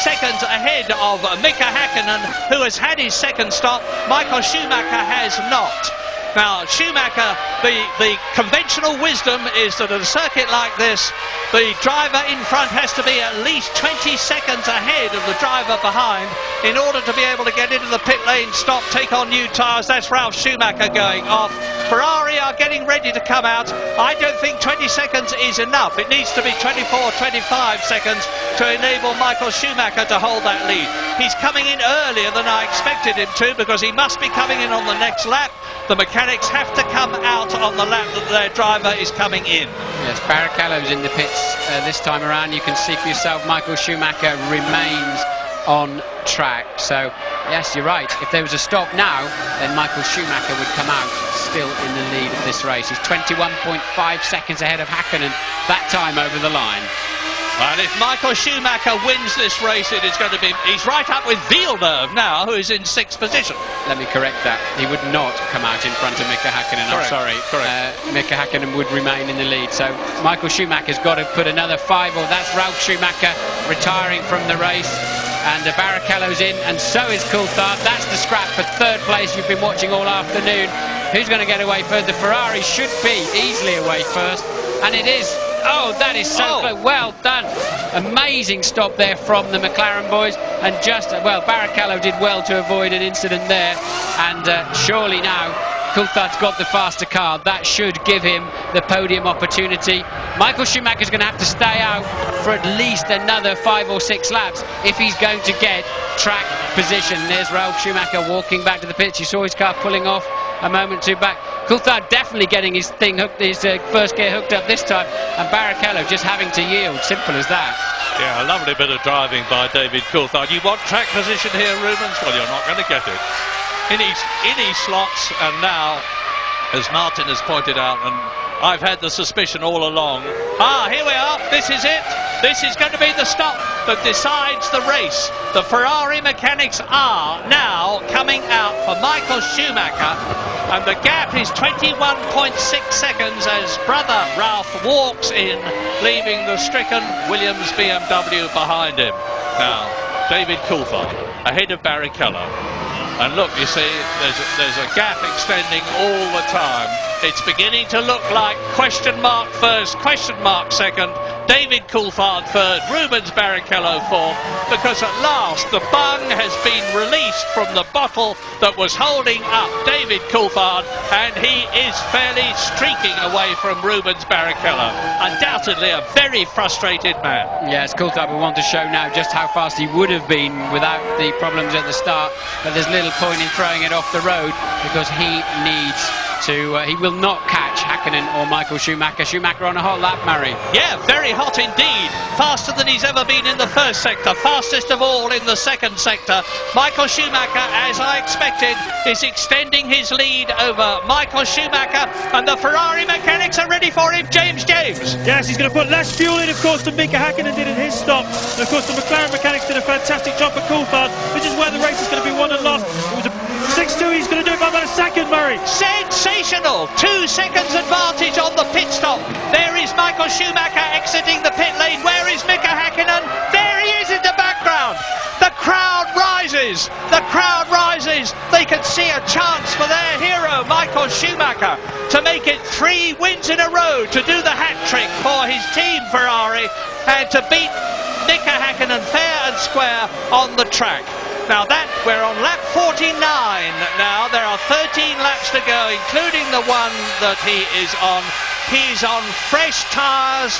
seconds ahead of Mika Häkkinen, who has had his second stop. Michael Schumacher has not. Now, Schumacher, the conventional wisdom is that at a circuit like this, the driver in front has to be at least 20 seconds ahead of the driver behind in order to be able to get into the pit lane, stop, take on new tyres. That's Ralf Schumacher going off. Ferrari are getting ready to come out. I don't think 20 seconds is enough. It needs to be 24, 25 seconds to enable Michael Schumacher to hold that lead. He's coming in earlier than I expected him to, because he must be coming in on the next lap. The mechanics have to come out on the lap that their driver is coming in. Yes, Barrichello's in the pits this time around. You can see for yourself Michael Schumacher remains on track. So, yes, you're right. If there was a stop now, then Michael Schumacher would come out still in the lead of this race. He's 21.5 seconds ahead of Häkkinen that time over the line. And if Michael Schumacher wins this race, it is going to be... He's right up with Villeneuve now, who is in 6th position. Let me correct that. He would not come out in front of Mika Häkkinen. I'm sorry. Mika Häkkinen would remain in the lead. So Michael Schumacher's got to put another 5, or that's Ralf Schumacher retiring from the race. And Barrichello's in, and so is Coulthard. That's the scrap for 3rd place you've been watching all afternoon. Who's going to get away first? The Ferrari should be easily away first, and it is. Oh, that is so close. Well done. Amazing stop there from the McLaren boys. And just, well, Barrichello did well to avoid an incident there. And surely now, Coulthard's got the faster car. That should give him the podium opportunity. Michael Schumacher's going to have to stay out for at least another 5 or 6 laps if he's going to get track position. There's Ralf Schumacher walking back to the pitch. You saw his car pulling off a moment or two back. Coulthard definitely getting his thing hooked, his first gear hooked up this time, and Barrichello just having to yield. Simple as that. Yeah, a lovely bit of driving by David Coulthard. You want track position here, Rubens? Well, you're not going to get it. In his slots, and now, as Martin has pointed out, and I've had the suspicion all along. Here we are. This is it. This is going to be the stop that decides the race. The Ferrari mechanics are now coming out for Michael Schumacher, and the gap is 21.6 seconds as brother Ralf walks in, leaving the stricken Williams BMW behind him. Now, David Coulthard ahead of Barrichello. And look, you see, there's a gap extending all the time. It's beginning to look like question mark first, question mark second, David Coulthard third, Rubens Barrichello fourth, because at last the bung has been released from the bottle that was holding up David Coulthard, and he is fairly streaking away from Rubens Barrichello. Undoubtedly a very frustrated man. Yes, Coulthard will want to show now just how fast he would have been without the problems at the start, but there's little point in throwing it off the road because he needs to, he will not catch Häkkinen or Michael Schumacher. Schumacher on a hot lap, Murray. Yeah, very hot indeed. Faster than he's ever been in the first sector, fastest of all in the second sector. Michael Schumacher, as I expected, is extending his lead over Michael Schumacher, and the Ferrari mechanics are ready for him. James. Yes, he's going to put less fuel in, of course, than Mika Häkkinen did in his stop. And of course, the McLaren mechanics did a fantastic job for Coulthard. This is where the race is going to be won and lost. It was a 6-2, he's going to do it by about a second, Murray. Sensational! 2 seconds advantage on the pit stop. There is Michael Schumacher exiting the pit lane. Where is Mika Häkkinen? There he is in the background. The crowd rises. The crowd rises. They can see a chance for their hero, Michael Schumacher, to make it 3 wins in a row, to do the hat-trick for his team Ferrari, and to beat Mika Häkkinen fair and square on the track. Now we're on lap 49 now. There are 13 laps to go, including the one that he is on. He's on fresh tyres.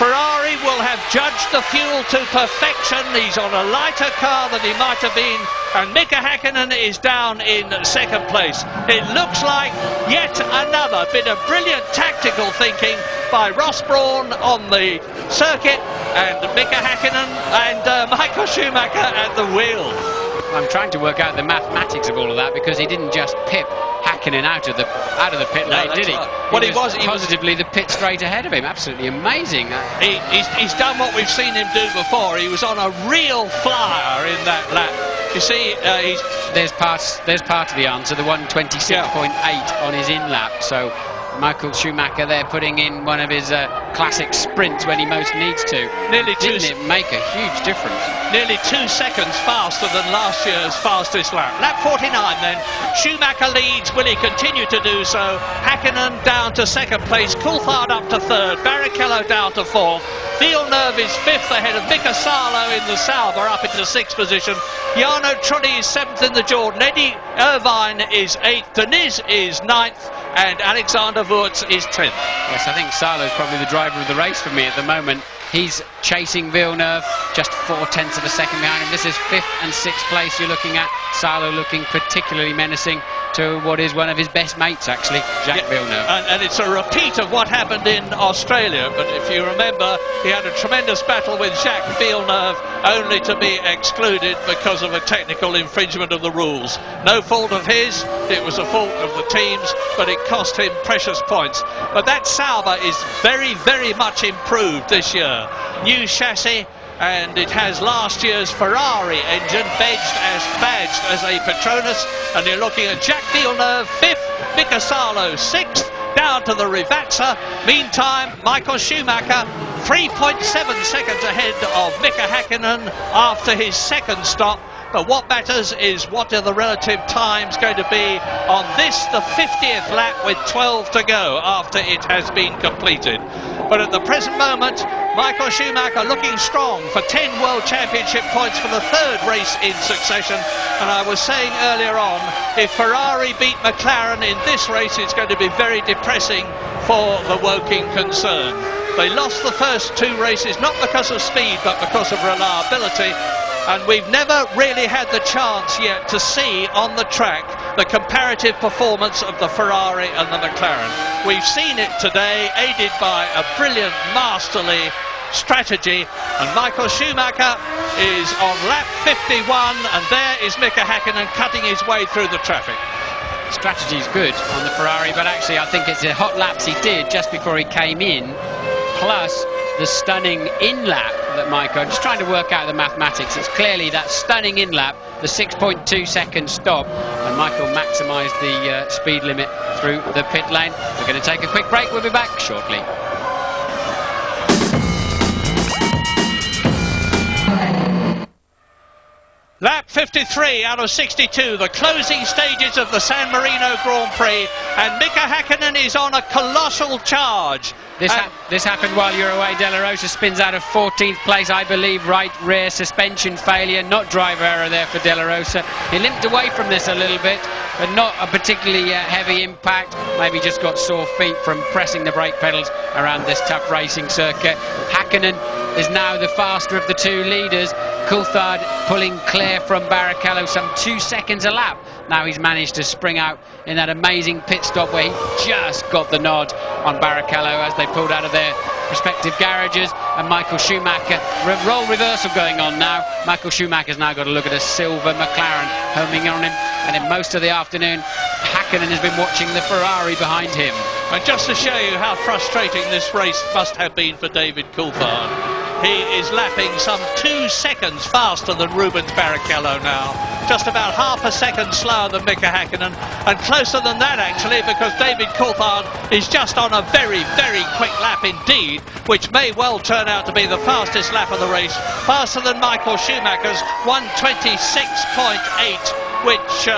Ferrari will have judged the fuel to perfection. He's on a lighter car than he might have been, and Mika Häkkinen is down in second place. It looks like yet another bit of brilliant tactical thinking by Ross Brawn on the circuit, and Mika Häkkinen and Michael Schumacher at the wheel. I'm trying to work out the mathematics of all of that, because he didn't just pip Häkkinen out of the pit lane, did he? Right. Well, he was positively the pit straight ahead of him. Absolutely amazing. He's done what we've seen him do before. He was on a real flyer in that lap. You see, there's part of the answer, the 1:26.8 on his in-lap. So Michael Schumacher there putting in one of his classic sprints when he most needs to. Didn't it make a huge difference? Nearly 2 seconds faster than last year's fastest lap. Lap 49 then. Schumacher leads. Will he continue to do so? Hakkinen down to second place. Coulthard up to third. Barrichello down to fourth. Villeneuve is fifth ahead of Mika Salo in the Sauber up into sixth position. Jarno Trulli is seventh in the Jordan. Eddie Irvine is eighth. Deniz is ninth. And Alexander Wurz is 10th. Yes, I think Salo's probably the driver of the race for me at the moment. He's chasing Villeneuve, just 0.4 of a second behind him. This is fifth and sixth place you're looking at. Salo looking particularly menacing to what is one of his best mates, actually, Jacques Villeneuve. And it's a repeat of what happened in Australia, but if you remember, he had a tremendous battle with Jacques Villeneuve, only to be excluded because of a technical infringement of the rules. No fault of his, it was a fault of the teams, but it cost him precious points. But that Sauber is very, very much improved this year. New chassis, and it has last year's Ferrari engine badged as a Petronas, and you're looking at Jacques Villeneuve 5th, Mika Salo 6th, down to the Rivazza. Meantime, Michael Schumacher 3.7 seconds ahead of Mika Hakkinen after his second stop. But what matters is what are the relative times going to be on this, the 50th lap, with 12 to go after it has been completed. But at the present moment, Michael Schumacher looking strong for 10 World Championship points for the third race in succession. And I was saying earlier on, if Ferrari beat McLaren in this race, it's going to be very depressing for the Woking concern. They lost the first two races, not because of speed, but because of reliability. And we've never really had the chance yet to see on the track the comparative performance of the Ferrari and the McLaren. We've seen it today, aided by a brilliant, masterly strategy, and Michael Schumacher is on lap 51, and there is Mika Hakkinen cutting his way through the traffic. Strategy's good on the Ferrari, but actually I think it's the hot laps he did just before he came in, plus the stunning in-lap that Michael, just trying to work out the mathematics, it's clearly that stunning in-lap, the 6.2 second stop, and Michael maximised the speed limit through the pit lane. We're going to take a quick break, we'll be back shortly. Lap 53 out of 62, the closing stages of the San Marino Grand Prix, and Mika Hakkinen is on a colossal charge. This happened while you were away. De La Rosa spins out of 14th place, I believe, right rear suspension failure, not driver error there for De La Rosa. He limped away from this a little bit, but not a particularly heavy impact. Maybe just got sore feet from pressing the brake pedals around this tough racing circuit. Hakkinen is now the faster of the two leaders. Coulthard pulling clear from Barrichello, some 2 seconds a lap. Now he's managed to spring out in that amazing pit stop where he just got the nod on Barrichello as they pulled out of their respective garages. And Michael Schumacher, role reversal going on now. Michael Schumacher's now got to look at a silver McLaren homing on him, and in most of the afternoon Hakkinen has been watching the Ferrari behind him. And just to show you how frustrating this race must have been for David Coulthard, he is lapping some 2 seconds faster than Rubens Barrichello now. Just about half a second slower than Mika Hakkinen, and closer than that actually, because David Coulthard is just on a very, very quick lap indeed, which may well turn out to be the fastest lap of the race, faster than Michael Schumacher's 1:26.8, which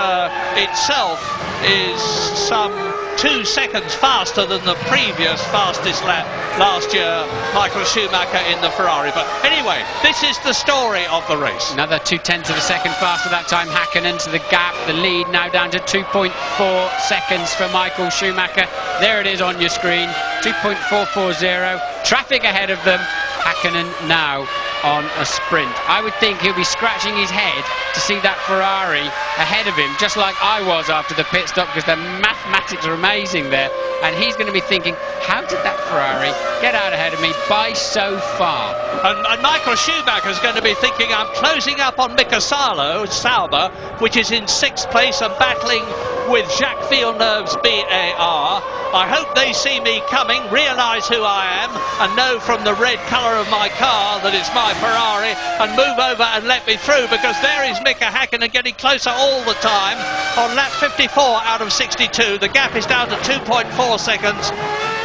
itself is some 2 seconds faster than the previous fastest lap last year, Michael Schumacher in the Ferrari. But anyway, this is the story of the race. Another 0.2 of a second faster that time. Hakkinen to the gap, the lead now down to 2.4 seconds for Michael Schumacher. There it is on your screen, 2.440. Traffic ahead of them. Hakkinen now on a sprint. I would think he'll be scratching his head to see that Ferrari ahead of him, just like I was after the pit stop, because the mathematics are amazing there. And he's going to be thinking, how did that Ferrari get out ahead of me by so far? And Michael Schumacher's going to be thinking, I'm closing up on Mika Sauber, which is in 6th place and battling with Jacques Villeneuve's BAR. I hope they see me coming, realise who I am, and know from the red colour of my car that it's my Ferrari and move over and let me through, because there is Mika Häkkinen getting closer all the time on lap 54 out of 62. The gap is down to 2.4 seconds.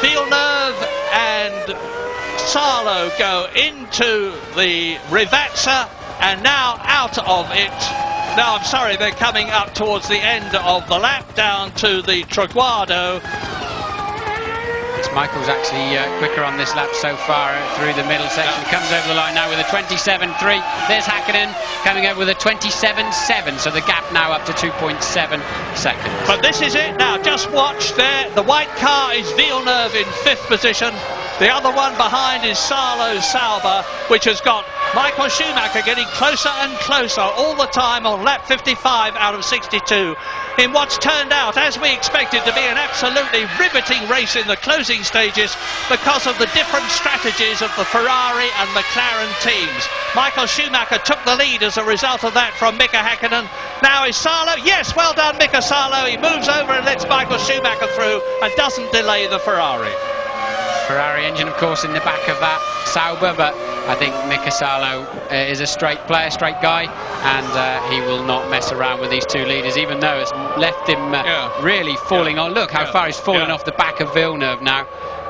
Villeneuve and Salo go into the Rivazza and now out of it. No, I'm sorry, they're coming up towards the end of the lap down to the Traguardo. Michael's actually quicker on this lap so far through the middle section. Comes over the line now with a 27.3. There's Häkkinen coming over with a 27.7, so the gap now up to 2.7 seconds. But this is it now, just watch there. The white car is Villeneuve in 5th position. The other one behind is Salo Sauber, which has got Michael Schumacher getting closer and closer all the time on lap 55 out of 62 in what's turned out, as we expected, to be an absolutely riveting race in the closing stages because of the different strategies of the Ferrari and McLaren teams. Michael Schumacher took the lead as a result of that from Mika Häkkinen. Now is Salo. Yes, well done, Mika Salo. He moves over and lets Michael Schumacher through and doesn't delay the Ferrari. Ferrari engine, of course, in the back of that Sauber, but I think Mika Salo is a straight player, straight guy, and he will not mess around with these two leaders, even though it's left him really falling on. Look how far he's fallen off the back of Villeneuve now.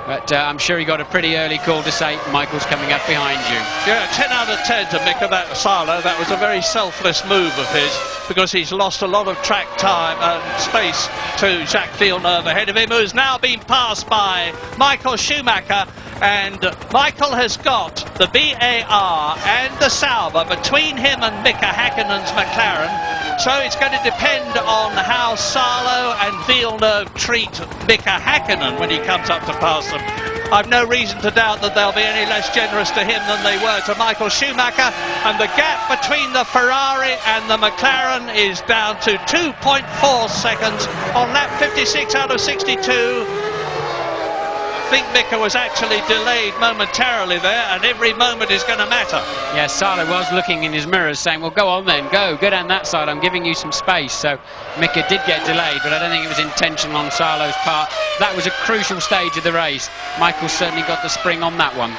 But I'm sure he got a pretty early call to say, Michael's coming up behind you. Yeah, 10 out of 10 to Mika Salo. That was a very selfless move of his, because he's lost a lot of track time and space to Jacques Villeneuve ahead of him, who's now been passed by Michael Schumacher. And Michael has got the BAR and the Sauber between him and Mika Häkkinen's McLaren. So it's going to depend on how Salo and Villeneuve treat Mika Häkkinen when he comes up to pass them. I've no reason to doubt that they'll be any less generous to him than they were to Michael Schumacher. And the gap between the Ferrari and the McLaren is down to 2.4 seconds on lap 56 out of 62. I think Mika was actually delayed momentarily there, and every moment is going to matter. Yeah, Salo was looking in his mirrors saying, well, go on then, go down that side, I'm giving you some space. So Mika did get delayed, but I don't think it was intentional on Salo's part. That was a crucial stage of the race. Michael certainly got the spring on that one.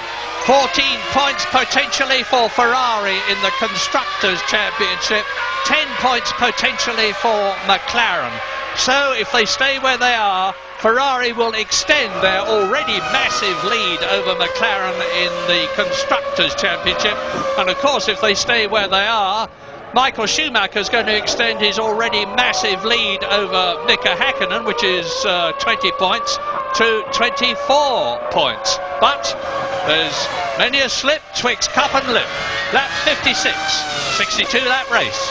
14 points potentially for Ferrari in the Constructors' Championship, 10 points potentially for McLaren. So if they stay where they are, Ferrari will extend their already massive lead over McLaren in the Constructors' Championship. And of course, if they stay where they are, Michael Schumacher is going to extend his already massive lead over Mika Häkkinen, which is 20 points, to 24 points. But there's many a slip twixt cup and lip. Lap 56, 62-lap race.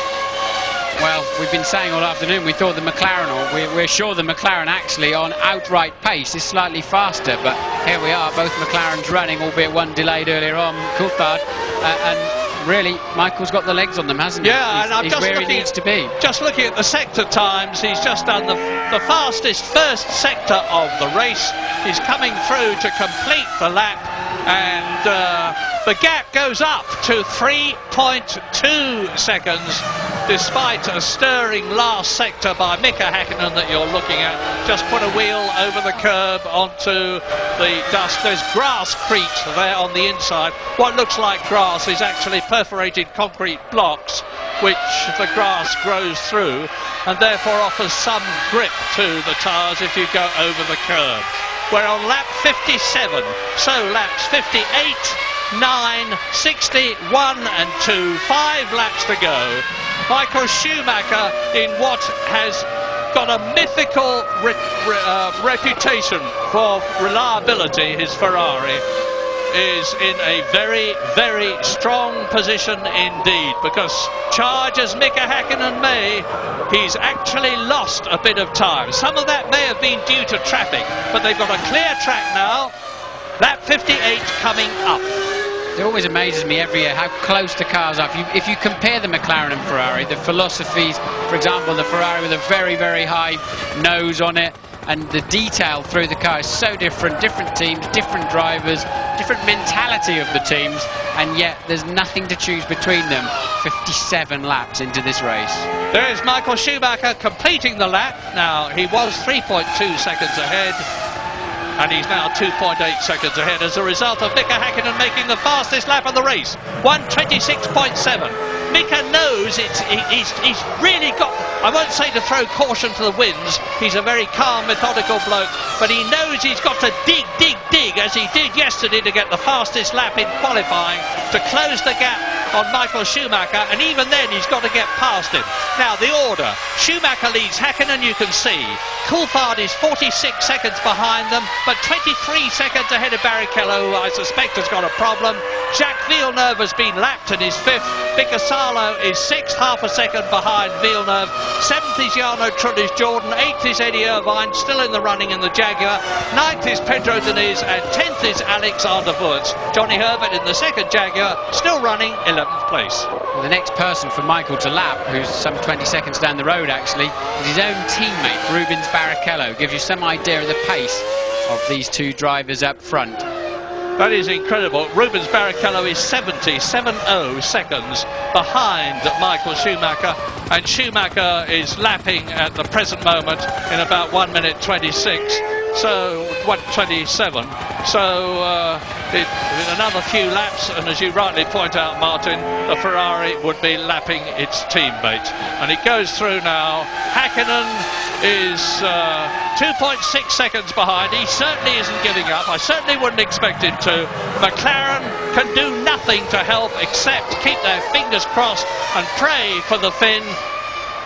Well, we've been saying all afternoon we thought the McLaren, or we're sure the McLaren actually on outright pace is slightly faster, but here we are, both McLarens running, albeit one delayed earlier on, Coulthard, and really Michael's got the legs on them, hasn't he? Yeah, and I'm he's just where looking, he needs to be. Just looking at the sector times, he's just done the fastest first sector of the race. He's coming through to complete the lap, and the gap goes up to 3.2 seconds, despite a stirring last sector by Mika Häkkinen that you're looking at. Just put a wheel over the curb onto the dust. There's grasscrete there on the inside. What looks like grass is actually perforated concrete blocks, which the grass grows through, and therefore offers some grip to the tyres if you go over the curb. We're on lap 57, so laps 58, 9, 61 and 2, 5 laps to go. Michael Schumacher, in what has got a mythical reputation for reliability, his Ferrari, is in a very, very strong position indeed, because charge as Mika Häkkinen may, he's actually lost a bit of time. Some of that may have been due to traffic, but they've got a clear track now. Lap 58 coming up. It always amazes me every year how close the cars are. If you compare the McLaren and Ferrari, the philosophies, for example, the Ferrari with a very, very high nose on it, and the detail through the car is so different. Different teams, different drivers, different mentality of the teams, and yet there's nothing to choose between them. 57 laps into this race. There's Michael Schumacher completing the lap. Now, he was 3.2 seconds ahead. and he's now 2.8 seconds ahead as a result of Mika Häkkinen making the fastest lap of the race, 1:26.7. Mika knows he's really got, I won't say to throw caution to the winds, he's a very calm, methodical bloke, but he knows he's got to dig, as he did yesterday, to get the fastest lap in qualifying, to close the gap on Michael Schumacher, and even then he's got to get past him. Now the order, Schumacher leads Häkkinen, you can see. Coulthard is 46 seconds behind them, but 23 seconds ahead of Barrichello, who I suspect has got a problem. Jacques Villeneuve has been lapped and is 5th. Vicasalo is 6th, half a second behind Villeneuve. 7th is Jarno Trulli's Jordan. 8th is Eddie Irvine, still in the running in the Jaguar. 9th is Pedro Diniz, and 10th is Alexander Wurz. Johnny Herbert in the second Jaguar, still running 11th place. Well, the next person for Michael to lap, who's some 20 seconds down the road actually, is his own teammate, Rubens Barrichello. Gives you some idea of the pace of these two drivers up front. That is incredible. Rubens Barrichello is 70 seconds behind Michael Schumacher, and Schumacher is lapping at the present moment in about 1:26. So 1:27. So in another few laps, and as you rightly point out, Martin, the Ferrari would be lapping its teammate. And it goes through now. Häkkinen is 2.6 seconds behind. He certainly isn't giving up. I certainly wouldn't expect him to. McLaren can do nothing to help except keep their fingers crossed and pray for the Finn,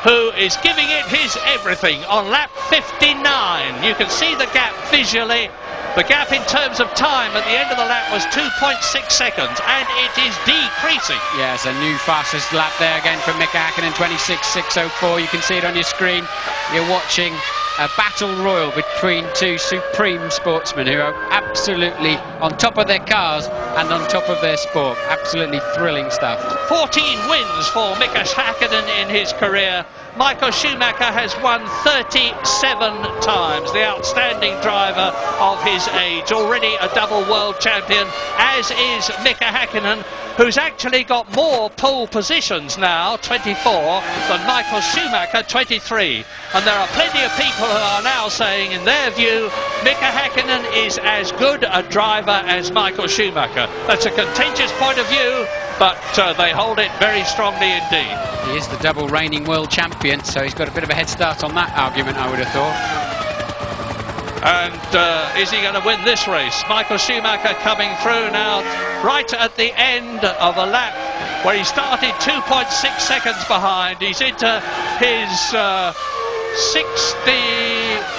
who is giving it his everything on lap 59. You can see the gap visually. The gap in terms of time at the end of the lap was 2.6 seconds, and it is decreasing. Yes, a new fastest lap there again from Mika Häkkinen, 26.604. You can see it on your screen. You're watching a battle royal between two supreme sportsmen who are absolutely on top of their cars and on top of their sport. Absolutely thrilling stuff. 14 wins for Mika Häkkinen in his career. Michael Schumacher has won 37 times, the outstanding driver of his age, already a double world champion, as is Mika Häkkinen, who's actually got more pole positions now, 24, than Michael Schumacher, 23. And there are plenty of people who are now saying, in their view, Mika Häkkinen is as good a driver as Michael Schumacher. That's a contentious point of view, but they hold it very strongly indeed. He is the double reigning world champion, so he's got a bit of a head start on that argument, I would have thought. And is he going to win this race? Michael Schumacher coming through now, right at the end of a lap where he started 2.6 seconds behind. He's into his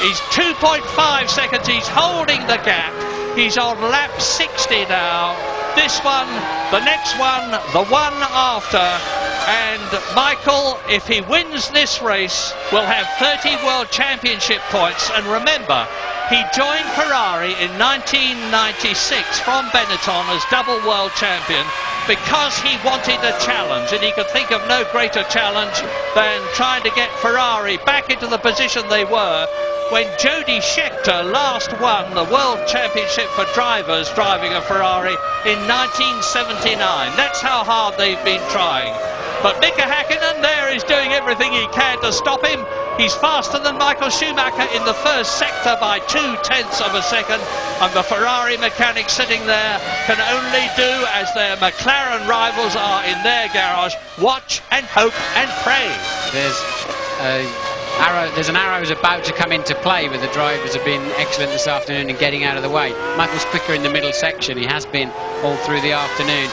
he's 2.5 seconds, he's holding the gap. He's on lap 60 now. This one, the next one, the one after. And Michael, if he wins this race, will have 30 World Championship points. And remember, he joined Ferrari in 1996 from Benetton as double world champion because he wanted a challenge, and he could think of no greater challenge than trying to get Ferrari back into the position they were when Jody Scheckter last won the World Championship for drivers driving a Ferrari in 1979. That's how hard they've been trying. But Mika Häkkinen there is doing everything he can to stop him. He's faster than Michael Schumacher in the first sector by 0.2 of a second, and the Ferrari mechanics sitting there can only do as their McLaren rivals are in their garage: watch and hope and pray. There's an arrow about to come into play, but the drivers have been excellent this afternoon in getting out of the way. Michael's quicker in the middle section. He has been all through the afternoon.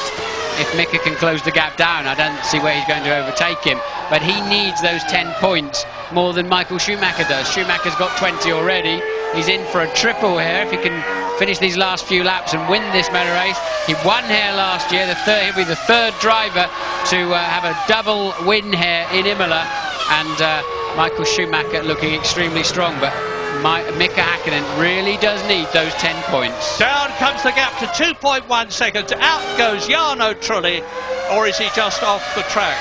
If Mika can close the gap down, I don't see where he's going to overtake him, but he needs those 10 points more than Michael Schumacher does. Schumacher's got 20 already. He's in for a triple here if he can finish these last few laps and win this medal race. He won here last year. He'll be the third driver to have a double win here in Imola, and Michael Schumacher looking extremely strong, but Mika Häkkinen really does need those 10 points. Down comes the gap to 2.1 seconds. Out goes Jarno Trulli, or is he just off the track?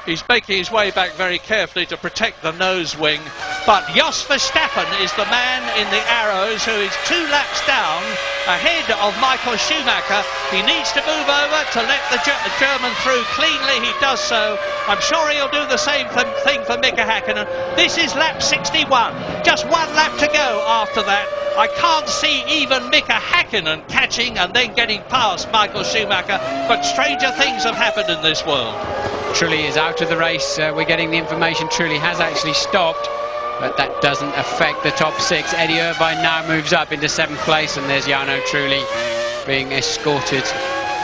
He's making his way back very carefully to protect the nose wing. But Jos Verstappen is the man in the arrows who is 2 laps down ahead of Michael Schumacher. He needs to move over to let the German through cleanly. He does so. I'm sure he'll do the same thing for Mika Häkkinen. This is lap 61. Just 1 lap to go after that. I can't see even Mika Häkkinen catching and then getting past Michael Schumacher, but stranger things have happened in this world. Trulli is out of the race. We're getting the information Trulli has actually stopped, but that doesn't affect the top 6. Eddie Irvine now moves up into 7th place, and there's Jarno Trulli being escorted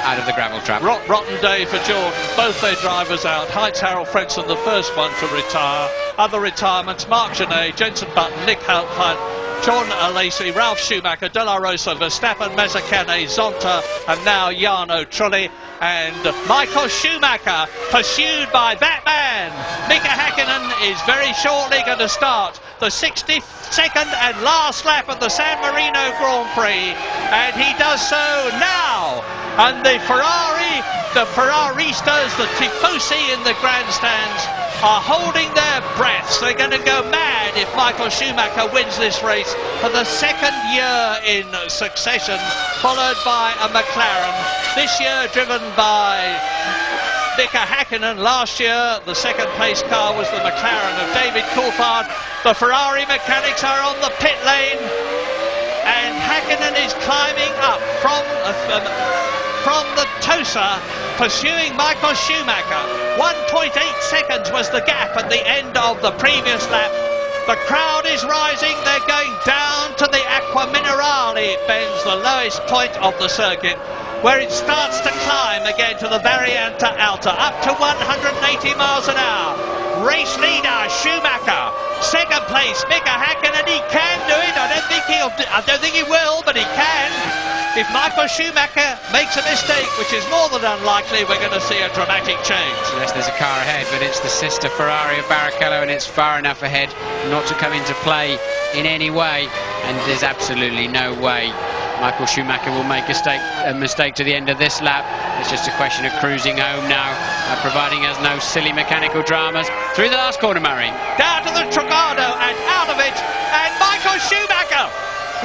out of the gravel trap. Rotten day for Jordan. Both their drivers out. Heinz Harald Frentzen, the first one to retire. Other retirements: Marc Genet, Jenson Button, Nick Halpern, John Alesi, Ralf Schumacher, De La Rosa, Verstappen, Mazzacane, Zonta, and now Jarno Trulli. And Michael Schumacher pursued by that man. Mika Häkkinen is very shortly going to start the 62nd and last lap of the San Marino Grand Prix, and he does so now. And the Ferraristas, the Tifosi in the grandstands are holding their breaths. They're going to go mad if Michael Schumacher wins this race for the 2nd year in succession, followed by a McLaren. This year driven by Mika Häkkinen. Last year the 2nd place car was the McLaren of David Coulthard. The Ferrari mechanics are on the pit lane, and Häkkinen is climbing up from the Tosa, pursuing Michael Schumacher. 1.8 seconds was the gap at the end of the previous lap. The crowd is rising. They're going down to the Acqua Minerale bends, the lowest point of the circuit, where it starts to climb again to the Variante Alta, up to 180 miles an hour. Race leader Schumacher, 2nd place Mika Häkkinen. He can do it. I don't think he will, but he can. If Michael Schumacher makes a mistake, which is more than unlikely, we're going to see a dramatic change. Yes, there's a car ahead, but it's the sister Ferrari of Barrichello, and it's far enough ahead not to come into play in any way. And there's absolutely no way Michael Schumacher will make a mistake to the end of this lap. It's just a question of cruising home now, providing us no silly mechanical dramas. Through the last corner, Murray. Down to the Trocado and out of it, and Michael Schumacher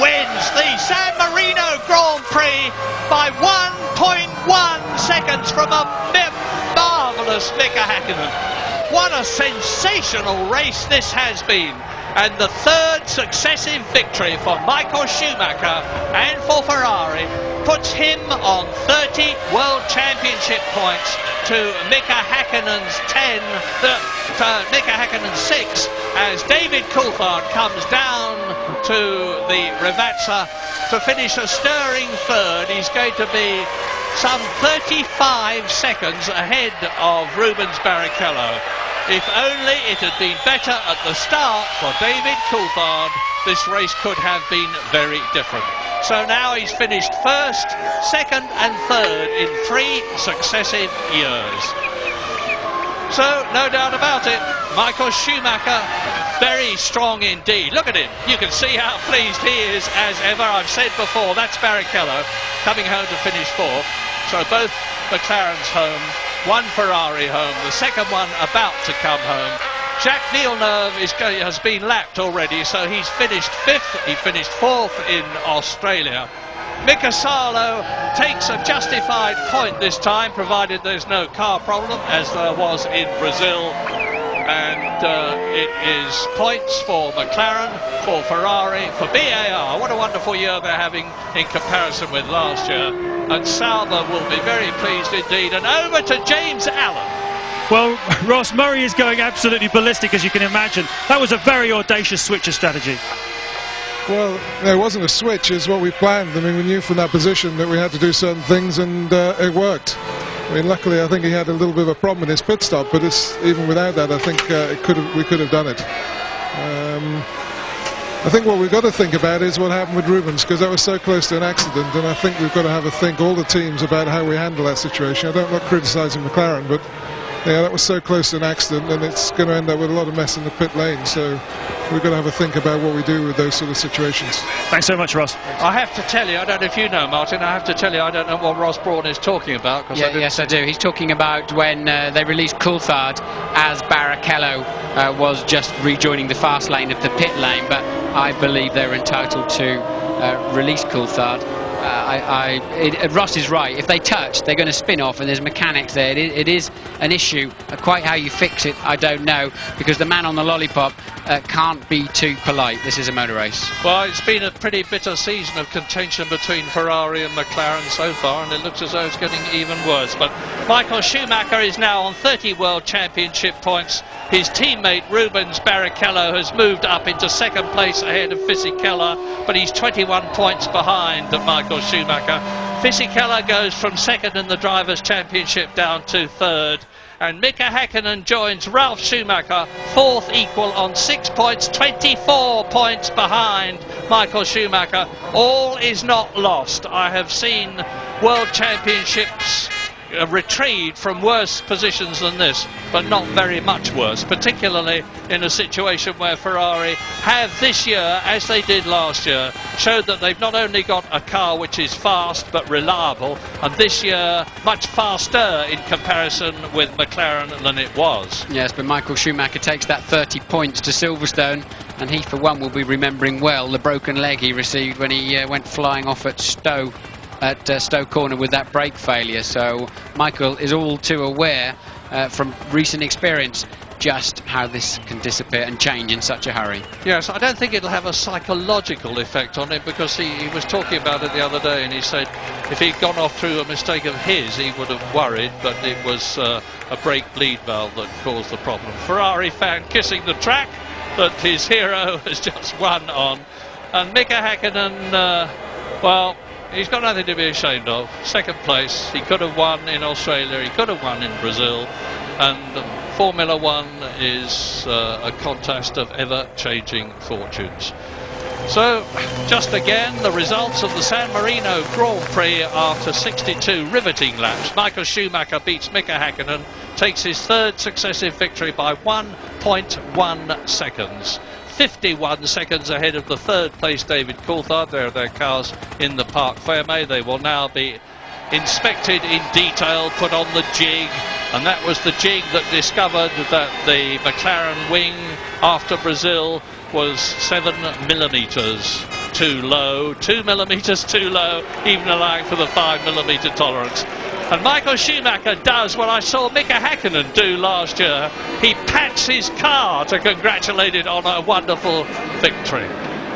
wins the San Marino Grand Prix by 1.1 seconds from a marvellous Mika Häkkinen. What a sensational race this has been, and the 3rd successive victory for Michael Schumacher and for Ferrari puts him on 30 World Championship points to Mika Häkkinen's 10, Mika Häkkinen's 6, as David Coulthard comes down to the Rivazza to finish a stirring 3rd. He's going to be some 35 seconds ahead of Rubens Barrichello. If only it had been better at the start for David Coulthard, this race could have been very different. So now he's finished 1st, 2nd and 3rd in 3 successive years. So, no doubt about it, Michael Schumacher, very strong indeed. Look at him. You can see how pleased he is as ever. I've said before, that's Barrichello coming home to finish 4th. So both McLarens home, 1 Ferrari home, the 2nd one about to come home. Jacques Villeneuve has been lapped already, so he's finished 5th. He finished 4th in Australia. Mika Salo takes a justified point this time, provided there's no car problem, as there was in Brazil. And it is points for McLaren, for Ferrari, for BAR. What a wonderful year they're having in comparison with last year. And Sauber will be very pleased indeed. And over to James Allen. Well, Ross, Murray is going absolutely ballistic, as you can imagine. That was a very audacious switch of strategy. Well, it wasn't a switch, it's what we planned. I mean, we knew from that position that we had to do certain things, and it worked. I mean, luckily, I think he had a little bit of a problem in his pit stop, but even without that, I think we could have done it. I think what we've got to think about is what happened with Rubens, because that was so close to an accident, and I think we've got to have a think, all the teams, about how we handle that situation. I'm not criticising McLaren, but yeah, that was so close to an accident, and it's going to end up with a lot of mess in the pit lane, so we've got to have a think about what we do with those sort of situations. Thanks so much, Ross. I have to tell you, I don't know if you know, Martin, I have to tell you, I don't know what Ross Brawn is talking about. Yes, I do. He's talking about when they released Coulthard as Barrichello was just rejoining the fast lane of the pit lane, but I believe they're entitled to release Coulthard Ross is right. If they touch, they're going to spin off, and there's mechanics there. It is an issue. Quite how you fix it, I don't know, because the man on the lollipop can't be too polite. This is a motor race. Well, it's been a pretty bitter season of contention between Ferrari and McLaren so far, and it looks as though it's getting even worse. But Michael Schumacher is now on 30 World Championship points. His teammate Rubens Barrichello has moved up into second place ahead of Fisichella, but he's 21 points behind Michael Schumacher. Fisichella goes from second in the Drivers' Championship down to third, and Mika Häkkinen joins Ralf Schumacher, fourth equal on 6 points, 24 points behind Michael Schumacher. All is not lost. I have seen World Championships retrieved from worse positions than this, but not very much worse, particularly in a situation where Ferrari have this year, as they did last year, showed that they've not only got a car which is fast but reliable, and this year much faster in comparison with McLaren than it was. Yes, but Michael Schumacher takes that 30 points to Silverstone, and he for one will be remembering well the broken leg he received when he went flying off at Stowe Corner with that brake failure. So Michael is all too aware from recent experience just how this can disappear and change in such a hurry. Yes, I don't think it'll have a psychological effect on him, because he was talking about it the other day, and he said if he'd gone off through a mistake of his, he would have worried, but it was a brake bleed valve that caused the problem. Ferrari fan kissing the track that his hero has just won on, and Mika Häkkinen, well, he's got nothing to be ashamed of. Second place. He could have won in Australia, he could have won in Brazil, and Formula One is a contest of ever-changing fortunes. So, just again, the results of the San Marino Grand Prix after 62 riveting laps. Michael Schumacher beats Mika Häkkinen, takes his third successive victory by 1.1 seconds. 51 seconds ahead of the third place David Coulthard. There are their cars in the Parc Fermé. They will now be inspected in detail, put on the jig, and that was the jig that discovered that the McLaren wing after Brazil was 7 millimetres too low, 2 millimetres too low, even allowing for the 5 millimetre tolerance. And Michael Schumacher does what I saw Mika Häkkinen do last year. He pats his car to congratulate it on a wonderful victory.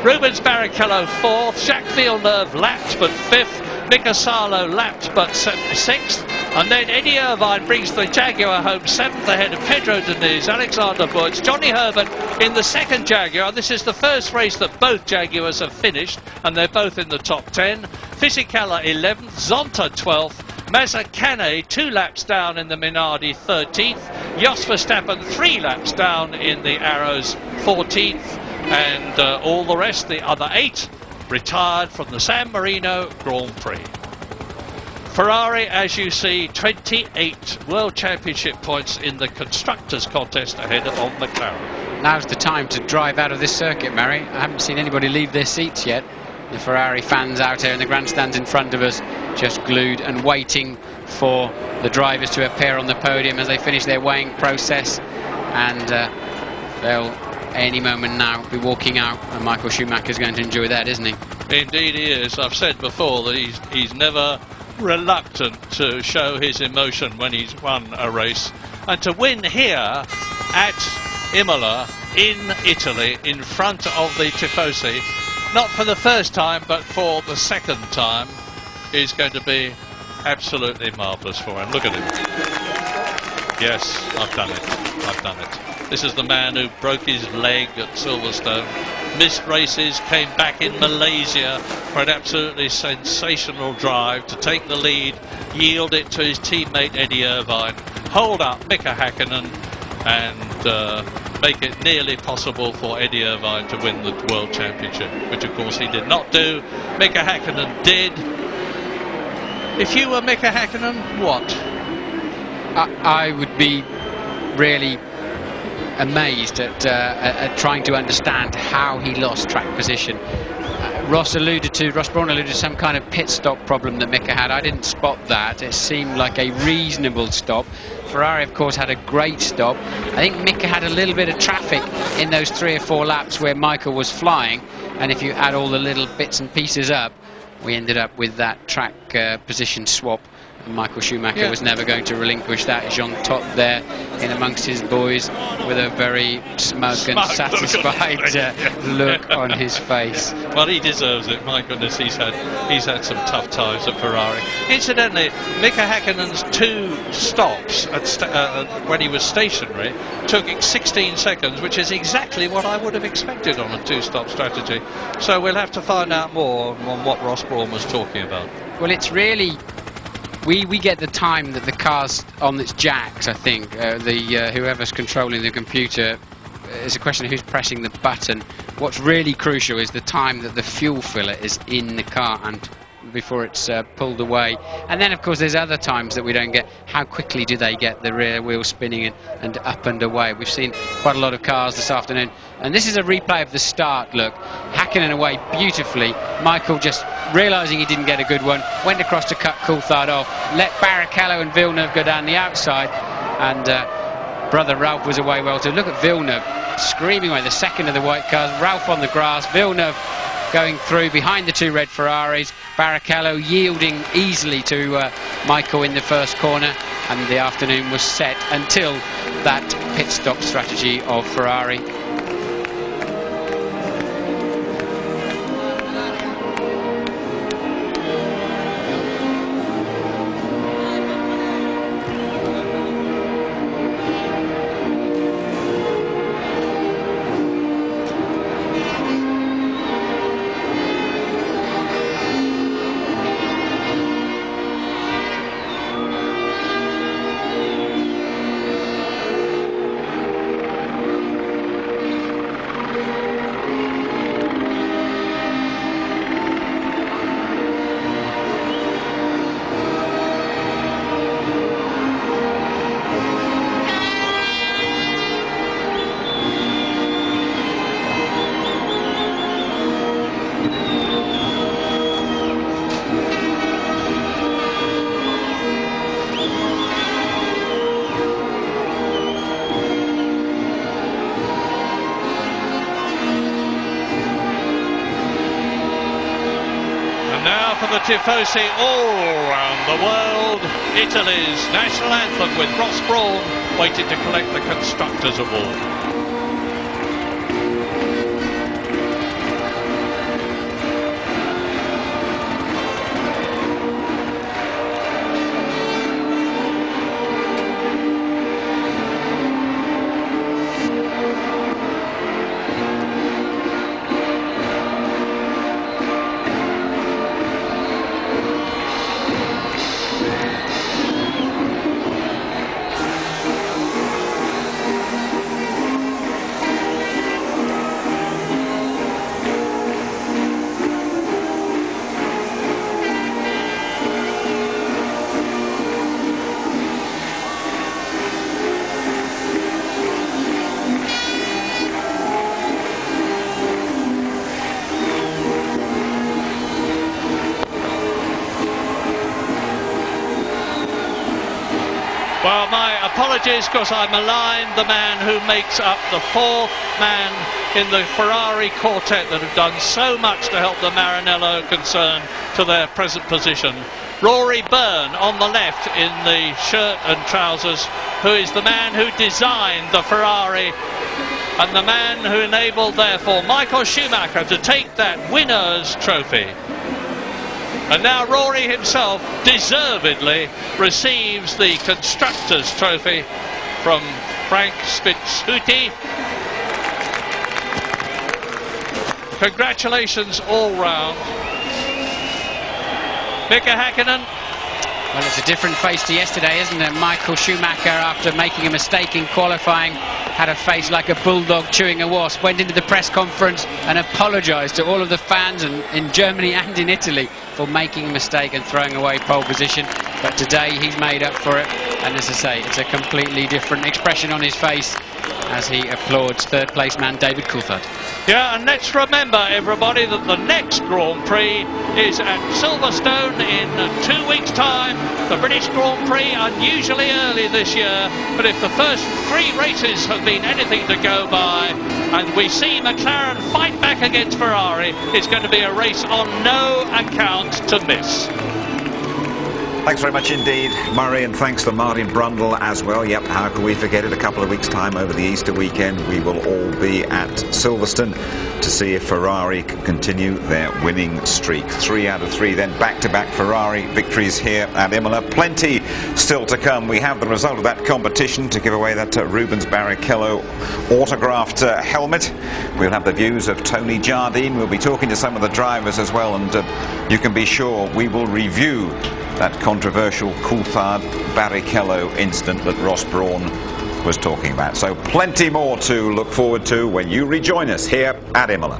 Rubens Barrichello fourth, Jacques Villeneuve lapped but fifth, Mika Salo lapped but sixth, and then Eddie Irvine brings the Jaguar home seventh ahead of Pedro Diniz, Alexander Wurz, Johnny Herbert in the second Jaguar. This is the first race that both Jaguars have finished, and they're both in the top 10. Fisichella 11th, Zonta 12th, Mazzacane 2 laps down in the Minardi 13th, Jos Verstappen 3 laps down in the Arrows 14th, and all the rest, the other 8, retired from the San Marino Grand Prix. Ferrari, as you see, 28 World Championship points in the Constructors' contest ahead of McLaren. Now's the time to drive out of this circuit, Mary. I haven't seen anybody leave their seats yet. The Ferrari fans out here in the grandstands in front of us just glued and waiting for the drivers to appear on the podium as they finish their weighing process, and they'll any moment now be walking out, and Michael Schumacher's going to enjoy that, isn't he? Indeed he is. I've said before that he's never reluctant to show his emotion when he's won a race, and to win here at Imola in Italy in front of the Tifosi, not for the first time but for the second time, is going to be absolutely marvellous for him. Look at him. Yes, I've done it. I've done it. This is the man who broke his leg at Silverstone, missed races, came back in Malaysia for an absolutely sensational drive to take the lead, yield it to his teammate Eddie Irvine, hold up Mika Häkkinen, and make it nearly possible for Eddie Irvine to win the World Championship, which of course he did not do. Mika Häkkinen did. If you were Mika Häkkinen, what? I would be really amazed at trying to understand how he lost track position. Ross Brawn alluded to some kind of pit stop problem that Mika had. I didn't spot that. It seemed like a reasonable stop. Ferrari, of course, had a great stop. I think Mika had a little bit of traffic in those 3 or 4 laps where Michael was flying, and if you add all the little bits and pieces up, we ended up with that track position swap. And Michael Schumacher was never going to relinquish that. Jean Todt there in amongst his boys with a very smug and satisfied look on his face. Well, he deserves it. My goodness, he's had some tough times at Ferrari. Incidentally, Mika Häkkinen's 2 stops when he was stationary took 16 seconds, which is exactly what I would have expected on a 2-stop strategy. So we'll have to find out more on what Ross Brawn was talking about. Well, it's really... We get the time that the car's on its jacks, I think. Whoever's controlling the computer, it's a question of who's pressing the button. What's really crucial is the time that the fuel filler is in the car and before it's pulled away. And then, of course, there's other times that we don't get. How quickly do they get the rear wheel spinning and up and away? We've seen quite a lot of cars this afternoon. And this is a replay of the start, look. Häkkinen away beautifully. Michael just realising he didn't get a good one, went across to cut Coulthard off, let Barrichello and Villeneuve go down the outside, and brother Ralph was away well too. Look at Villeneuve screaming away, the second of the white cars. Ralph on the grass, Villeneuve going through behind the 2 red Ferraris, Barrichello yielding easily to Michael in the first corner, and the afternoon was set until that pit stop strategy of Ferrari. The Tifosi all around the world. Italy's national anthem with Ross Brawn waiting to collect the Constructors' Award. Well, my apologies, because I maligned the man who makes up the 4th man in the Ferrari quartet that have done so much to help the Maranello concern to their present position. Rory Byrne on the left in the shirt and trousers, who is the man who designed the Ferrari and the man who enabled, therefore, Michael Schumacher to take that winner's trophy. And now Rory himself deservedly receives the Constructors' Trophy from Frank Spitsuti. Congratulations all round. Mika Häkkinen. Well, it's a different face to yesterday, isn't it? Michael Schumacher, after making a mistake in qualifying, had a face like a bulldog chewing a wasp, went into the press conference and apologised to all of the fans in Germany and in Italy for making a mistake and throwing away pole position. but today he's made up for it, and as I say, it's a completely different expression on his face as he applauds third place man David Coulthard. Yeah, and let's remember, everybody, that the next Grand Prix is at Silverstone in 2 weeks' time. The British Grand Prix unusually early this year, but if the first 3 races have been anything to go by, and we see McLaren fight back against Ferrari, it's going to be a race on no account to miss. Thanks very much indeed, Murray, and thanks to Martin Brundle as well. Yep, how can we forget it? A couple of weeks' time over the Easter weekend, we will all be at Silverstone to see if Ferrari can continue their winning streak. 3 out of 3 then back-to-back Ferrari victories here at Imola. Plenty still to come. We have the result of that competition to give away that Rubens Barrichello autographed helmet. We'll have the views of Tony Jardine. We'll be talking to some of the drivers as well, and you can be sure we will review that controversial Coulthard-Barrichello incident that Ross Brawn was talking about. So plenty more to look forward to when you rejoin us here at Imola.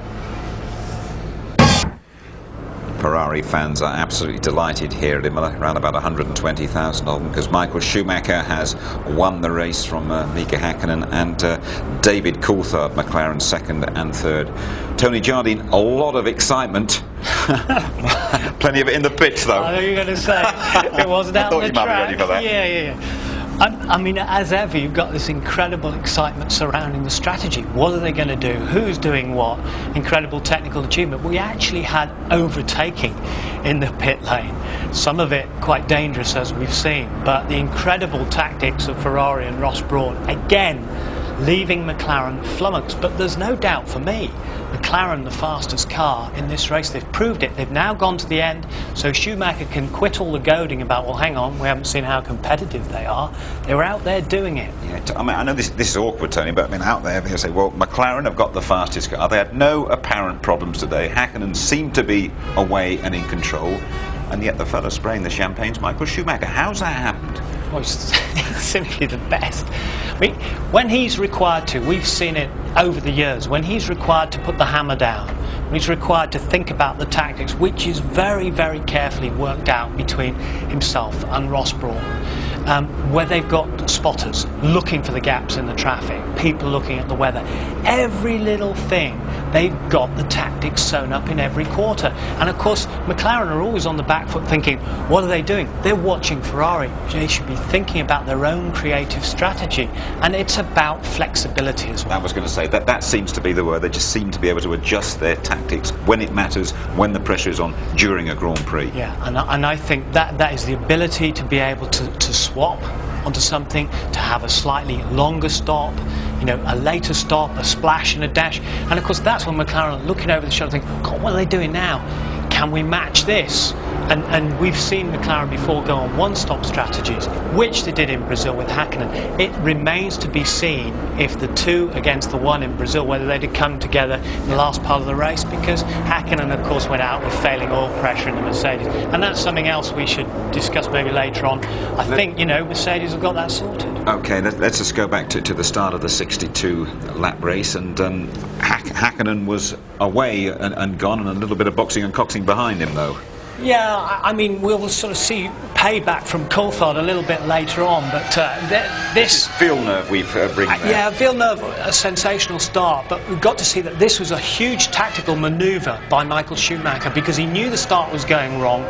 Ferrari fans are absolutely delighted here at Imola, around about 120,000 of them, because Michael Schumacher has won the race from Mika Häkkinen and David Coulthard, McLaren second and third. Tony Jardine, a lot of excitement. Plenty of it in the pits, though. I know you're going to say it wasn't out on the track. Might be ready for that. Yeah. I mean, as ever, you've got this incredible excitement surrounding the strategy. What are they going to do? Who's doing what? Incredible technical achievement. We actually had overtaking in the pit lane. Some of it quite dangerous, as we've seen, but the incredible tactics of Ferrari and Ross Brawn, again, leaving McLaren flummoxed. But there's no doubt for me, McLaren the fastest car in this race. They've proved it. They've now gone to the end, so Schumacher can quit all the goading about, well, hang on, we haven't seen how competitive they are. They were out there doing it. Yeah, I mean, I know this is awkward, Tony, but I mean, out there they say, well, McLaren have got the fastest car. They had no apparent problems today. Häkkinen seemed to be away and in control, and yet the fellow spraying the champagne's Michael Schumacher. How's that happened? Well, it's simply the best. I mean, when he's required to, we've seen it over the years, when he's required to put the hammer down, when he's required to think about the tactics, which is very, very carefully worked out between himself and Ross Brawn, where they've got spotters looking for the gaps in the traffic, people looking at the weather, every little thing, they've got the tactics sewn up in every quarter. And of course, McLaren are always on the back foot thinking, what are they doing? They're watching Ferrari. They should be thinking about their own creative strategy, and it's about flexibility as well. I was going to say that seems to be the word. They just seem to be able to adjust their tactics when it matters, when the pressure is on during a Grand Prix. Yeah, and I think that is the ability to be able to swap onto something, to have a slightly longer stop, you know, a later stop, a splash and a dash. And of course that's when McLaren are looking over the shoulder thinking, God, what are they doing now? Can we match this? And we've seen McLaren before go on one-stop strategies, which they did in Brazil with Häkkinen. It remains to be seen if the 2 against the 1 in Brazil, whether they'd have come together in the last part of the race, because Häkkinen, of course, went out with failing oil pressure in the Mercedes. And that's something else we should discuss maybe later on. I think, you know, Mercedes have got that sorted. Okay, let's just go back to the start of the 62-lap race, and Häkkinen was away and gone, and a little bit of boxing and coxing behind him, though. Yeah, I mean, we'll sort of see payback from Coulthard a little bit later on, but this Villeneuve we've bringing there. Yeah, Villeneuve, a sensational start, but we've got to see that this was a huge tactical manoeuvre by Michael Schumacher, because he knew the start was going wrong.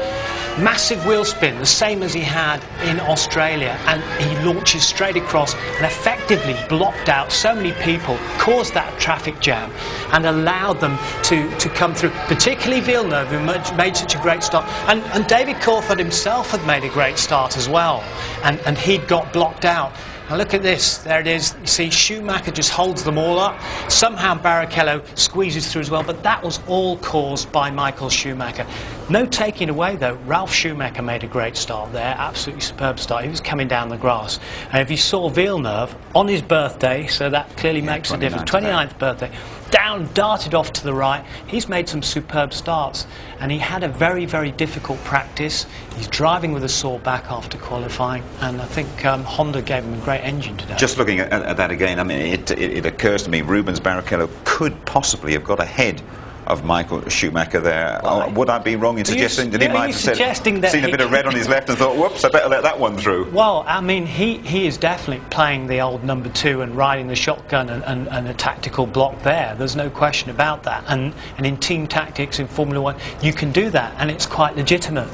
Massive wheel spin, the same as he had in Australia, and he launches straight across and effectively blocked out so many people, caused that traffic jam, and allowed them to come through, particularly Villeneuve, who made such a great start. And David Coulthard himself had made a great start as well, and he'd got blocked out. Now look at this, there it is. You see, Schumacher just holds them all up. Somehow Barrichello squeezes through as well, but that was all caused by Michael Schumacher. No taking away, though. Ralf Schumacher made a great start there, absolutely superb start. He was coming down the grass. And if you saw Villeneuve on his birthday, so that clearly makes a difference, 29th birthday, down, darted off to the right. He's made some superb starts, and he had a very, very difficult practice. He's driving with a sore back after qualifying, and I think Honda gave him a great engine today. Just looking at that again, I mean, it occurs to me Rubens Barrichello could possibly have got ahead of Michael Schumacher there. Would I be wrong in suggesting that he might have seen a bit of red on his left and thought, whoops, I better let that one through? Well, I mean, he is definitely playing the old number 2 and riding the shotgun and a tactical block there. There's no question about that. And in team tactics in Formula 1, you can do that, and it's quite legitimate,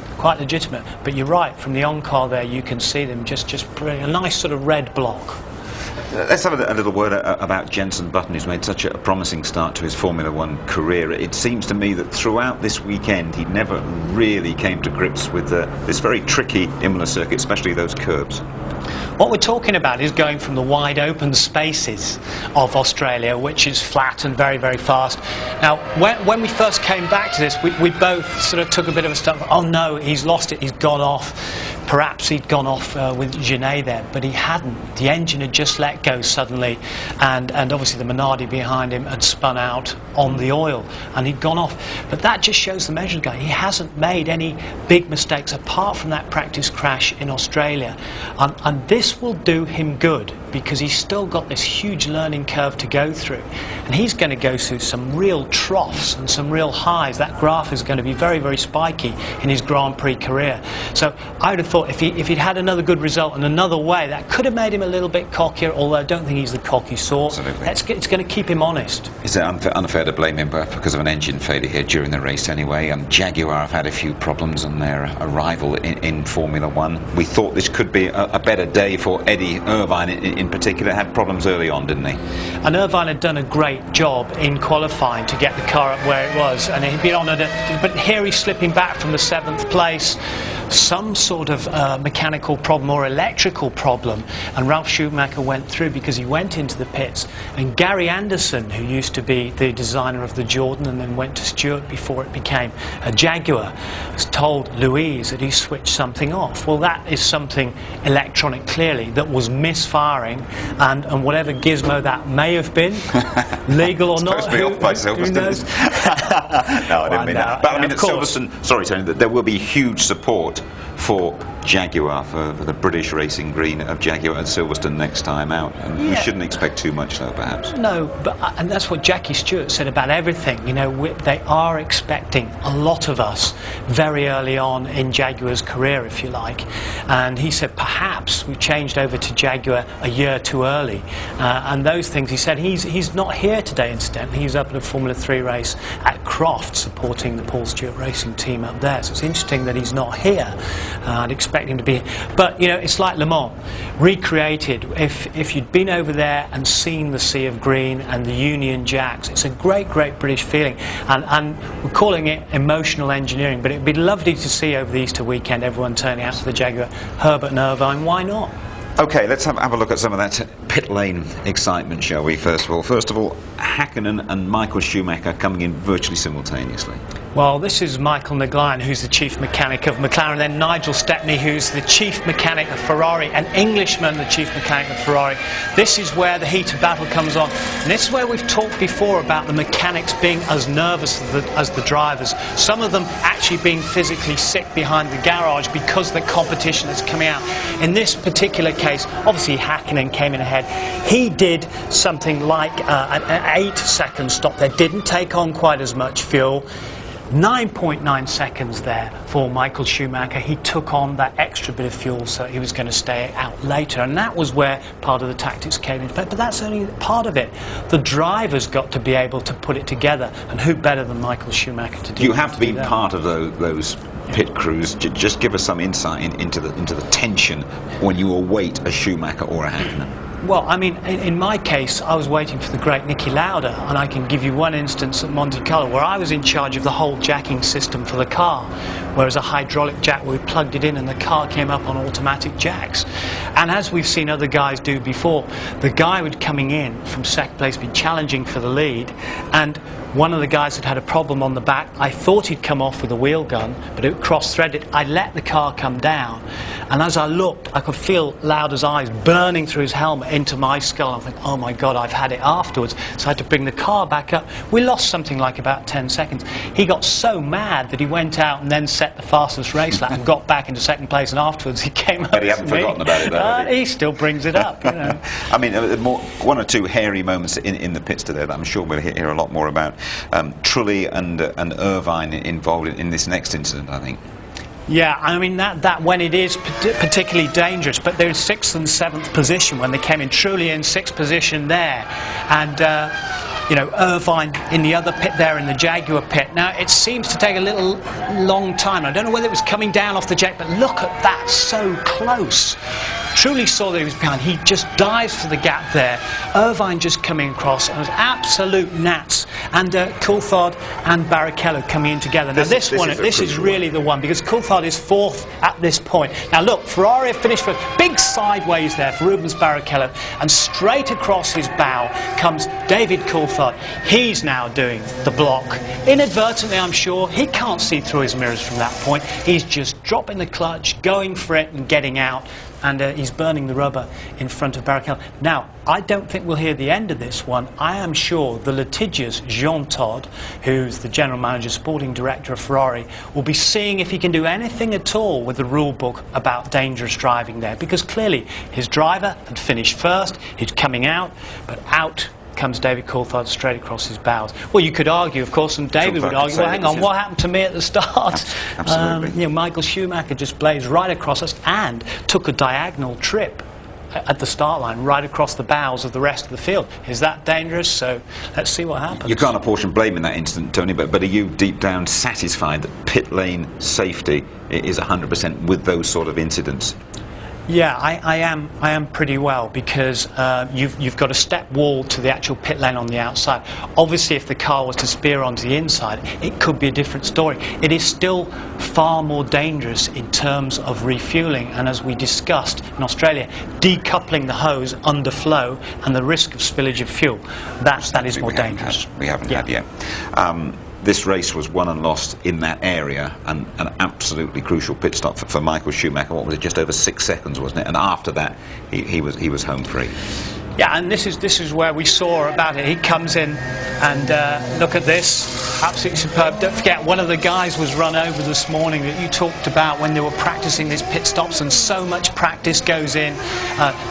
But you're right, from the on-car there, you can see them just putting a nice sort of red block. Let's have a little word about Jenson Button, who's made such a promising start to his Formula 1 career. It seems to me that throughout this weekend he never really came to grips with this very tricky Imola circuit, especially those curbs. What we're talking about is going from the wide open spaces of Australia, which is flat and very, very fast. Now, when we first came back to this, we both sort of took a bit of a step. Oh no, he's lost it, he's gone off. Perhaps he'd gone off with Genet there, but he hadn't. The engine had just let go suddenly, and obviously the Minardi behind him had spun out on the oil, and he'd gone off. But that just shows the measure guy. He hasn't made any big mistakes apart from that practice crash in Australia, and this will do him good because he's still got this huge learning curve to go through, and he's going to go through some real troughs and some real highs. That graph is going to be very, very spiky in his Grand Prix career. So I would have thought if he'd had another good result in another way, that could have made him a little bit cockier, although I don't think he's the cocky sort. Absolutely. It's going to keep him honest. Is it unfair to blame him because of an engine failure here during the race anyway? Jaguar have had a few problems on their arrival in Formula 1. We thought this could be a better day for Eddie Irvine in particular. Had problems early on, didn't he? And Irvine had done a great job in qualifying to get the car up where it was, and he'd been on it, but here he's slipping back from the 7th place. Some sort of mechanical problem or electrical problem, and Ralf Schumacher went through because he went into the pits, and Gary Anderson, who used to be the designer of the Jordan and then went to Stewart before it became a Jaguar, has told Louise that he switched something off. Well, that is something electronic clearly that was misfiring, and whatever gizmo that may have been, legal or not, supposed to be off by Silverstone. No, I didn't mean that. But I mean, at Silverstone, sorry Tony, that there will be huge support for Jaguar, for the British racing green of Jaguar at Silverstone next time out, and we shouldn't expect too much though, perhaps. No, but and that's what Jackie Stewart said about everything. You know, they are expecting a lot of us very early on in Jaguar's career, if you like, and he said perhaps we changed over to Jaguar a year too early, and those things. He said he's not here today, incidentally. He's up at a Formula 3 race at Croft supporting the Paul Stewart racing team up there, so it's interesting that he's not here. I'd expect him to be, but you know, it's like Le Mans, recreated. If you'd been over there and seen the sea of green and the Union Jacks, it's a great British feeling, and we're calling it emotional engineering, but it'd be lovely to see over the Easter weekend everyone turning out to the Jaguar. Herbert and Irvine, why not? Okay, let's have a look at some of that pit lane excitement, shall we, first of all. First of all, Häkkinen and Michael Schumacher coming in virtually simultaneously. Well, this is Michael Naglayan, who's the chief mechanic of McLaren, then Nigel Stepney, who's the chief mechanic of Ferrari, an Englishman, the chief mechanic of Ferrari. This is where the heat of battle comes on. And this is where we've talked before about the mechanics being as nervous as the drivers. Some of them actually being physically sick behind the garage because of the competition that's coming out. In this particular case, obviously Häkkinen came in ahead. He did something like an 8-second stop there, didn't take on quite as much fuel. 9.9 seconds there for Michael Schumacher. He took on that extra bit of fuel, so he was going to stay out later, and that was where part of the tactics came into play. But that's only part of it. The drivers got to be able to put it together, and who better than Michael Schumacher to do that? You have been part of those pit crews. Just give us some insight into the tension when you await a Schumacher or a Häkkinen. Well, I mean, in my case, I was waiting for the great Niki Lauda, and I can give you one instance at Monte Carlo where I was in charge of the whole jacking system for the car, whereas a hydraulic jack, we plugged it in and the car came up on automatic jacks. And as we've seen other guys do before, the guy would coming in from second place, be challenging for the lead, and one of the guys had a problem on the back. I thought he'd come off with a wheel gun, but it cross-threaded. I let the car come down, and as I looked, I could feel Lauda's eyes burning through his helmet into my skull. I think, oh my God, I've had it afterwards. So I had to bring the car back up. We lost something like about 10 seconds. He got so mad that he went out and then said, set the fastest race lap and got back into second place, and afterwards he came up But he hasn't forgotten about it, though, has he still brings it up, you know. I mean, one or two hairy moments in the pits today that I'm sure we'll hear a lot more about. Trulli and Irvine involved in this next incident, I think. Yeah, I mean, that when it is particularly dangerous, but they're in 6th and 7th position when they came in, Trulli in 6th position there, and you know, Irvine in the other pit there, in the Jaguar pit. Now, it seems to take a little long time. I don't know whether it was coming down off the jet, but look at that, so close. Trulli saw that he was behind. He just dives for the gap there. Irvine just coming across. It was absolute gnats. And Coulthard and Barrichello coming in together. Now, this is really the one, because Coulthard is 4th at this point. Now, look, Ferrari have finished for big sideways there for Rubens Barrichello, and straight across his bow comes David Coulthard. He's now doing the block. Inadvertently, I'm sure. He can't see through his mirrors from that point. He's just dropping the clutch, going for it and getting out. And he's burning the rubber in front of Barrichello. Now, I don't think we'll hear the end of this one. I am sure the litigious Jean Todt, who's the general manager, sporting director of Ferrari, will be seeing if he can do anything at all with the rule book about dangerous driving there, because clearly his driver had finished first, he's coming out, but out comes David Coulthard straight across his bows. Well, you could argue, of course, and David would argue, well, hang on, what happened to me at the start? Absolutely. You know, Michael Schumacher just blazed right across us and took a diagonal trip at the start line, right across the bows of the rest of the field. Is that dangerous? So let's see what happens. You can't apportion blame in that incident, Tony, but are you deep down satisfied that pit lane safety is 100% with those sort of incidents? Yeah, I am pretty well, because you've got a step wall to the actual pit lane on the outside. Obviously, if the car was to spear onto the inside, it could be a different story. It is still far more dangerous in terms of refueling, and as we discussed in Australia, decoupling the hose under flow and the risk of spillage of fuel. That is more dangerous. We haven't had yet. This race was won and lost in that area, and an absolutely crucial pit stop for Michael Schumacher. What was it, just over 6 seconds, wasn't it? And after that, he was home free. Yeah, and this is where we saw about it. He comes in, and look at this, absolutely superb. Don't forget, one of the guys was run over this morning that you talked about when they were practicing these pit stops, and so much practice goes in.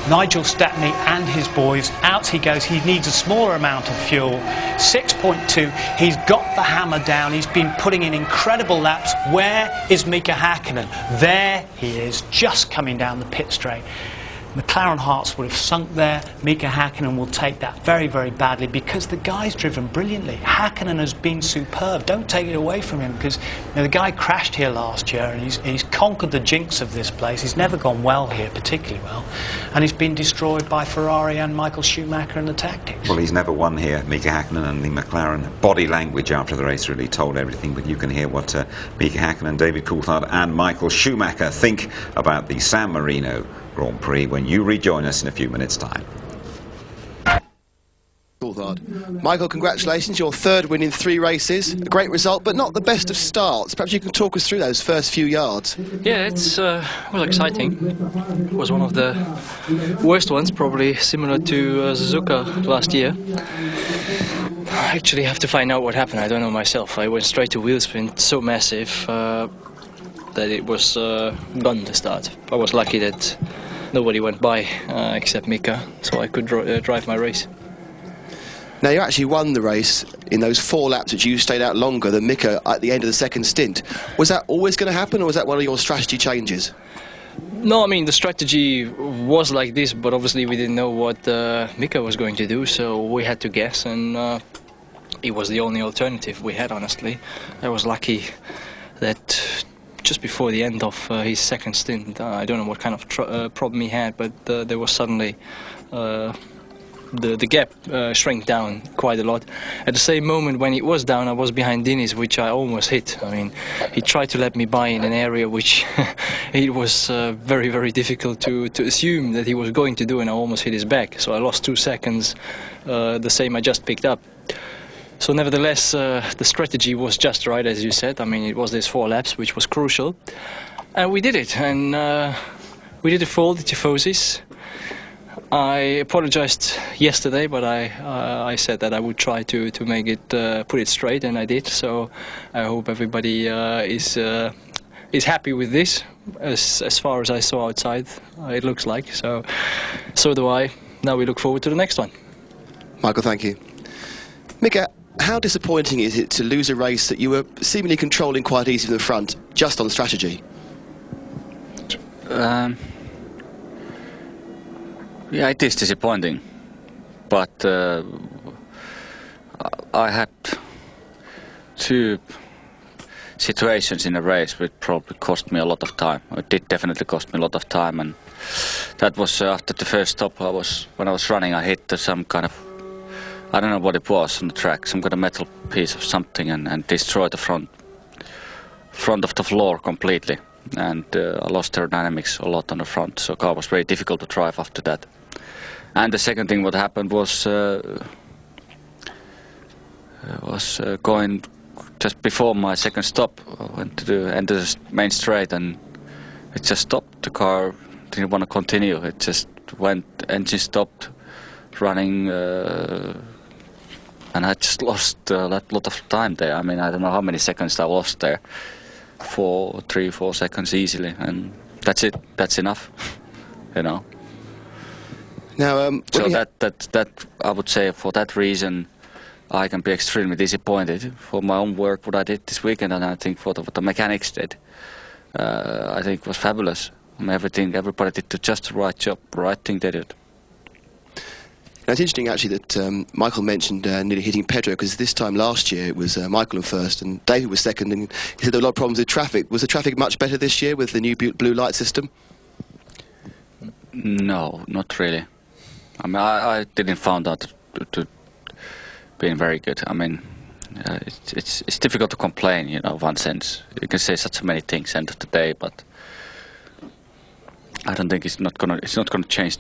Nigel Stepney and his boys, out he goes. He needs a smaller amount of fuel, 6.2. He's got the hammer down. He's been putting in incredible laps. Where is Mika Hakkinen? There he is, just coming down the pit straight. McLaren hearts would have sunk there. Mika Hakkinen will take that very, very badly, because the guy's driven brilliantly. Hakkinen has been superb. Don't take it away from him, because you know, the guy crashed here last year, and he's conquered the jinx of this place. He's never gone well here, particularly well, and he's been destroyed by Ferrari and Michael Schumacher and the tactics. Well, he's never won here, Mika Hakkinen, and the McLaren body language after the race really told everything. But you can hear what Mika Hakkinen, David Coulthard and Michael Schumacher think about the San Marino Grand Prix when you rejoin us in a few minutes' time. Coulthard. Michael, congratulations, your 3rd win in 3 races. A great result, but not the best of starts. Perhaps you can talk us through those first few yards. Yeah, it's well, exciting. It was one of the worst ones, probably similar to Suzuka last year. I actually have to find out what happened. I don't know myself. I went straight to wheel spin, so massive that it was gone to start. I was lucky that nobody went by except Mika, so I could drive my race. Now, you actually won the race in those 4 laps that you stayed out longer than Mika at the end of the 2nd stint. Was that always going to happen, or was that one of your strategy changes? No, I mean, the strategy was like this, but obviously we didn't know what Mika was going to do, so we had to guess, and it was the only alternative we had, honestly. I was lucky that just before the end of his 2nd stint, I don't know what kind of problem he had, but there was suddenly the gap shrank down quite a lot. At the same moment when it was down, I was behind Diniz, which I almost hit. I mean, he tried to let me by in an area which it was very, very difficult to assume that he was going to do, and I almost hit his back. So I lost 2 seconds, the same I just picked up. So nevertheless, the strategy was just right, as you said. I mean, it was these 4 laps, which was crucial. And we did it, and we did it for all the tifosis. I apologized yesterday, but I said that I would try to make it, put it straight, and I did. So I hope everybody is is happy with this, as far as I saw outside. It looks like so. So do I. Now we look forward to the next one. Michael, thank you. Mika, how disappointing is it to lose a race that you were seemingly controlling quite easy from the front, just on strategy? Yeah, it is disappointing, but I had 2 situations in the race which probably cost me a lot of time. It did definitely cost me a lot of time, and that was after the first stop. When I was running, I hit some kind of, I don't know what it was on the track, some kind of metal piece of something, and destroyed the front of the floor completely. And I lost aerodynamics a lot on the front, so the car was very difficult to drive after that. And the second thing what happened was going just before my second stop. I went to enter the main straight, and it just stopped. The car didn't want to continue. It just went, engine stopped running, and I just lost a lot of time there. I mean, I don't know how many seconds I lost there. 3, 4 seconds easily, and that's it. That's enough, you know. Now, so that I would say, for that reason, I can be extremely disappointed for my own work, what I did this weekend, and I think for what the mechanics did. I think it was fabulous. I mean, everybody did just the right job, the right thing they did. Now, it's interesting actually that Michael mentioned nearly hitting Pedro, because this time last year it was Michael in first and David was second, and he said there were a lot of problems with traffic. Was the traffic much better this year with the new blue light system? No, not really. I mean, I didn't find out to being very good. I mean, it's difficult to complain, you know, one sense. You can say such many things end of the day, but I don't think it's not gonna change.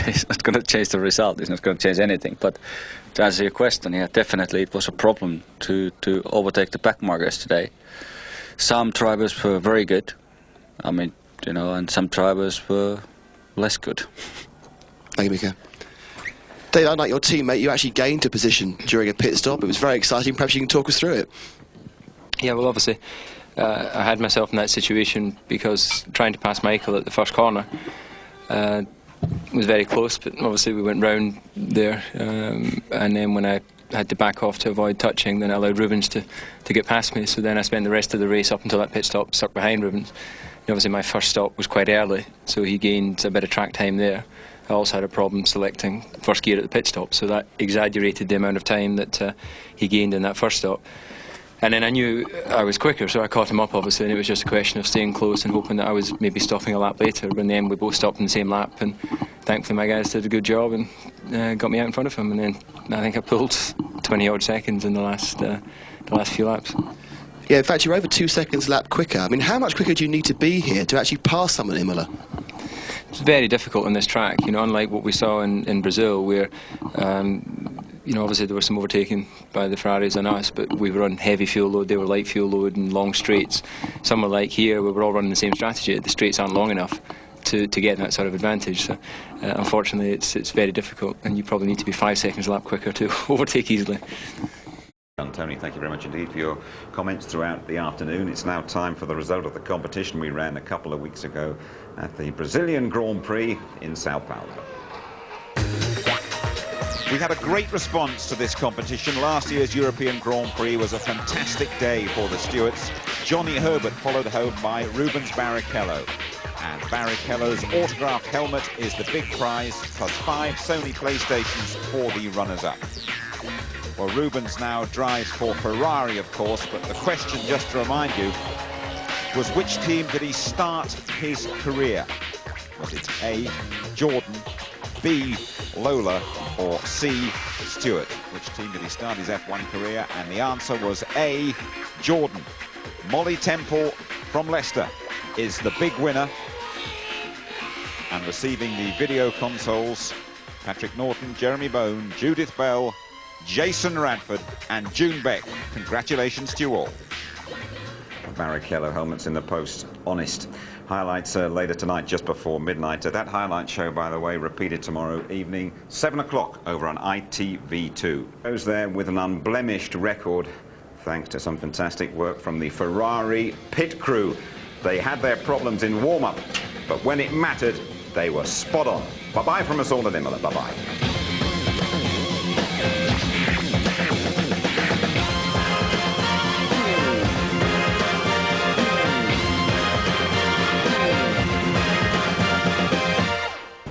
It's not gonna change the result. It's not gonna change anything. But to answer your question, yeah, definitely it was a problem to overtake the back markers today. Some drivers were very good. I mean, you know, and some drivers were less good. Thank you, Mika. Dave, unlike your teammate, you actually gained a position during a pit stop. It was very exciting. Perhaps you can talk us through it. Yeah, well, obviously, I had myself in that situation because trying to pass Michael at the first corner was very close, but obviously we went round there, and then when I had to back off to avoid touching, then I allowed Rubens to get past me. So then I spent the rest of the race up until that pit stop stuck behind Rubens. And obviously my first stop was quite early, so he gained a bit of track time there. I also had a problem selecting first gear at the pit stop, so that exaggerated the amount of time that he gained in that first stop. And then I knew I was quicker, so I caught him up, obviously, and it was just a question of staying close and hoping that I was maybe stopping a lap later. But in the end, we both stopped in the same lap, and thankfully my guys did a good job and got me out in front of him. And then I think I pulled 20-odd seconds in the last few laps. Yeah, in fact, you're over 2 seconds a lap quicker. I mean, how much quicker do you need to be here to actually pass someone in Imola? It's very difficult on this track, you know, unlike what we saw in Brazil, where you know, obviously there was some overtaking by the Ferraris and us, but we were on heavy fuel load, they were light fuel load and long straights. Somewhere like here, we were all running the same strategy. The straights aren't long enough to get that sort of advantage. So unfortunately, it's very difficult, and you probably need to be 5 seconds a lap quicker to overtake easily. Tony, thank you very much indeed for your comments throughout the afternoon. It's now time for the result of the competition we ran a couple of weeks ago at the Brazilian Grand Prix in Sao Paulo. We had a great response to this competition. Last year's European Grand Prix was a fantastic day for the stewards. Johnny Herbert followed home by Rubens Barrichello. And Barrichello's autographed helmet is the big prize, plus 5 Sony PlayStations for the runners-up. Well, Rubens now drives for Ferrari, of course, but the question, just to remind you, was which team did he start his career? Was it A, Jordan, B, Lola, or C, Stewart? Which team did he start his F1 career? And the answer was A, Jordan. Molly Temple from Leicester is the big winner. And receiving the video consoles, Patrick Norton, Jeremy Bone, Judith Bell, Jason Radford and June Beck. Congratulations to you all. Barrichello helmets in the post. Honest. Highlights later tonight, just before midnight. That highlight show, by the way, repeated tomorrow evening, 7 o'clock over on ITV2. Goes there with an unblemished record, thanks to some fantastic work from the Ferrari pit crew. They had their problems in warm-up, but when it mattered, they were spot on. Bye-bye from us all at Imola. Bye-bye.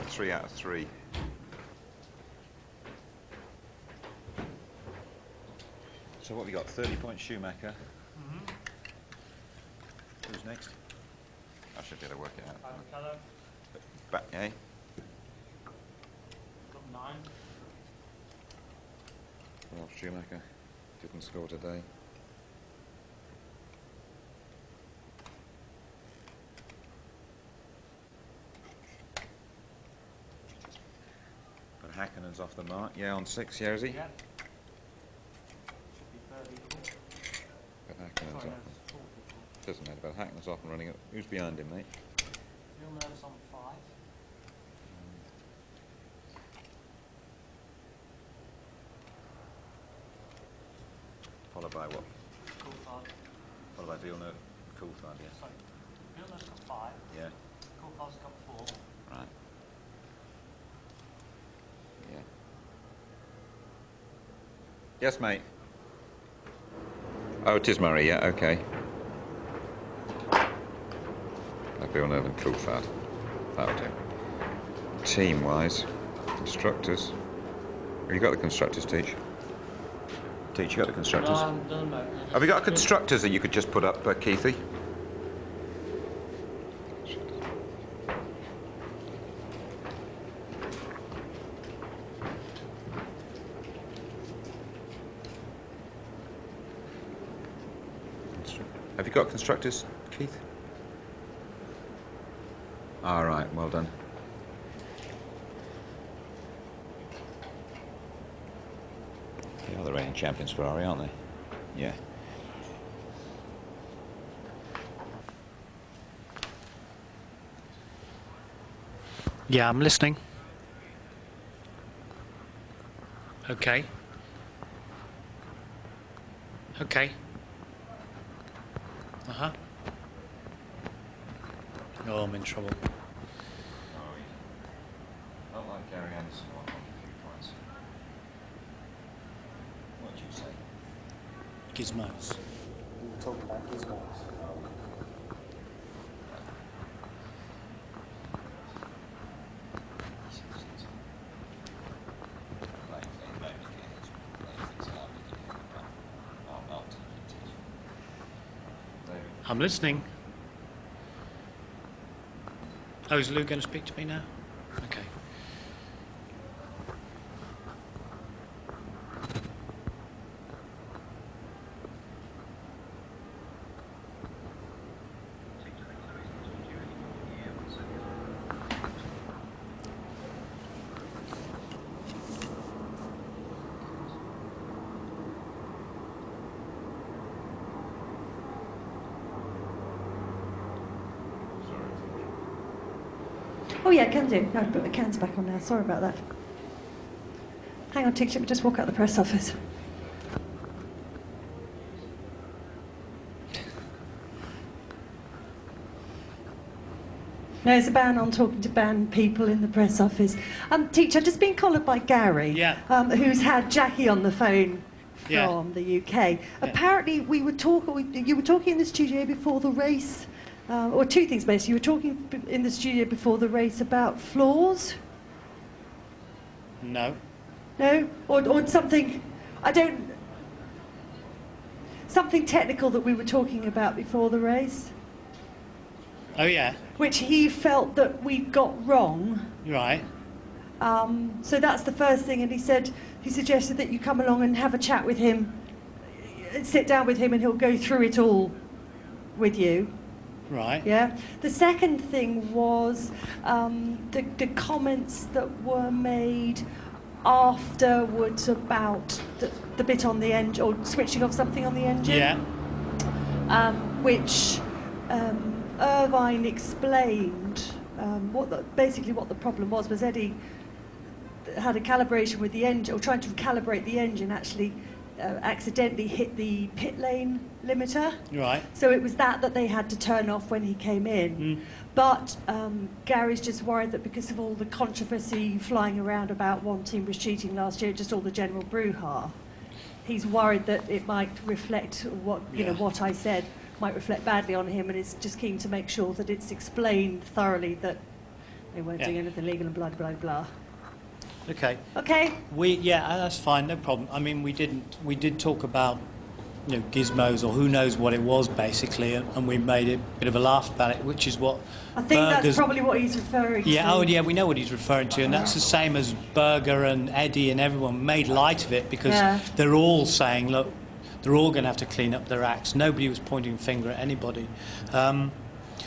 Three out of three. So what have we got? 30-point Schumacher. Who's next? I should be able to work it out. Back, eh? Well, Schumacher didn't score today. But Häkkinen's off the mark. Yeah, on 6, yeah, is he? Yeah. But Häkkinen's off. Doesn't matter, but Häkkinen's off and running it. Who's behind him, mate? Villeneuve's on 5. Followed by what? Coulthard. Followed by Villeneuve. Coulthard, yeah. Sorry, Villeneuve's got 5. Yeah. Coulthard's got 4. Right. Yeah. Yes, mate. Oh, it is Murray, yeah, okay. Villeneuve and Coulthard. That'll do. Team-wise, constructors. Have you got the constructors, Teach? Teach, you got the constructors? No, I haven't done that. Have you got constructors that you could just put up, Keithy? Have you got constructors, Keith? All right, well done. They are the reigning champions, Ferrari, aren't they? Yeah. Yeah, I'm listening. Okay. Okay. Uh-huh. Oh, I'm in trouble. Not like Gary Anderson on a few points. What did you say? Gizmos. We were talking about gizmos. I'm listening. Oh, is Lou going to speak to me now? Okay. Oh yeah, can do. No, put the cans back on now. Sorry about that. Hang on, Tick, let me just walk out the press office. No, it's a ban on talking to banned people in the press office. Teacher, I've just been collared by Gary, who's had Jackie on the phone from the UK. Apparently, you were talking in the studio before the race. Or two things, basically. You were talking in the studio before the race about flaws? No. No? Or something, something technical that we were talking about before the race? Oh, yeah. Which he felt that we got wrong. Right. So that's the first thing, and he suggested that you come along and have a chat with him, sit down with him, and he'll go through it all with you. Right. Yeah. The second thing was the comments that were made afterwards about the bit on the engine, or switching off something on the engine. Yeah. Which Irvine explained basically what the problem was Eddie had a calibration with the engine, or trying to calibrate the engine, actually accidentally hit the pit lane limiter. Right. So it was that they had to turn off when he came in. But Gary's just worried that because of all the controversy flying around about one team was cheating last year, just all the general brouhaha, he's worried that it might reflect what what I said might reflect badly on him, and is just keen to make sure that it's explained thoroughly that they weren't doing anything illegal and blah blah blah. Okay. Okay. That's fine, no problem. I mean, we did talk about, you know, gizmos or who knows what it was basically, and we made a bit of a laugh about it, which is what I think that's probably what he's referring to. Yeah, oh yeah, we know what he's referring to, and that's the same as Berger and Eddie and everyone made light of it because they're all saying, look, they're all going to have to clean up their acts. Nobody was pointing a finger at anybody.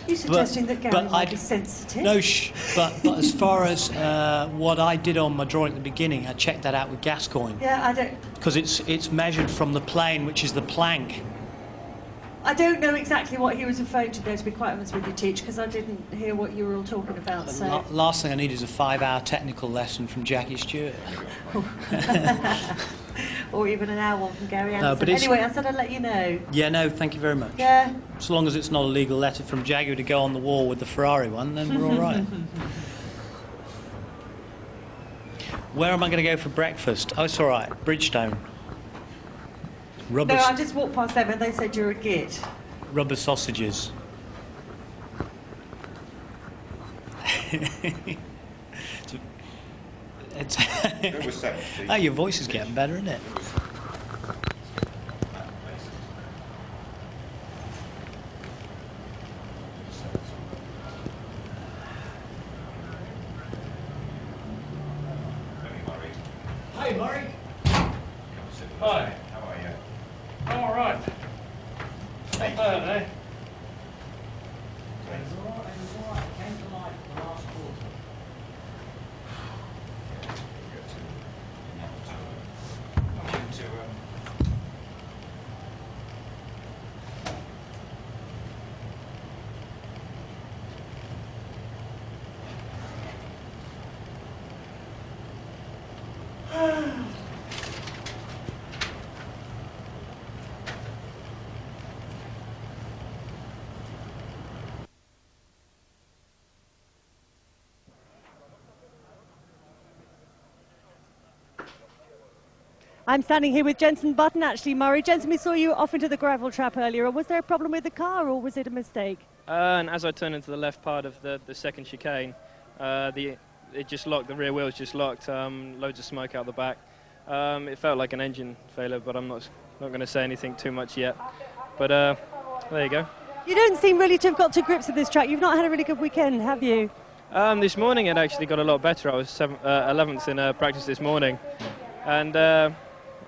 You're suggesting that Gary might be sensitive? No, but as far as what I did on my drawing at the beginning, I checked that out with Gascoigne. Yeah, I don't... Because it's measured from the plane, which is the plank. I don't know exactly what he was referring to there, to be quite honest with you, Teach, because I didn't hear what you were all talking about. So. Last thing I need is a 5-hour technical lesson from Jackie Stewart. Or even an hour one from Gary Anderson. No, but anyway, I said I'd let you know. Yeah, no, thank you very much. Yeah. As long as it's not a legal letter from Jaguar to go on the wall with the Ferrari one, then we're all right. Where am I going to go for breakfast? Oh, it's all right. Bridgestone. No, I just walked past them and they said you're a git. Rubber sausages. Oh, your voice is getting better, isn't it? Hey, Murray. Hi. How are you? I'm all right. Not bad, eh? I'm standing here with Jenson Button, actually, Murray. Jenson, we saw you off into the gravel trap earlier. Was there a problem with the car, or was it a mistake? And as I turned into the left part of the second chicane, it just locked, the rear wheels just locked, loads of smoke out the back. It felt like an engine failure, but I'm not going to say anything too much yet. But there you go. You don't seem really to have got to grips with this track. You've not had a really good weekend, have you? This morning it actually got a lot better. I was 11th in practice this morning. And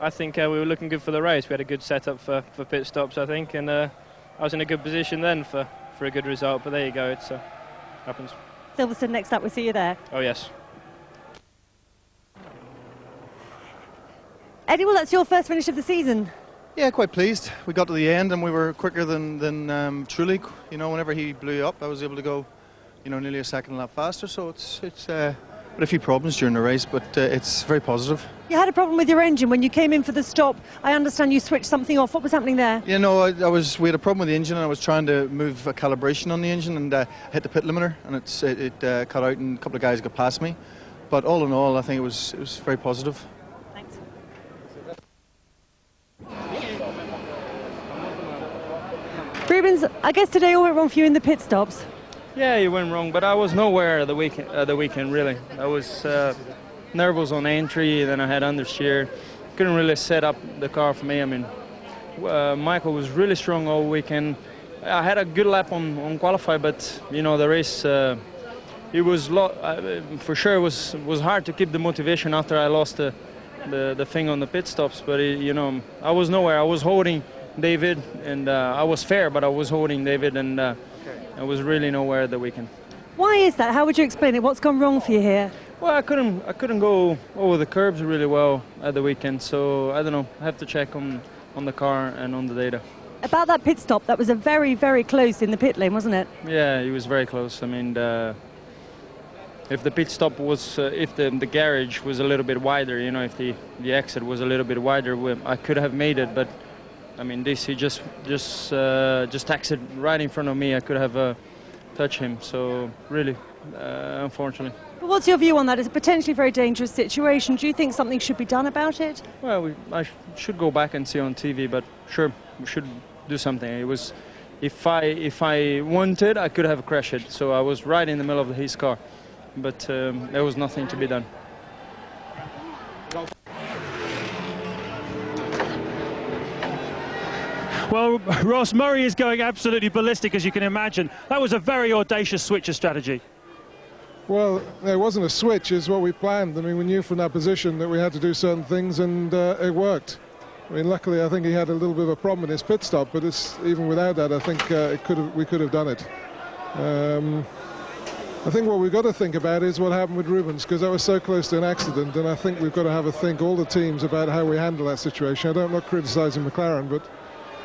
I think we were looking good for the race. We had a good setup for pit stops, I think, and I was in a good position then for a good result. But there you go, it happens. Silverstone next up, we'll see you there. Oh, yes. Eddie, well, that's your first finish of the season. Yeah, quite pleased. We got to the end and we were quicker than Truly. You know, whenever he blew up, I was able to go, you know, nearly a second lap faster. So it's had a few problems during the race, but it's very positive. You had a problem with your engine when you came in for the stop. I understand you switched something off. What was happening there? You know, we had a problem with the engine, and I was trying to move a calibration on the engine, and hit the pit limiter, and it cut out, and a couple of guys got past me. But all in all, I think it was very positive. Thanks. Rubens, I guess today all went wrong for you in the pit stops. Yeah, you went wrong, but I was nowhere the weekend really. I was nervous on entry, then I had understeer. Couldn't really set up the car for me. I mean, Michael was really strong all weekend. I had a good lap on qualify, but you know the race, it was for sure was hard to keep the motivation after I lost the thing on the pit stops. But you know, I was nowhere. I was holding David, and I was fair, but I was holding David, and I was really nowhere the weekend. Why is that? How would you explain it? What's gone wrong for you here? Well, I couldn't go over the curbs really well at the weekend, so I don't know. I have to check on the car and on the data. About that pit stop, that was a very, very close in the pit lane, wasn't it? Yeah, it was very close. I mean, if the pit stop was, if the garage was a little bit wider, you know, if the exit was a little bit wider, I could have made it. But I mean, this, he just exited right in front of me. I could have touched him. So really, unfortunately. But what's your view on that? It's a potentially very dangerous situation. Do you think something should be done about it? Well, I should go back and see on TV, but sure, we should do something. It was, if I wanted, I could have crashed it. So I was right in the middle of his car, but there was nothing to be done. Well, Ross, Murray is going absolutely ballistic, as you can imagine. That was a very audacious switch of strategy. Well, it wasn't a switch, it's what we planned. I mean, we knew from that position that we had to do certain things, and it worked. I mean, luckily, I think he had a little bit of a problem in his pit stop, but even without that, I think we could have done it. I think what we've got to think about is what happened with Rubens, because that was so close to an accident, and I think we've got to have a think, all the teams, about how we handle that situation. I'm not criticising McLaren, but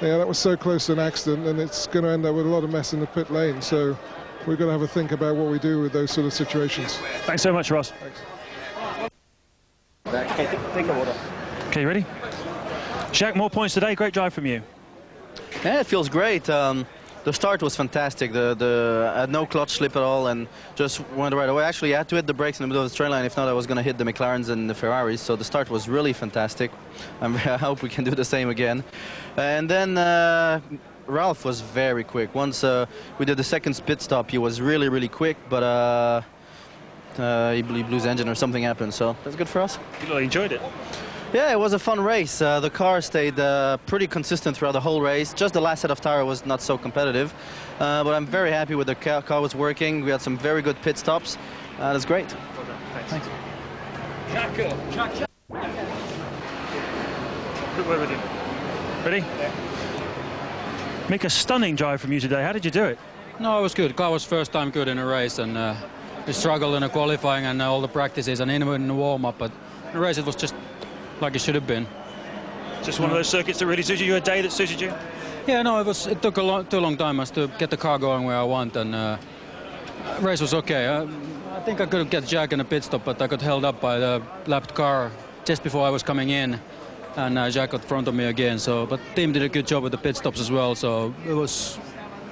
yeah, that was so close to an accident, and it's going to end up with a lot of mess in the pit lane. So we've got to have a think about what we do with those sort of situations. Thanks so much, Ross. Thanks. Okay, take the water. Okay, you ready? Jacques, more points today. Great drive from you. Yeah, it feels great. The start was fantastic. I had no clutch slip at all and just went right away. Actually, I had to hit the brakes in the middle of the straight line. If not, I was going to hit the McLarens and the Ferraris. So the start was really fantastic. I hope we can do the same again. And then Ralph was very quick. Once we did the second pit stop, he was really, really quick. But he blew his engine or something happened. So that's good for us. You really enjoyed it. Yeah, it was a fun race. The car stayed pretty consistent throughout the whole race. Just the last set of tire was not so competitive. But I'm very happy with the car was working. We had some very good pit stops. That's great. Well done. Thanks. Good work with you. Ready? Make a stunning drive from you today. How did you do it? No, it was good. Car was first time good in a race, and we struggled in the qualifying and all the practices and in the warm-up. But in the race, it was just like it should have been. Just one of those circuits that really suited you, a day that suited you? Yeah, no, it took too long time to get the car going where I want, and race was okay. I think I could get Jack in a pit stop, but I got held up by the lapped car just before I was coming in, and Jack got in front of me again. So, but the team did a good job with the pit stops as well, so it was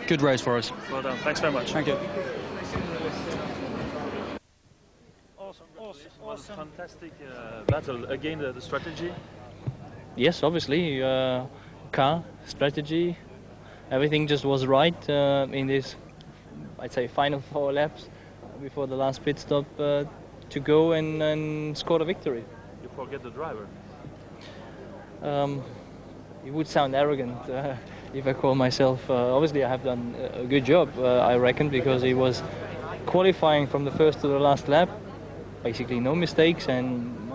a good race for us. Well done. Thanks very much. Thank you. Awesome. Fantastic battle. Again, the strategy. Yes, obviously, car, strategy, everything just was right in this, I'd say, final 4 laps before the last pit stop to go and score the victory. You forget the driver. It would sound arrogant if I call myself. Obviously, I have done a good job, I reckon, because he was qualifying from the first to the last lap. Basically no mistakes, and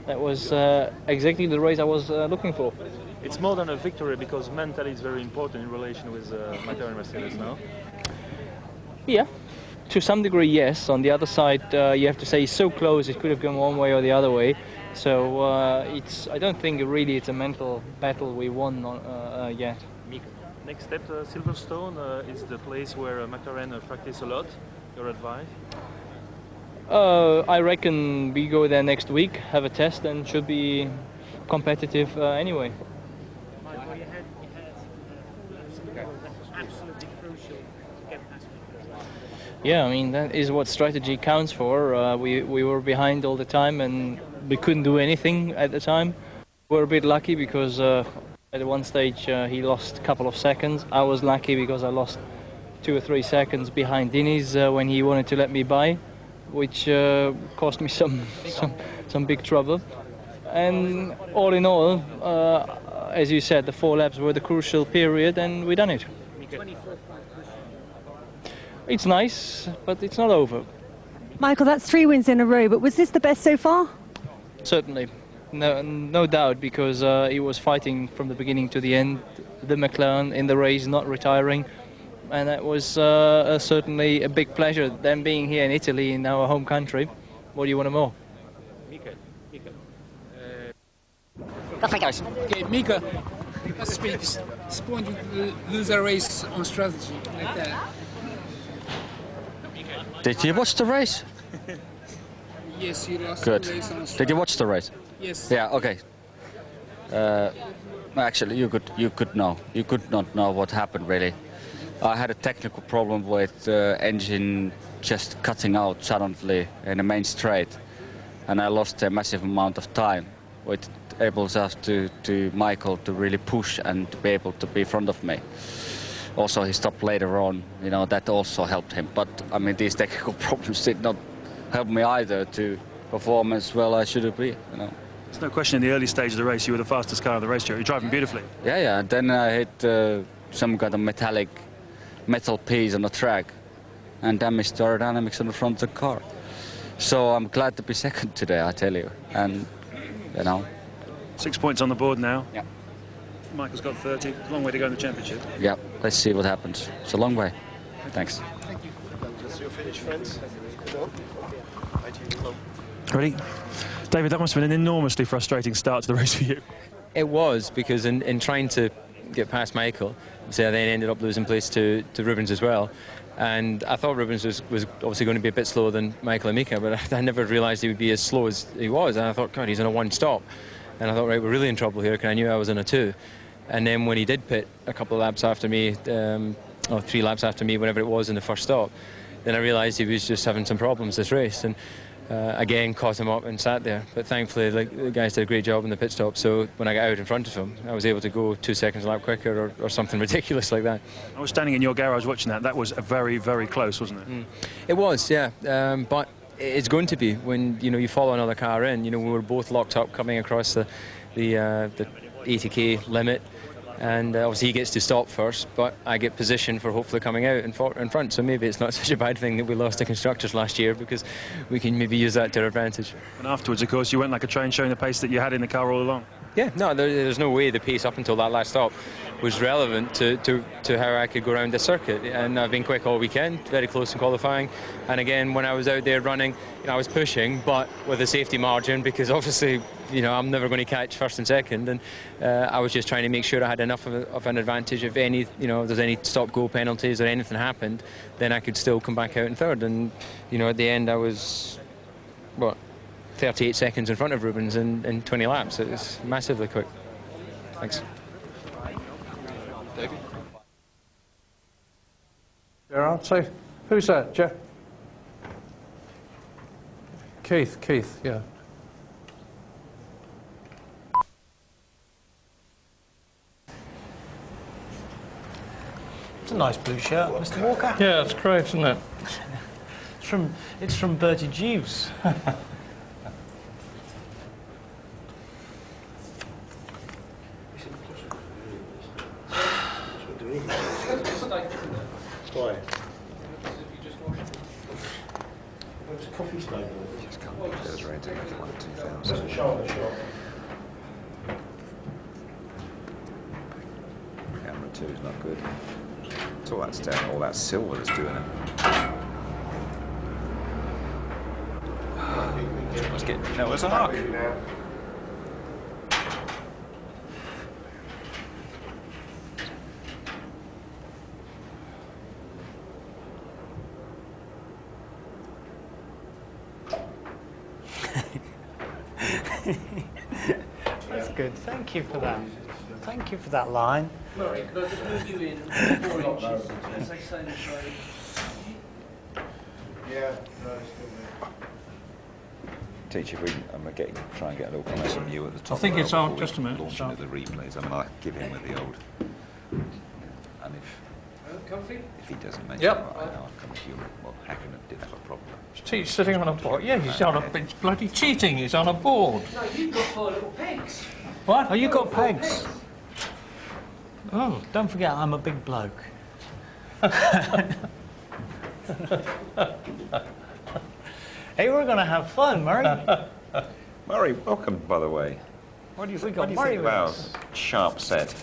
that was exactly the race I was looking for. It's more than a victory, because mentally it's very important in relation with McLaren Mercedes now. Yeah, to some degree, yes. On the other side, you have to say so close, it could have gone one way or the other way. So I don't think really it's a mental battle we won yet. Next step, Silverstone is the place where McLaren practice a lot. Your advice? I reckon we go there next week, have a test, and should be competitive anyway. Yeah, I mean, that is what strategy counts for. We were behind all the time, and we couldn't do anything at the time. We were a bit lucky because at one stage he lost a couple of seconds. I was lucky because I lost 2 or 3 seconds behind Diniz when he wanted to let me by, which cost me some big trouble. And all in all, as you said, the 4 laps were the crucial period, and we done it. It's nice, but it's not over. Michael, that's 3 wins in a row, but was this the best so far? Certainly, no doubt, because he was fighting from the beginning to the end, the McLaren in the race, not retiring. And that was certainly a big pleasure, them being here in Italy, in our home country. What do you want more? Okay, Mika, disappointing to lose a race on strategy like that. Did you watch the race? Yes, you lost Good. the race on Did you watch the race? Yes. Yeah. Okay. Actually, you could know. You could not know what happened really. I had a technical problem with engine just cutting out suddenly in the main straight, and I lost a massive amount of time, which enables us to Michael to really push and to be able to be in front of me. Also, he stopped later on. You know, that also helped him. But I mean, these technical problems did not help me either to perform as well as I should have been. You know. There's no question in the early stage of the race you were the fastest car on the racetrack. You're driving beautifully. Yeah, yeah. And then I hit some kind of metal piece on the track and damaged the aerodynamics on the front of the car. So I'm glad to be second today, I tell you. And, you know. 6 points on the board now. Yeah. Michael's got 30. It's a long way to go in the championship. Yeah, let's see what happens. It's a long way. Thanks. Thank you. That's your finish, friends. Ready? David, that must have been an enormously frustrating start to the race for you. It was, because in trying to get past Michael, so I then ended up losing place to Rubens as well. And I thought Rubens was obviously going to be a bit slower than Michael and Mika, but I never realised he would be as slow as he was. And I thought, God, he's on a one stop. And I thought, right, we're really in trouble here, because I knew I was on a two. And then when he did pit a couple of laps after me, or 3 laps after me, whatever it was in the first stop, then I realised he was just having some problems this race. And again, caught him up and sat there. But thankfully, the guys did a great job in the pit stop. So when I got out in front of him, I was able to go 2 seconds a lap quicker or something ridiculous like that. I was standing in your garage watching that. That was very, very close, wasn't it? It was, yeah. But it's going to be when you follow another car in. We were both locked up coming across the 80k limit. And obviously he gets to stop first, but I get positioned for hopefully coming out in front. So maybe it's not such a bad thing that we lost to constructors last year, because we can maybe use that to our advantage. And afterwards, of course, you went like a train, showing the pace that you had in the car all along. Yeah, no, there's no way the pace up until that last stop was relevant to how I could go around the circuit. And I've been quick all weekend, very close in qualifying. And again, when I was out there running, I was pushing, but with a safety margin, because obviously, I'm never going to catch first and second. And I was just trying to make sure I had enough of an advantage. If any, if there's any stop-go penalties or anything happened, then I could still come back out in third. And, at the end, I was, 38 seconds in front of Rubens in 20 laps. It was massively quick. Thanks. David? Gerard, say, who's that, Jeff? Keith, yeah. It's a nice blue shirt, Mr. Walker. Yeah, it's great, isn't it? It's from Bertie Jeeves. Why? There's a coffee stable. Just can't believe those rains in like 2000. Doesn't show on the shop. Camera 2 is not good. It's all that stone, all that silver that's doing it. Let's get Noah's Ark. That's good. Thank you for that. Thank you for that line. Murray, could I just move you in 4 inches? As they say in the trade. Yeah, no, it's still there. Teach, if we try and get a little comment from you at the top. I think it's on, before just a minute. Launch into the replays. I mean, I give him with the old. And if he doesn't mention Yep. it, I'll come to you. Well, Hackett did have a problem. He's sitting on a board. Yeah, he's on a. It's bloody cheating. He's on a board. No, you've got 4 little pegs. What? Oh, you got pegs. Oh, don't forget, I'm a big bloke. Hey, we're going to have fun, Murray. Murray, welcome, by the way. What do you think What do you think about Sharp Set?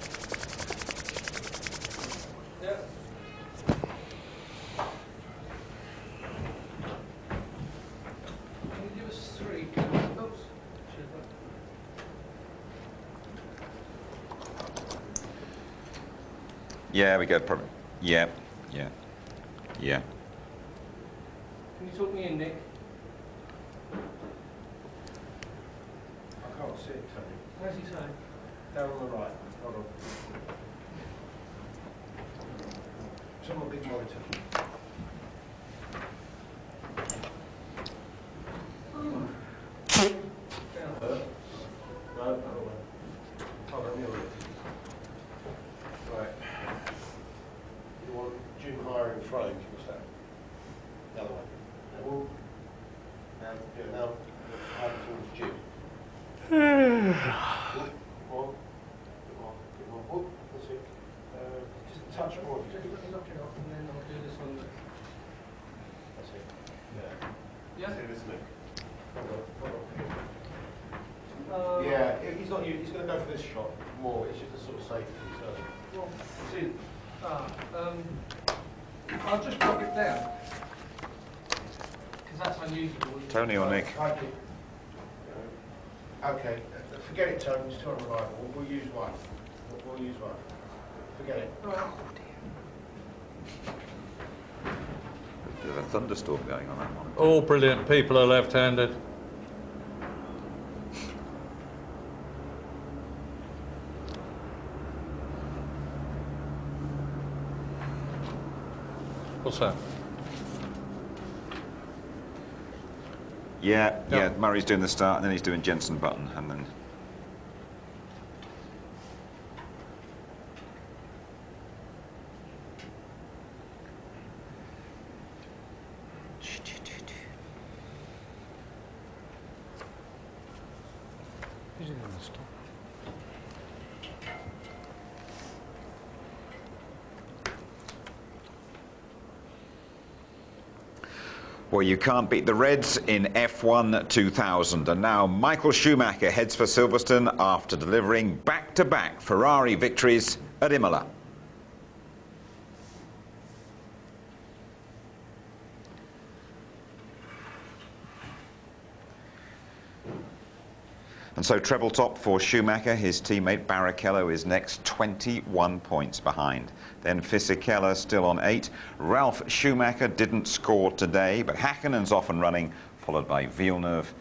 Yeah, we got problem. Yeah. Can you talk me in, Nick? Where's he saying? Down on the right. Hold on. Some big monitor. No, other way. Hold on, you're right. You want Jim higher in frame, what's that? The other way. Now, now, higher towards Jim. More. Oh, that's it. Just a touch more. Just let me knock it off and then I'll do this on the... That's it. Yeah. Yeah? See this look. Hold on. Yeah, he's not. He's going to go for this shot more. It's just a sort of safety. So. See. I'll just drop it down. Because that's unusual. Tony or Nick? Okay, forget it, Tony. It's too unreliable. We'll use one. We'll use one. Forget it. There's a thunderstorm going on that one. All brilliant people are left-handed. What's that? Yeah, Murray's doing the start, and then he's doing Jensen Button, and then... Who's he going to stop? Well, you can't beat the Reds in F1 2000. And now Michael Schumacher heads for Silverstone after delivering back-to-back Ferrari victories at Imola. And so treble top for Schumacher. His teammate Barrichello is next, 21 points behind. Then Fisichella still on 8. Ralf Schumacher didn't score today, but Häkkinen's off and running, followed by Villeneuve,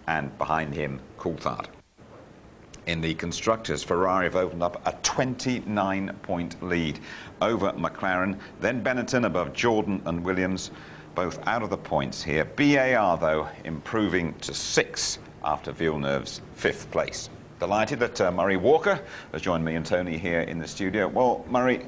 and behind him Coulthard. In the constructors, Ferrari have opened up a 29-point lead over McLaren. Then Benetton above Jordan and Williams, both out of the points here. BAR, though, improving to 6 after Villeneuve's 5th place. Delighted that Murray Walker has joined me and Tony here in the studio. Well, Murray,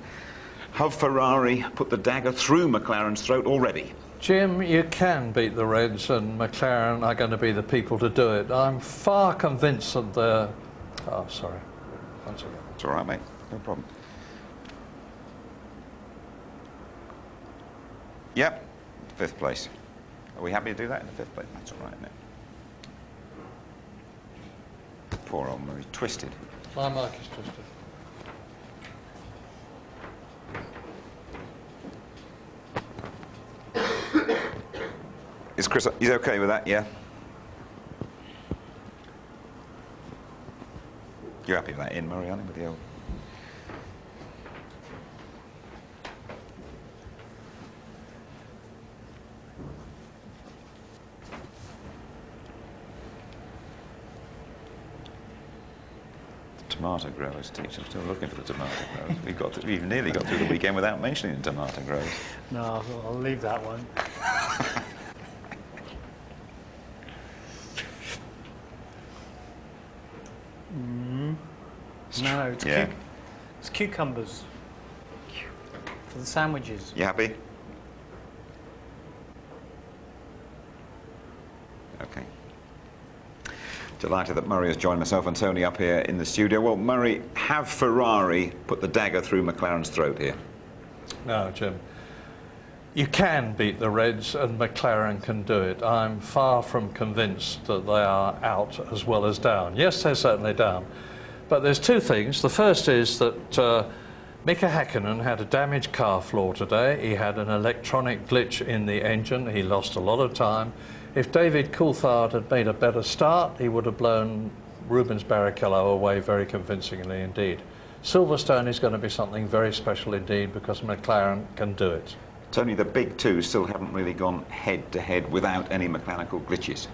have Ferrari put the dagger through McLaren's throat already? Jim, you can beat the Reds, and McLaren are going to be the people to do it. I'm far convinced that they're... Oh, sorry. Once again. It's all right, mate. No problem. Yep, 5th place. Are we happy to do that in the 5th place? That's all right, isn't it? Poor old Murray, twisted. My mic is twisted. Is Chris, he's okay with that, yeah? You're happy with that in, Murray, aren't you, with the old... Tomato growers, teach. I'm still looking for the tomato growers. We've nearly got through the weekend without mentioning the tomato growers. No, I'll leave that one. No, it's cucumbers for the sandwiches. You happy? Okay. Delighted that Murray has joined myself and Tony up here in the studio. Well, Murray, have Ferrari put the dagger through McLaren's throat here? No, Jim. You can beat the Reds, and McLaren can do it. I'm far from convinced that they are out as well as down. Yes, they're certainly down. But there's two things. The first is that Mika Häkkinen had a damaged car floor today. He had an electronic glitch in the engine. He lost a lot of time. If David Coulthard had made a better start, he would have blown Rubens Barrichello away very convincingly indeed. Silverstone is going to be something very special indeed because McLaren can do it. Tony, the big two still haven't really gone head-to-head without any mechanical glitches.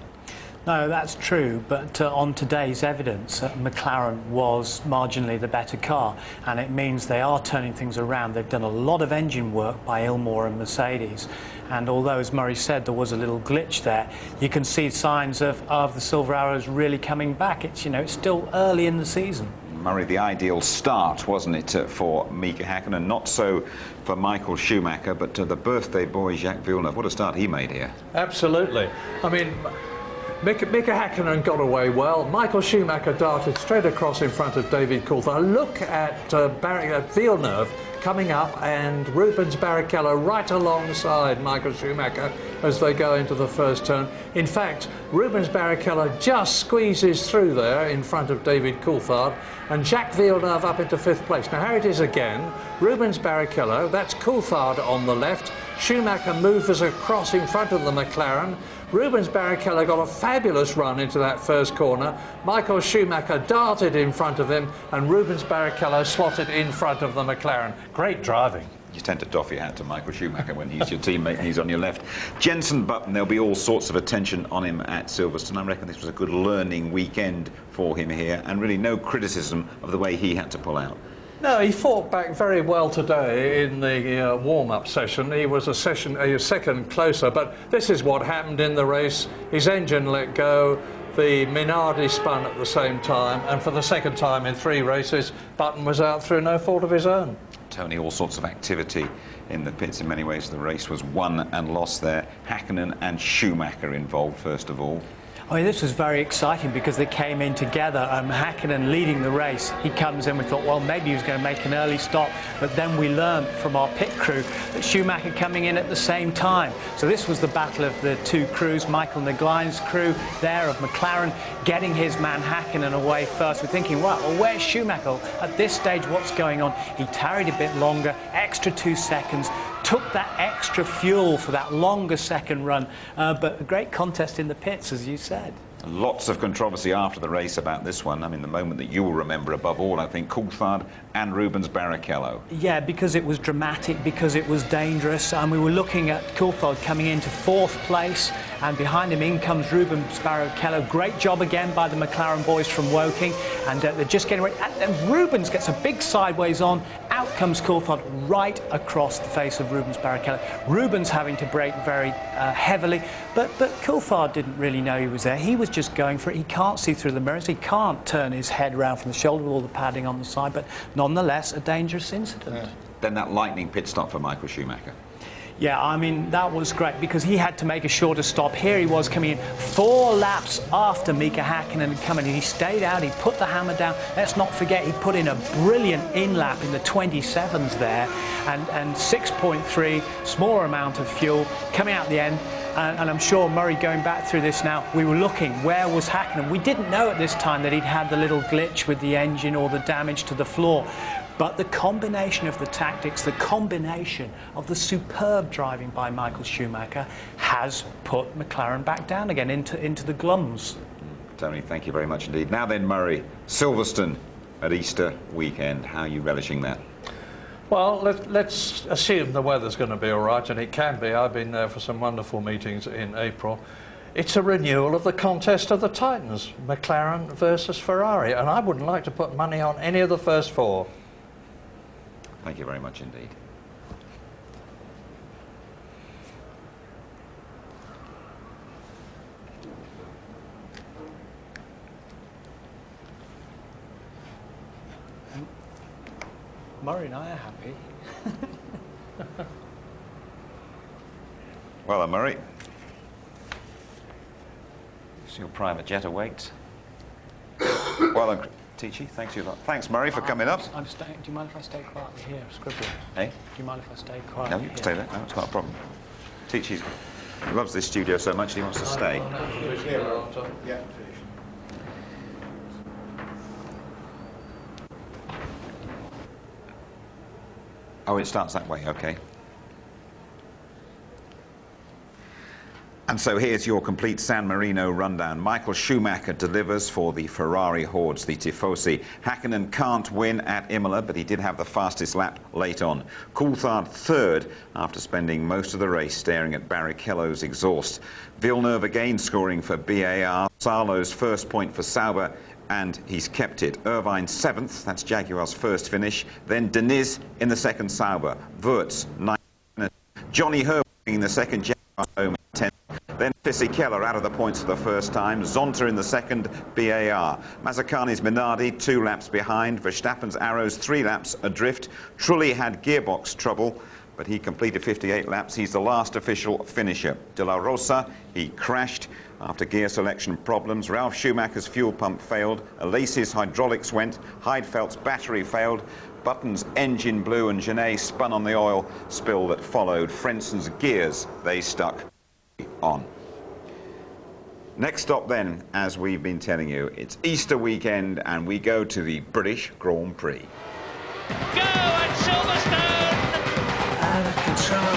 No, that's true, but on today's evidence, McLaren was marginally the better car, and it means they are turning things around. They've done a lot of engine work by Ilmore and Mercedes, and although, as Murray said, there was a little glitch there, you can see signs of the Silver Arrows really coming back. It's, you know, it's still early in the season. Murray, the ideal start, wasn't it, for Mika Häkkinen? Not so for Michael Schumacher, but the birthday boy, Jacques Villeneuve. What a start he made here. Absolutely. I mean, Mika Häkkinen got away well. Michael Schumacher darted straight across in front of David Coulthard. Look at Villeneuve coming up, and Rubens Barrichello right alongside Michael Schumacher as they go into the first turn. In fact, Rubens Barrichello just squeezes through there in front of David Coulthard, and Jacques Villeneuve up into 5th place. Now here it is again, Rubens Barrichello, that's Coulthard on the left. Schumacher moves across in front of the McLaren. Rubens Barrichello got a fabulous run into that first corner. Michael Schumacher darted in front of him, and Rubens Barrichello slotted in front of the McLaren. Great driving. You tend to doff your hat to Michael Schumacher when he's your teammate and he's on your left. Jenson Button, there'll be all sorts of attention on him at Silverstone. I reckon this was a good learning weekend for him here, and really no criticism of the way he had to pull out. No, he fought back very well today in the warm-up session. He was a second closer, but this is what happened in the race. His engine let go, the Minardi spun at the same time, and for the second time in 3 races, Button was out through no fault of his own. Tony, all sorts of activity in the pits. In many ways, the race was won and lost there. Häkkinen and Schumacher involved, first of all. I mean, this was very exciting because they came in together. Häkkinen leading the race. He comes in, we thought, well, maybe he was going to make an early stop, but then we learned from our pit crew that Schumacher coming in at the same time. So this was the battle of the 2 crews. Michael Neglin's crew there of McLaren getting his man Häkkinen away first. We're thinking, well, where's Schumacher? At this stage, what's going on? He tarried a bit longer, extra 2 seconds, took that extra fuel for that longer second run, but a great contest in the pits, as you said. Lots of controversy after the race about this one. I mean, the moment that you will remember above all, I think, Coulthard and Rubens Barrichello. Yeah, because it was dramatic, because it was dangerous, and we were looking at Coulthard coming into 4th place, and behind him in comes Rubens Barrichello. Great job again by the McLaren boys from Woking, and they're just getting ready. And Rubens gets a big sideways on. Out comes Coulthard right across the face of Rubens Barrichello. Rubens having to brake very heavily, but Coulthard didn't really know he was there. He was just going for it. He can't see through the mirrors. He can't turn his head around from the shoulder with all the padding on the side, but nonetheless, a dangerous incident. Yeah. Then that lightning pit stop for Michael Schumacher. Yeah, I mean, that was great because he had to make a shorter stop. Here he was coming in 4 laps after Mika Häkkinen had come in. He stayed out, he put the hammer down. Let's not forget, he put in a brilliant in-lap in the 27s there, and 6.3, smaller amount of fuel coming out the end. And I'm sure, Murray, going back through this now, we were looking, where was Häkkinen? We didn't know at this time that he'd had the little glitch with the engine or the damage to the floor. But the combination of the tactics, the combination of the superb driving by Michael Schumacher has put McLaren back down again into the glums. Tony, thank you very much indeed. Now then, Murray, Silverstone at Easter weekend. How are you relishing that? Well, let's assume the weather's going to be all right, and it can be. I've been there for some wonderful meetings in April. It's a renewal of the contest of the Titans, McLaren versus Ferrari, and I wouldn't like to put money on any of the first 4. Thank you very much indeed. Murray and I are happy. Well then, Murray. So your private jet awaits. Well then, Tichy, thanks you a lot. Thanks, Murray, for coming up. I'm staying. Do you mind if I stay quietly here, scribbling? Hey? Do you mind if I stay quietly? No, you can stay there. No, it's not a problem. Tichy loves this studio so much he wants to stay. Yeah, finished. Oh, it starts that way, okay. And so here's your complete San Marino rundown. Michael Schumacher delivers for the Ferrari hordes, the Tifosi. Häkkinen can't win at Imola, but he did have the fastest lap late on. Coulthard third after spending most of the race staring at Barrichello's exhaust. Villeneuve again scoring for BAR. Salo's first point for Sauber, and he's kept it. Irvine seventh, that's Jaguar's first finish. Then Deniz in the second Sauber. Wurz ninth. Johnny Herb in the second Jaguar home at 10th. Then Fisichella out of the points for the first time. Zonta in the second, BAR. Mazzacani's Minardi 2 laps behind. Verstappen's Arrows 3 laps adrift. Trulli had gearbox trouble, but he completed 58 laps. He's the last official finisher. De La Rosa, he crashed after gear selection problems. Ralf Schumacher's fuel pump failed. Alace's hydraulics went. Heidfeldt's battery failed. Button's engine blew, and Genet spun on the oil spill that followed. Frenson's gears, they stuck on. Next stop then, as we've been telling you, it's Easter weekend and we go to the British Grand Prix. Go at Silverstone! Out of control.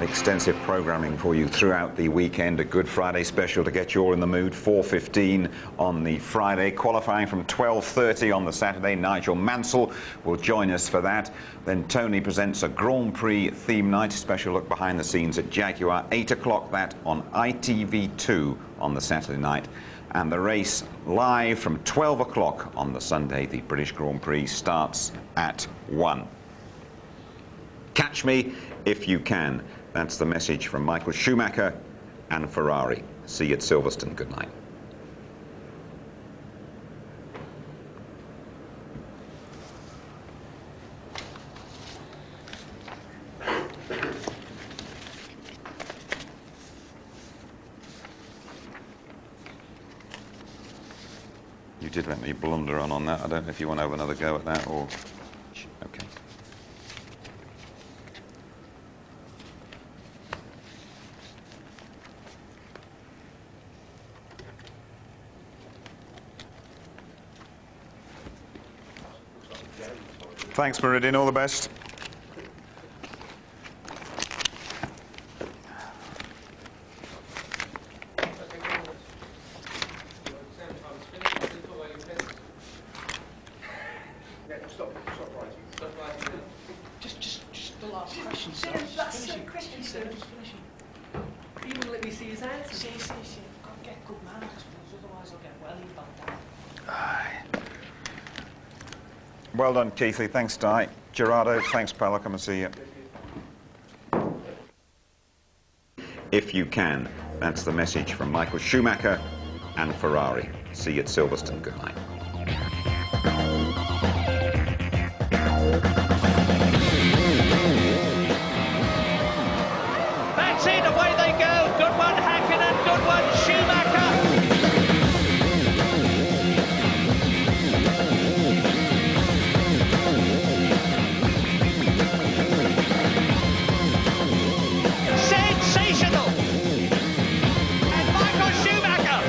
Extensive programming for you throughout the weekend. A Good Friday special to get you all in the mood. 4:15 on the Friday, qualifying from 12:30 on the Saturday. Nigel Mansell will join us for that. Then Tony presents a Grand Prix theme night, special look behind the scenes at Jaguar. 8 o'clock that on ITV2 on the Saturday night. And the race live from 12 o'clock on the Sunday. The British Grand Prix starts at 1. Catch me if you can. That's the message from Michael Schumacher and Ferrari. See you at Silverstone. Good night. You did let me blunder on that. I don't know if you want to have another go at that or... Okay. Thanks, Meridian. All the best. Just the last question, sir. That's the question, sir. Just finishing. You wouldn't let me see his answer. See. I've got to get good marks, otherwise I'll get well involved. Well done, Keithley. Thanks, Di. Gerardo, thanks, pal. I'll come and see you. If you can. That's the message from Michael Schumacher and Ferrari. See you at Silverstone. Good night. That's it, away they go. Good one, Häkkinen. Good one, Schumacher. Sensational! And Michael Schumacher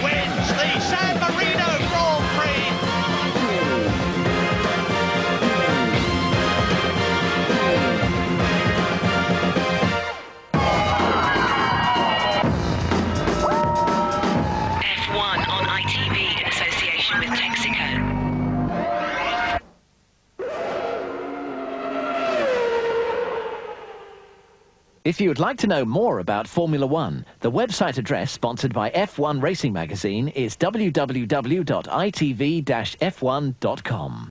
wins the San Marino Grand Prix. F1 on ITV in association with Texaco. If you would like to know more about Formula One, the website address sponsored by F1 Racing Magazine is www.itv-f1.com.